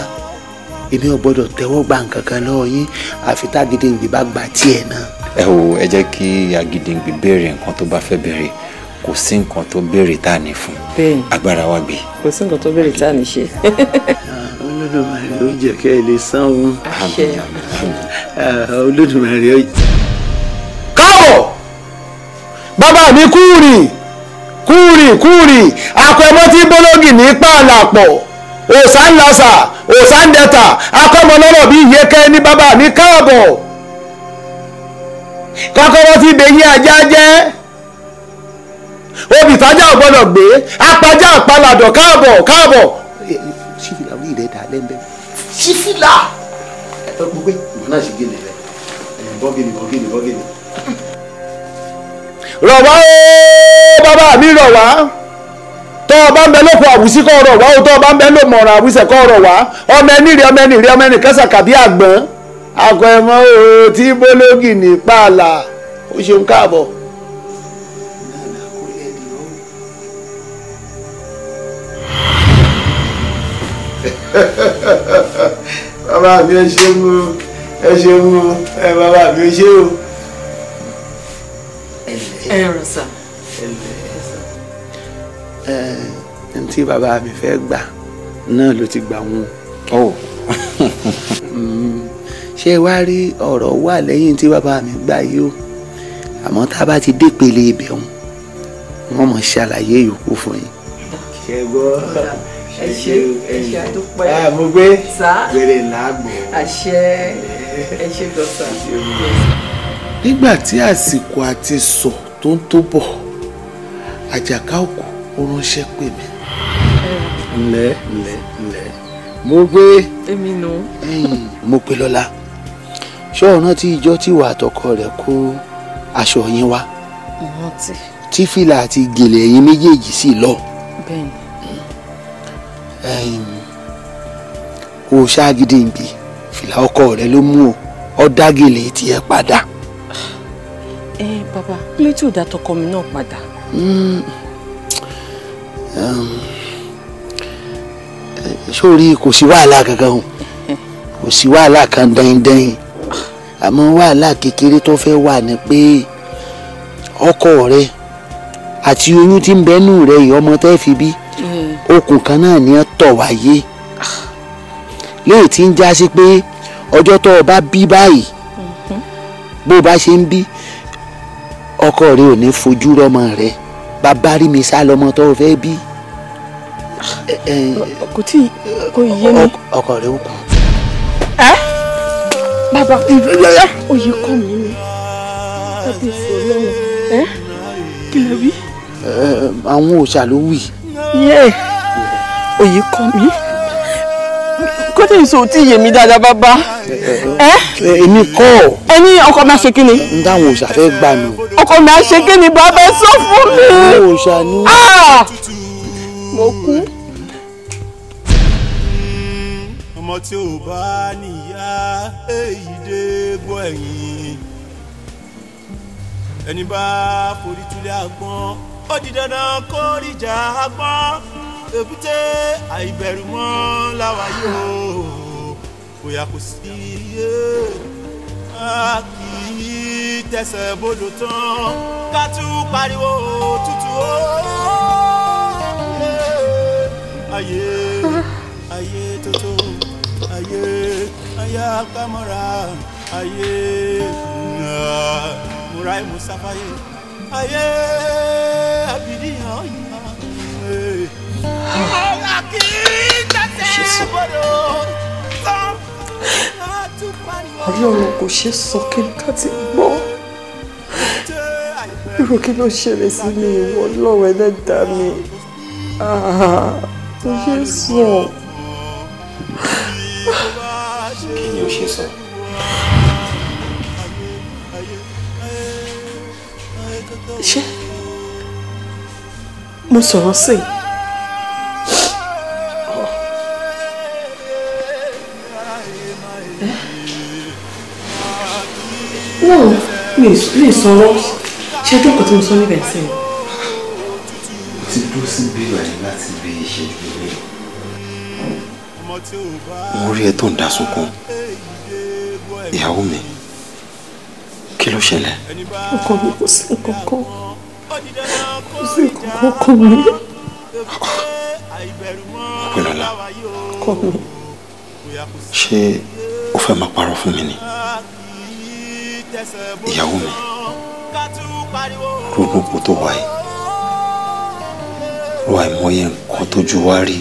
èmi ò gbọ́dọ̀ tẹ́wọ́ gba nǹkan kan lọ́wọ́ yín àfi tá Agídìngbì bá gba tiẹ̀ náà. ẹ wo ẹ jẹ́ kí Agídìngbì béèrè nǹkan tó bá fẹ́ béèrè kò sí nǹkan tó béèrè tá a ní fún agbára wa gbé. kò sí nǹkan tó béèrè tá a ní ṣe. Olódùmarè ó jẹ́ kẹ́ ẹ lè san òun. Olódùmarè ó. káàbọ̀ bàbá mi kúrì akọ̀ẹ́mọ́ tí bọ́lọ́gì ní pààlàpọ̀ òòsà ń lasà òòsà ń dẹta akọ́mọ lọ́rọ̀ bí ìyẹ́kẹ́ ní bàbá mi káàbọ̀ kọ́kọ́rọ́ tí bèyí ajá jẹ́ obì tájà ò gbọ́dọ̀ gbé apájá àpalàdọ̀ káàbọ̀. sífìlà orí rẹ̀ dà lẹ́ńbẹ́. sífìlà. gbogbo ìwọ náà sì gèlè rẹ bọ́gìnì. rọ̀ wá ó bàbá mi rọ̀ wá tọ́ ọ bá ń bẹ lóko àwùsí kọ́ rọ̀ wá ó tọ́ ọ bá ń bẹ ló mọ̀ràn àwùsẹ̀ kọ́ rọ̀ wá ọmọ ẹni rí ọmọ ẹni kẹsà kàbí àgbọ̀n akọ ẹ̀mọ́ o tí bólógì ní pààlà ó ṣeun káàbọ̀. bàbá mi ẹ ṣeun o bàbá mi ẹ ṣe o. ẹ rọ sá. tí bàbá mi fẹ́ gbà náà ló ti gbà wọn. ṣé wàá rí ọ̀rọ̀ wà lẹ́yìn tí bàbá mi gbà yìí o àmọ́ tá a bá ti dépele ibẹ̀ wọn mọ̀ ṣàlàyé yòókù fún yín. ṣé gbọ́ ẹ ṣe àdúpẹ́ mo gbé gbèrè làágbó. àṣẹ ẹ ṣe dọ́sà. nígbà tí àsìkò àti sọ tó ń tó bọ̀ àjàká òkú ó ránṣẹ́ pè mí. ǹlẹ́ mo gbé. èmi nù. mo pe lọ́la ṣọ́ọ̀rán tí ìjọ tí wà àtọkọ rẹ̀ kó aṣọ yín wá tí fìlà àti gèlè ẹ̀yin méjèèjì sì lọ. bẹ́ẹ̀ni. kò ṣáàgídé ìbí fìlà ọkọ rẹ̀ ló mú ọ dá gèlè tiẹ̀ padà. bàbá kílé tí ò dá tọkọ mi náà padà. sórí kò sí wàhálà kankan o kò sí wàhálà kan dẹ́yìndẹ́yìn àmọ́ wàhálà kékeré tó fẹ́ wà ní pé ọkọ rẹ àti oyún tí ń bẹ́nu rẹ yìí ọmọ tẹ́ fi bí okùn kan náà ní ẹ tọ̀ wáyé léè tí ń já sí pé ọjọ́ tó o bá bí báyìí bó o bá ṣe ń bí ọkọ rẹ ò ní fojú rọmọ rẹ bàbá rí mi sá lọmọ tó o fẹ́ bí. kò tí kò yé mi. ọkọ rẹ ó kù. bàbá oyè kọ́ mi ni kábíyèsí ọlọ́run kí lè wí. àwọn òòṣà ló wí. oyè kọ́ mi kó tí ìṣòwò tí yé mi dáadáa bàbá. èmi kọ́. ẹni ọkọ mi á ṣe kí ni. ń dáhùn òòṣà fẹ́ gbà mí. ọkọ mi á ṣe kí ni bàbá sọ fún mi. àwọn òòṣà ni. mo kú. ọmọ tí ò bá níyà èyí dé gbọ́ ẹ̀yìn ẹni bá forí túlẹ̀ àgbọn ó di dandan kó ríjà àgbọn èbúté àìbẹ̀rù mọ́ láwa yóò bóyá kò sí iye a kì í tẹsẹ̀ bodò tán ká tún pariwo tútù ó ayé ayé tótó ayé ayé akámọ́ra ayé múra ìmúsáfáyé ayé àbídíyàn yìí. ọ̀la kì í tẹ̀sẹ̀ gbọ́dọ̀ tán látún pariwo. ọlọ́run kò ṣe sọ kí n ká ti gbọ́ irú kí ló ṣẹlẹ̀ sí mi ìwọ ọlọ́run ẹlẹ́dàá mi kò ṣe sọ. kí ni o ṣe sọ. ṣé mo sọ̀rọ̀ sí i. no mi sọ̀rọ̀ ṣé ẹjọ́ kan tí mo sọ níbẹ̀ sí i. mo ti dúró sí bíbá yìí láti bí ìṣẹ́jú rẹ̀. mo rí ẹ tó ń dá sunkún ìyàwó mi kí ló ṣẹlẹ̀. ọkọ mi kò sí nǹkan kan kò sí nǹkan kan mi. Ọpẹ́lọ́lá ọkọ mi. ṣé o fẹ́ máa parọ́ fún mi ni ìyàwó mi rògbòpò tó wáyé ro àìmọye nǹkan tójú wá rí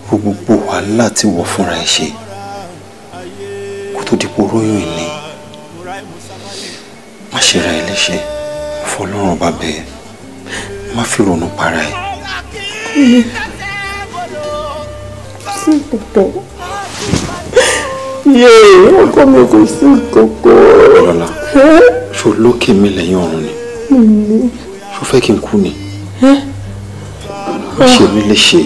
gbogbo wàhálà tí wọ́n fúnra ẹ̀ ṣe kó tó dípò róyún ìní má ṣe ra ẹ léṣe fọlọ́run bá bẹ́ẹ̀ má fi ronú para ẹ̀. sí nǹkan yéé ọkọ mi kò sí nǹkan kan. Ọlọ́lá ṣó lókè mi lẹ́yìn ọ̀run ni ṣó fẹ́ kí n kú ni ṣe mi lè ṣe.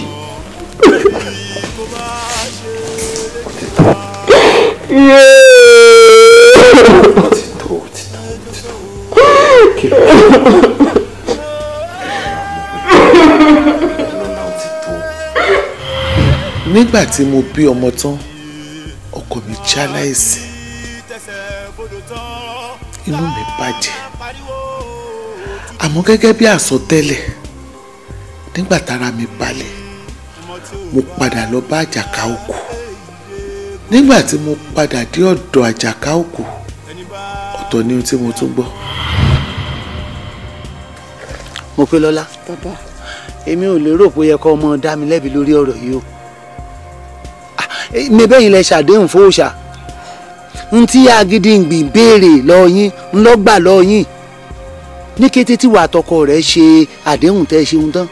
nígbà tí mo bí ọmọ tán ọkọ mi jáláìsí inú mi bàjẹ́ àmọ́ gẹ́gẹ́ bí àsọtẹ́lẹ̀ nígbà tára mi balẹ̀ mo padà lọ bá Àjàká Òkú. Nígbà tí mo padà dé ọ̀dọ̀ Àjàká Òkú ọ̀tọ̀ ni ohun tí mo tún gbọ́. Mopélọ́lá bàbá èmi ò lérò pé ó yẹ kó ọmọ dá mi lẹ́bi lórí ọ̀rọ̀ yìí o mebẹ́yìn lẹ ṣàdéhùn fóòṣà n tí Agídìngbì béèrè lọ́yìn ń lọ́gbà lọ́yìn ní kété tí wàá tọkọ rẹ̀ ṣe àdéhùn tẹ́ ṣeun tán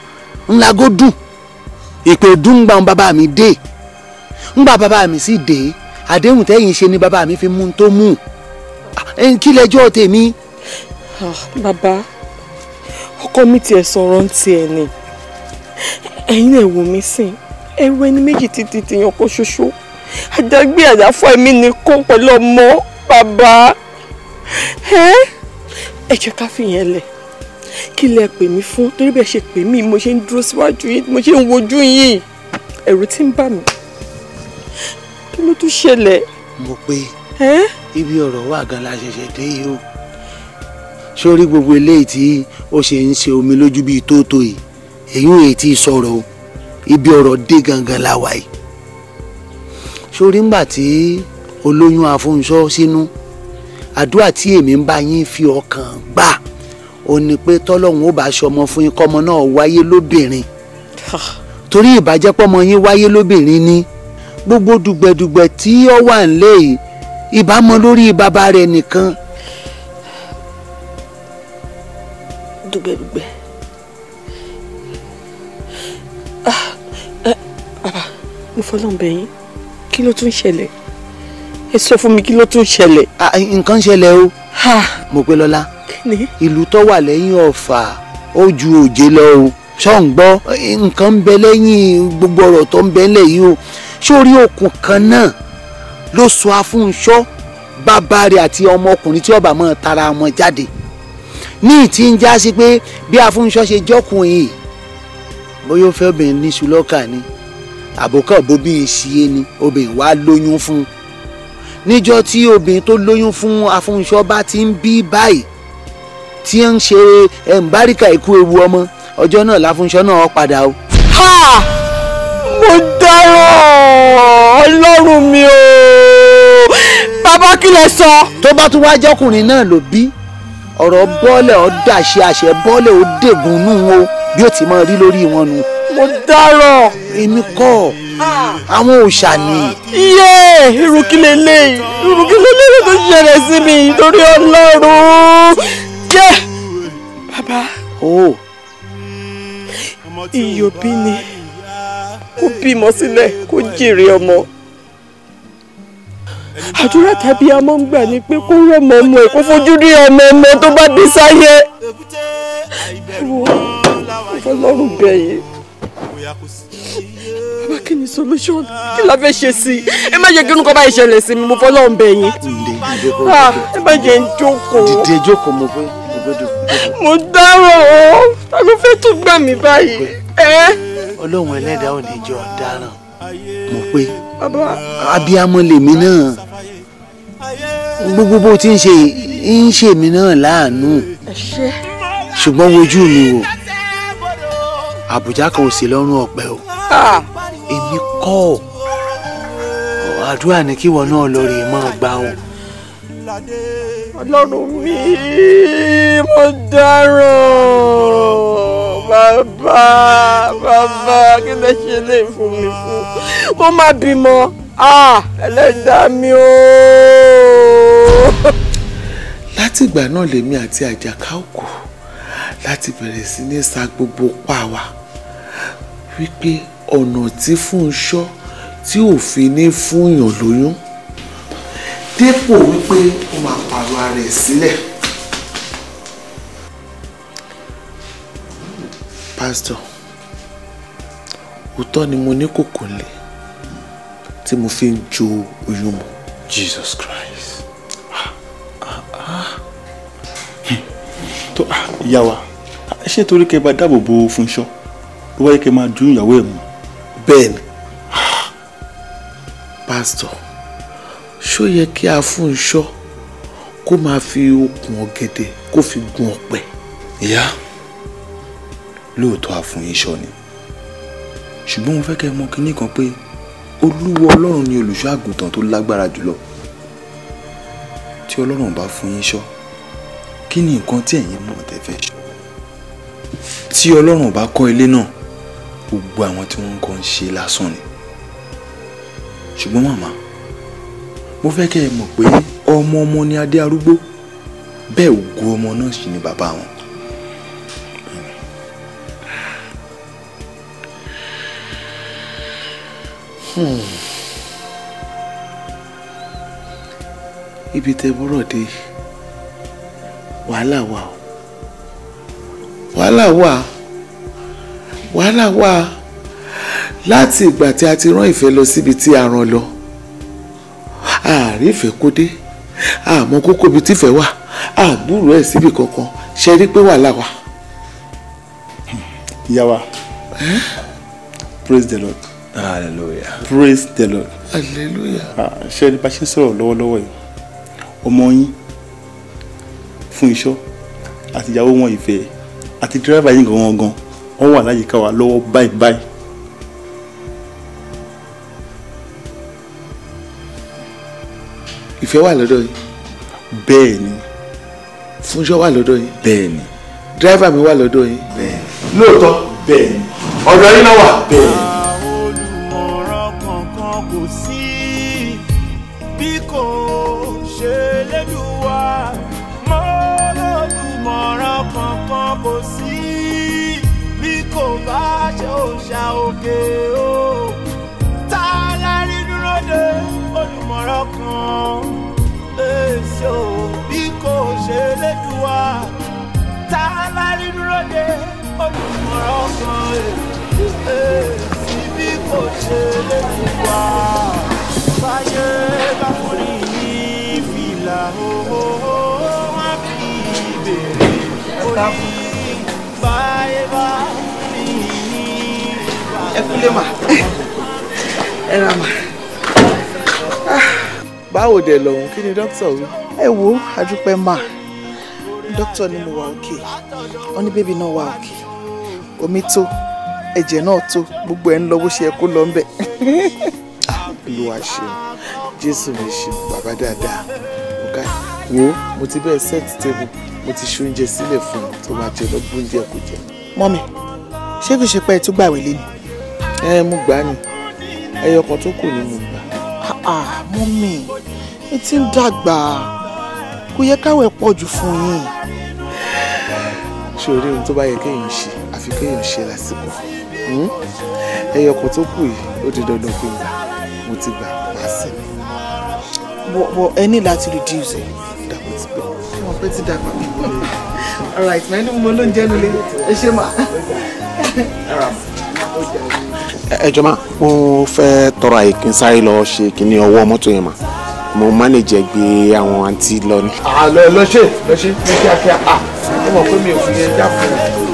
ńlágó dùn ìpè dùngbà bàbá mi dé ńgbà bàbá mi sì dé àdéhùn tẹ́yìn ṣe ni bàbá mi fi mú un tó mú kí lẹ́jọ́ tèmi. bàbá ọkọ mi tiẹ̀ sọ̀rọ̀ ń tiẹ̀ ni ẹ̀yin náà wò mí sìn ẹrù ẹni méjì títí tìyàn kó ṣoṣo àjàgbé àjàfọ́ ẹ̀mí nìkan pẹ̀lú ọmọ bàbá ẹ jẹ́ ká fìyẹn lẹ̀ kí lẹ pè mí fún torí bẹ́ẹ̀ ṣe pè mí mo ṣe ń dúró síwájú yín mo ṣe ń wojú yín ẹ̀rù tí ń bà mí kí ló tún ṣẹlẹ̀. mo pé ibi ọ̀rọ̀ wà gan la ṣẹ̀ṣẹ̀ dé yìí o sórí gbogbo eléyìí tí ó ṣe ń ṣe omi lójú bíi tóótó yìí èyí ò tí ì sọ̀rọ̀ o ibi ọ̀rọ̀ dé gangan la wà yìí sórí ńgbà tí olóyún Afúnṣọ́ sínú àdúrà tí èmi ń bá yín fi ọkàn gbà ó ní pé tọ́lọ́hún ó bá ṣọmọ fún yín kọ́mọ náà wáyé lóbìnrin torí ìbàjẹ́pọ̀mọ yín wáyé lóbìnrin ní gbogbo dùgbẹ̀dùgbẹ̀ tí ó wà nílé yìí ìbámọ lórí bàbá rẹ̀ nìkan. dùgbẹ̀dùgbẹ̀ bàbá mo fọlọ́n bẹ̀ yín kí ló tún ṣẹlẹ̀ ẹ sọ fún mi kí ló tún ṣẹlẹ̀. nǹkan ṣẹlẹ̀ o Mopélọ́lá ìlú tó wà lẹ́yìn Ọ̀fà ó ju Òjé lọ o ṣọ́n gbọ́ nǹkan ń bẹ lẹ́yìn gbogbo ọ̀rọ̀ tó ń bẹ ńlẹ̀ yìí o sórí okùn kan náà ló sọ Afúnṣọ́ bàbá rẹ̀ àti ọmọkùnrin tí ọba máa tara wọn jáde ní ìtí ń já sí pé bí Afúnṣọ́ ṣe jọ́kùnrin yìí bóyá ó fẹ́ obìnrin ní ṣùlọ́kà ni àbókà bóbí ìṣiyé ni obìnrin wá lóyún fún un níjọ́ tí obìnrin tó lóyún fún Afúnṣọ́ bá ti ń bí báyìí tí ń ṣe ẹ̀ǹbáríkà ikú ewu ọmọ ọjọ́ náà láfúnṣọ́ náà padà o. mo dáràn Ọlọ́run mi o bàbá kí lẹ sọ. tó bá tún wá jọkùnrin náà ló bí ọ̀rọ̀ bọ́ọ̀lẹ̀ ọ̀ dàṣẹ àṣẹ bọ́ọ̀lẹ̀ ó dègùn nù o bí ó ti máa rí lórí wọn nu. mo dáràn. èmi kọ́ àwọn òòṣà ni. iye irúkílẹ̀ lẹ́yìn tó ṣẹlẹ̀ sí mi torí Ọlọ́run jẹ́ bàbá. Ìyòbí ni kó bímọ sílẹ̀ kó jèrè ọmọ àdúrà tàbí amọ́ ń gbà ní pé kó rọ́mọ ọmọ ẹ̀ kó fojú rí ọmọ tó bá bí sáyé Ọlọ́run bẹ̀yìn bàbá kí ni solution kí la fẹ́ ṣe sí i ẹ má jẹ́ kí nǹkan báyìí ṣẹlẹ̀ sí mi mo fọlọ́run bẹ̀yìn ẹ má jẹ́ ń jókòó. dìde jókòó mo fẹ́ mo dárò ó ta ló fẹ́ tún gbà mí báyìí. Ọlọ́run ẹlẹ́dàá ò ní jọ dáràn mo pé abiyamọ lèmi náà gbogbo bó ti ń ṣe mí náà láàánú ṣùgbọ́n wojú mi wò àbùjá kan ò sí lọ́rùn ọ̀pẹ o èmi kọ́ àdúrà ní kíwọ náà lọ rè mọ́ gbà o. Ọlọ́run mi mo dáràn bàbá kí lẹ ṣe lè fún mi fún mo má bímọ ẹlẹ́dàá mi o. látìgbà náà lèmi àti Àjàká Òkú láti bẹ̀rẹ̀ sí ní sa gbogbo pa wa wípé ọ̀nà tí Fúnṣọ́ tí ò fi ní fúnyàn lóyún dépò wípé ó máa pààrọ̀ ara ẹ̀ sílẹ̀ Pastor, òótọ́ ni mo ní kòkò lé tí mo fi ń jo oyún mu. Jesus Christ. tó ìyá wa ṣé torí kẹ́ bá dáàbò bo Fúnṣọ́ ló wáyé kẹ́ máa dún ìyàwó ẹ̀ mú. bẹ́ẹ̀ni Pastor, ṣó yẹ kí a Fúnṣọ́ kó máa fi okùn ọ̀gẹ̀dẹ̀ kó fi gun ọ̀pẹ. ìyá lóòótọ́ àfúnyíṣọ́ ni ṣùgbọ́n mo fẹ́ kẹ́ mọ̀ kinní kan pé Olúwa Ọlọ́run ni olùṣọ́ àgùntàn tó lágbára jùlọ. tí Ọlọ́run bá fún yín ṣọ́ kí ni nǹkan tí ẹ̀yin mọ̀ tẹ́ fẹ́ ṣọ́? tí Ọlọ́run bá kọ́ ilé náà gbogbo àwọn tí wọ́n ń kọ́ ń ṣe lásán ni. ṣùgbọ́n màmá mo fẹ́ kẹ́ ẹ mọ̀ pé ọmọ ni adé arúgbó bẹ́ẹ̀ ògo ọmọ náà sì ni bàbá wọn. ibi tẹ́ bọ́rọ̀ dé wàhálà wà o, wàhálà wà láti ìgbà tí a ti rán ìfẹ́ lọ síbi tí a rán lọ. ààrí ìfẹ́ kó dé àmọ́ kókó ibi tífẹ́ wà àgbúrò ẹ̀ síbi kankan ṣe rí pé wàhálà wà. ìyá wa praise the Lord. Hallelujah. Praise the Lord. Hallelujah. ṣé ẹni bá ṣe sọ̀rọ̀ lọ́wọ́lọ́wọ́ yìí ọmọ yín Fúnṣọ́ àti ìyàwó wọn Ìfẹ́ àti dírẹ́fà yín gangan wọ́n wà láyìíká wa lọ́wọ́ báyìí. Ìfẹ́ wà lọ́dọ̀ yìí. bẹ́ẹ̀ ni. Fúnṣọ́ wà lọ́dọ̀ yìí. bẹ́ẹ̀ ni. dírẹ́fà mi wà lọ́dọ̀ yìí. bẹ́ẹ̀ ni. lóòótọ́. bẹ́ẹ̀ ni. ọ̀dọ̀ yín náà wà. bẹ́ẹ̀ ni. olùmọ̀ràn kankan kò sí bí kò ṣe lẹ́dùwà mọ́ olùmọ̀ràn kankan kò sí bí kò bá ṣe òòṣà òkè o tá a lárí dúró de olùmọ̀ràn kan èso bí kò ṣe lẹ́dùwà tá a lárí dúró de olùmọ̀ràn kan èsì bí kò ṣe lẹ́dùwà báyé bá forí ní fìlà wá fi bèrè orí báyé bá forí ní fìlà. ẹ kúlé mà ẹ ra mà. báwo dẹ̀ lọ́hùn kí ni dókítà wí. ẹ wo àdúpẹ́ mà dókítà ni mo wà òkè wọ́n ní bébí náà wà òkè omi tó ẹ̀jẹ̀ náà tó gbogbo ẹ̀ ń lọ bó ṣe yẹ kó lọ ń bẹ̀. Olúwa ṣeun Jésù mi ṣeun bàbá dáadáa ọ̀gá wo mo ti bẹ́ẹ̀ set table mo ti ṣe oúnjẹ sílẹ̀ fún un tó máa jẹ lọ́gbọ́n oúnjẹ kò jẹ. mọ́mì ṣé kò ṣe pé ẹ tún gbàwé lé ni. mo gbà ní ẹyọ kan tó kù ní mo gbà. mọ́mì ẹ ti ń dàgbà kò yẹ káwé pọ̀ jù fún yín. ṣé orí ohun tó bá yẹ kéèyàn ṣe àfi kéèyàn ṣe lásìkò ẹyọ kan tó kù yìí ó di dandan kí n gbà mo ti gbà wá sí mi. bọ̀ ẹ ní láti reduce ẹ. dàpọ̀ ti pẹ́. wọ́n pẹ́ ti dàgbà. all right mà ẹni mo ló ń jẹ́ nulẹ̀ ẹ ṣe mà. ẹ jọ̀ọ́ mà mo fẹ́ tọrọ àyè kí n sáré lọ ṣe kíní ọwọ́ mọ́tò yẹn mà mo mánéjẹ gbé àwọn àǹtí lọ ni. lọ ṣe ní kíákíá ó mọ̀ pé mi ò fi yẹn já fún un.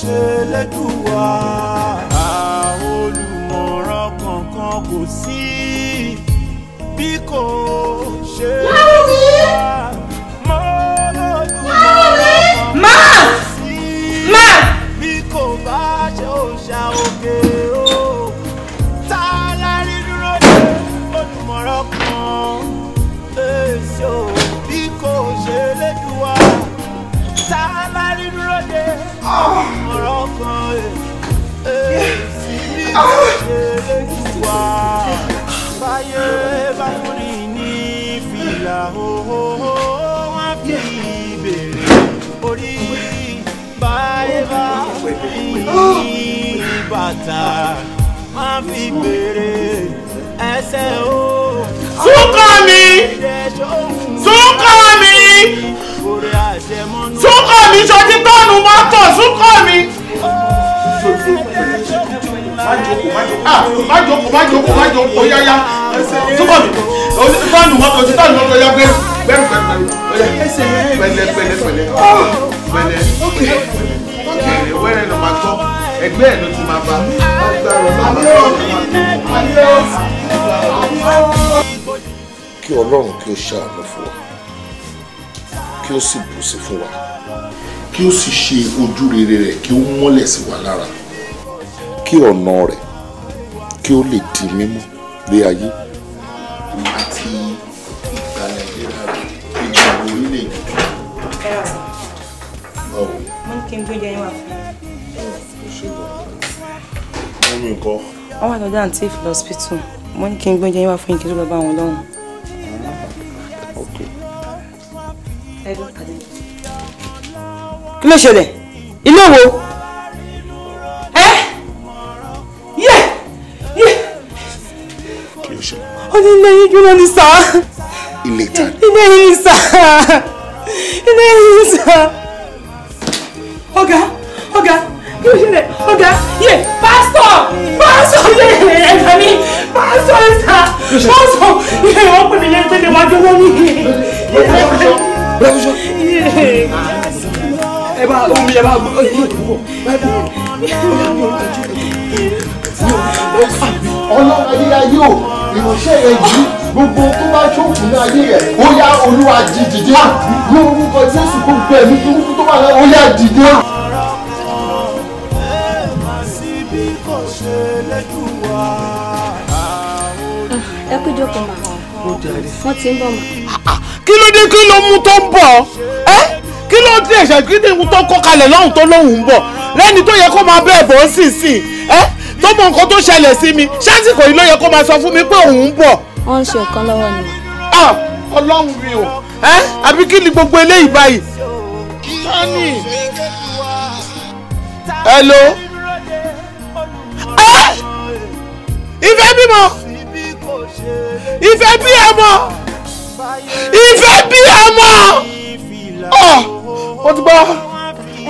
ṣe lẹ́dùwà olùmọ̀ràn kankan kò sí bí kò ṣe lẹ́dùwà mọ́ olùmọ̀ràn kankan kò sí bí kò bá ṣe òòṣà òkè o tá a lárí dúró de olùmọ̀ràn kan èso bí kò ṣe lẹ́dùwà tá a lárí dúró de ọ̀rọ̀ kan èsì bí kò ṣe lẹ́dùwà báyé bá forí ní fìlà wọ́n fi bèrè orí báyé bá forí ní bàtà wọ́n fi bèrè ẹsẹ̀ o Súnkànmí sọ ti tọ́nu mọ́tò Súnkànmí. má jókòó yáyá Súnkànmí tọ́nu mọ́tò yá pẹ̀lẹ́ wẹ́rẹ́ ló máa gbọ́ ẹgbẹ́ ẹ̀ ló ti máa bá kí Ọlọ́run kí ó ṣàánú fún wa kí ó sì bùsí fún wa kí ó sì ṣe ojú rere rẹ̀ kí ó mọ́lẹ̀ sí wa lára kí ọ̀nà rẹ̀ kí ó lè di mímọ́ lé ayé àti ìgbà Nàìjíríà ìgbà orílẹ̀-èdè. Báwo ni? Mo ní kí n gbé jẹyìn wá fún mi. Mú mi kọ́. Wọ́n wà lọ́dọ̀ àǹtí ìfìlẹ̀ hospital. Mo ní kí n gbé jẹyìn wá fún yín kí n tó lọ bá wọn lọ́hùn. Kí ló ṣẹlẹ̀? Ilé wo? Kí ló ṣẹlẹ̀? Ó ní ilé yín jóná ní sáà. Ilé ta ni? Ilé yín ní sáà. Ilé yín ní sáà. Ọ̀gá, kí ló ṣẹlẹ̀? Ọ̀gá, pásítọ̀, ẹ̀fẹ̀ mi, pásítọ̀ ẹ̀sà, pásítọ̀, wọ́n pè mí lẹ́gbẹ̀ẹ́ ní wájú wọn ní. Ẹ bá omi ẹ bá gbọ́. Ọlọ́run ayé o ìránṣẹ́ rẹ̀ jí gbogbo tó bá ṣòfò ní ayé rẹ̀ ó yá Olúwa jí dìde ní orúkọ Jésù gbogbo ẹ̀mí burúkú tó wà lẹ́wọ̀ ó yá dìde. Ẹ kú jókòó mà. Wọ́n ti ń bọ̀ mà. Kí ló dé kí ló mú tó ń bọ̀? Kí ló dé ẹ̀ṣẹ̀ kí ni tó kọ́ kalẹ̀ lọ́hùn tó lóhùn ń bọ̀ lẹ́ni tó yẹ kó máa bẹ́ẹ̀ bọ̀ ń sìn tó mọ nǹkan tó ṣẹlẹ̀ sí mi ṣásìkò yìí ló yẹ kó máa sọ fún mi pé òun ń bọ̀. Wọ́n ń ṣe nǹkan lọ́wọ́ ni. Ọlọ́run mi o àbí kí ni gbogbo eléyìí báyìí. Sani hello Ìfẹ́ bímọ Ìfẹ́ bí ọmọ ó ti gbọ́.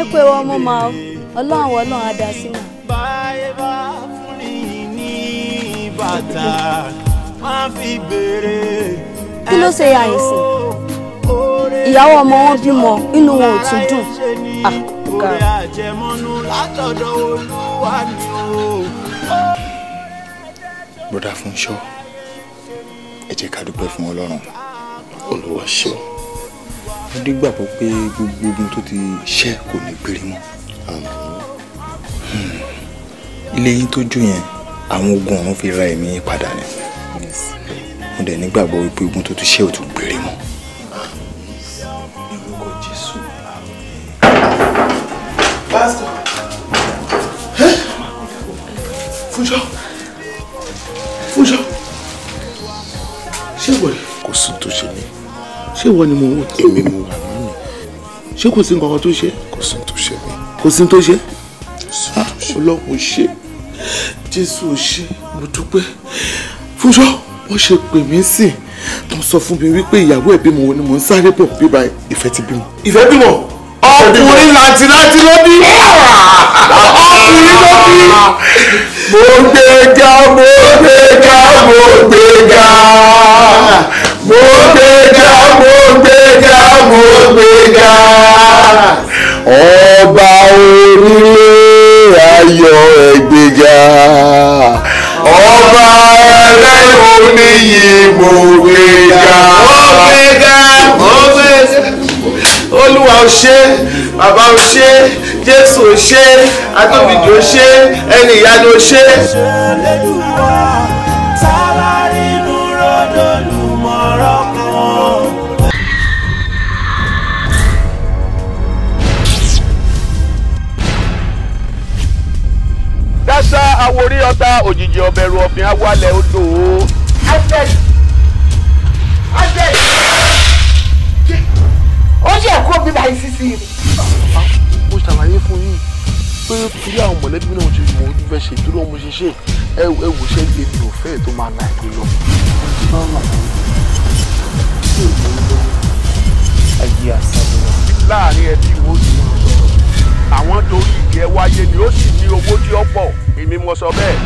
Ẹ pé wọ́n mọ́ máa Ọlọ́run á dá sí mà. Kí ló ṣe àìsàn? Ìyàwó ọmọ wọn bímọ inú wọn ò tún dùn. Bọ́dà Fúnṣọ́, ẹ jẹ́ ká dúpẹ́ fún Ọlọ́run. Olúwa ṣe. Mo dígbàgbọ́ pé gbogbo ogun tó ti ṣẹ́ kò ní gbérí mọ́. Ilé yín tó jó yẹn àwọn ogun ọ̀run fi ra ẹ̀mí yín padà ni. Mo dẹ̀ nígbàgbọ́ wípé ogun tó ti ṣẹ́ ò tún gbérí mọ́. Ní orúkọ Jésù. Pásítọ̀. Fúnṣọ́. Ṣé ìwọ ni? Kò sí tó ṣe mí. Ṣé ìwọ ni mo wò? Èmi mo wà nínú. Ṣé kò sí nǹkan kan tó ṣe? Kò sí tó ṣe mí. Kò sí tó ṣe? Ọlọ́run ṣe. Jésù ṣe. Mo dúpẹ́. Fúnṣọ́, wọ́n ṣe pè mí sí tó sọ fún mi wípé ìyàwó ẹ̀ bímọ ni mò ń sáré bọ̀ bíbá Ìfẹ́ ti bímọ. Ìfẹ́ bímọ? Ọkùnrin làǹtìláǹtì ló bí. Ọkùnrin ló bí. Mo gbéga. Ọba onílé ayọ̀ ẹgbẹ́ga. Ọba ẹlẹ́yìn oníyì mo gbéga. Olúwa ò ṣe, bàbá ò ṣe, Jésù ò ṣe, Atóbijì ò ṣe, ẹni ìyanu ò ṣe. Dáṣà àwòrí ọ̀tá òjijì ọ̀bẹ̀rù ọ̀fìn awalẹ̀ odò. Ó ṣe ẹ̀kọ́ bíbá yìí sísí rẹ̀. Mo ṣàlàyé fún yín pé torí àwọn mọ̀lẹ́bí náà ṣe mọ̀ ojú fẹ́ ṣe torí ọmọ ṣe ṣe ẹ wò ṣe lè mi ò fẹ́ tó máa la ìpè lọ. tí ò ní lọ. ayé àṣàlẹ̀ wa. láàrin ẹbí wo ni wọ́n sọ̀rọ̀ àwọn torí ìdí ẹ wáyé ni ó sì ní owó tí ó pọ̀ èmi mo sọ bẹ́ẹ̀.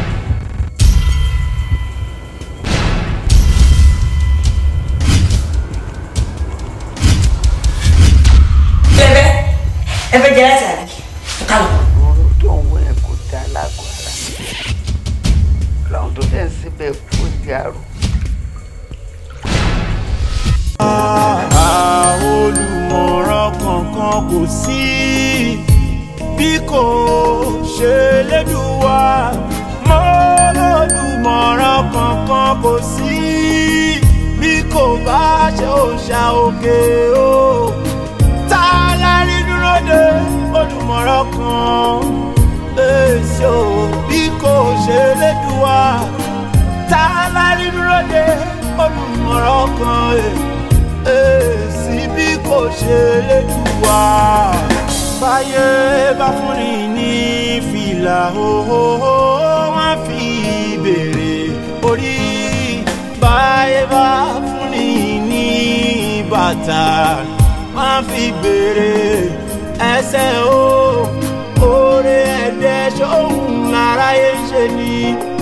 bẹ́ẹ̀ ẹ fẹ́ jẹ́ láti àbí ká lọ. ọ̀rọ̀ tó ń wọ ẹ̀ kò dá lágọ̀ọ́ ara làwọn tó fẹ́ síbẹ̀ kó di àrùn. olùmọ̀ràn kankan kò sí bí kò ṣe lédùwà mọ́ olùmọ̀ràn kankan kò sí bí kò bá ṣe òòṣà òkè o tá a lárí dúró de olùmọ̀ràn kan èsì o bí kò ṣe lédùwà tá a lárí dúró de olùmọ̀ràn kan èsì bí kò ṣe lédùwà báyé bá fúnni ní fìlà òhòhò wọn fi béèrè orí báyé bá fúnni ní bàtà wọn fi béèrè ẹsẹ̀ o oore ẹ̀dẹ̀ ṣóhun aráyé ń ṣe ni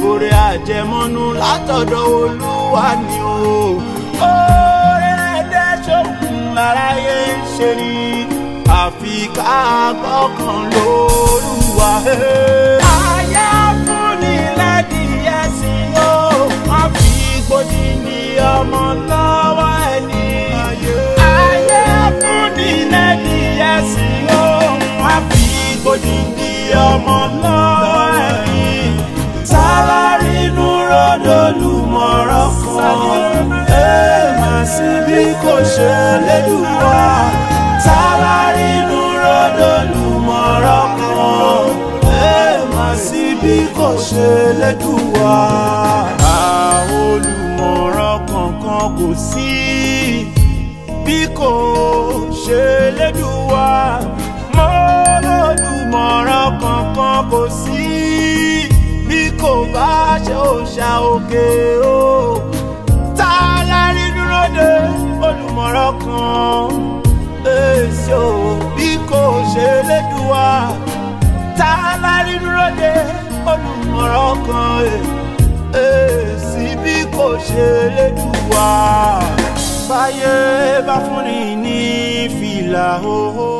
oore àjẹmọ́nú látọ̀dọ̀ Olúwa ni o oore ẹ̀dẹ̀ ṣóhun aráyé ń ṣe ni àfi ká gbọ́kàn l'Olúwa. ayé fúnni lẹ́dìyẹ sí o wọ́n fi gbòdì ní ọmọ lọ́wọ́ ẹni. ayé fúnni lẹ́dìyẹ sí o wọ́n fi gbòdì ní ọmọ lọ́wọ́ ẹni. sálárí inú ròdò lùmọ̀ràn kan èèmà sí bí kò ṣe lédùwà. sálárí inú ròdò lùmọ̀ràn kan èèmà sí bí kò ṣe lédùwà. olùmọ̀ràn kankan kò sí bí kò ṣe lédùwà mọ́ olùmọ̀ràn kankan kò sí bí kò bá ṣe òòṣà òkè o tá a lárí dúró de olùmọ̀ràn kan èsì o bí kò ṣe lédùwà tá a lárí dúró de olùmọ̀ràn kan èsì bí kò ṣe lédùwà báyé bá fúnni ní fìlà òhò.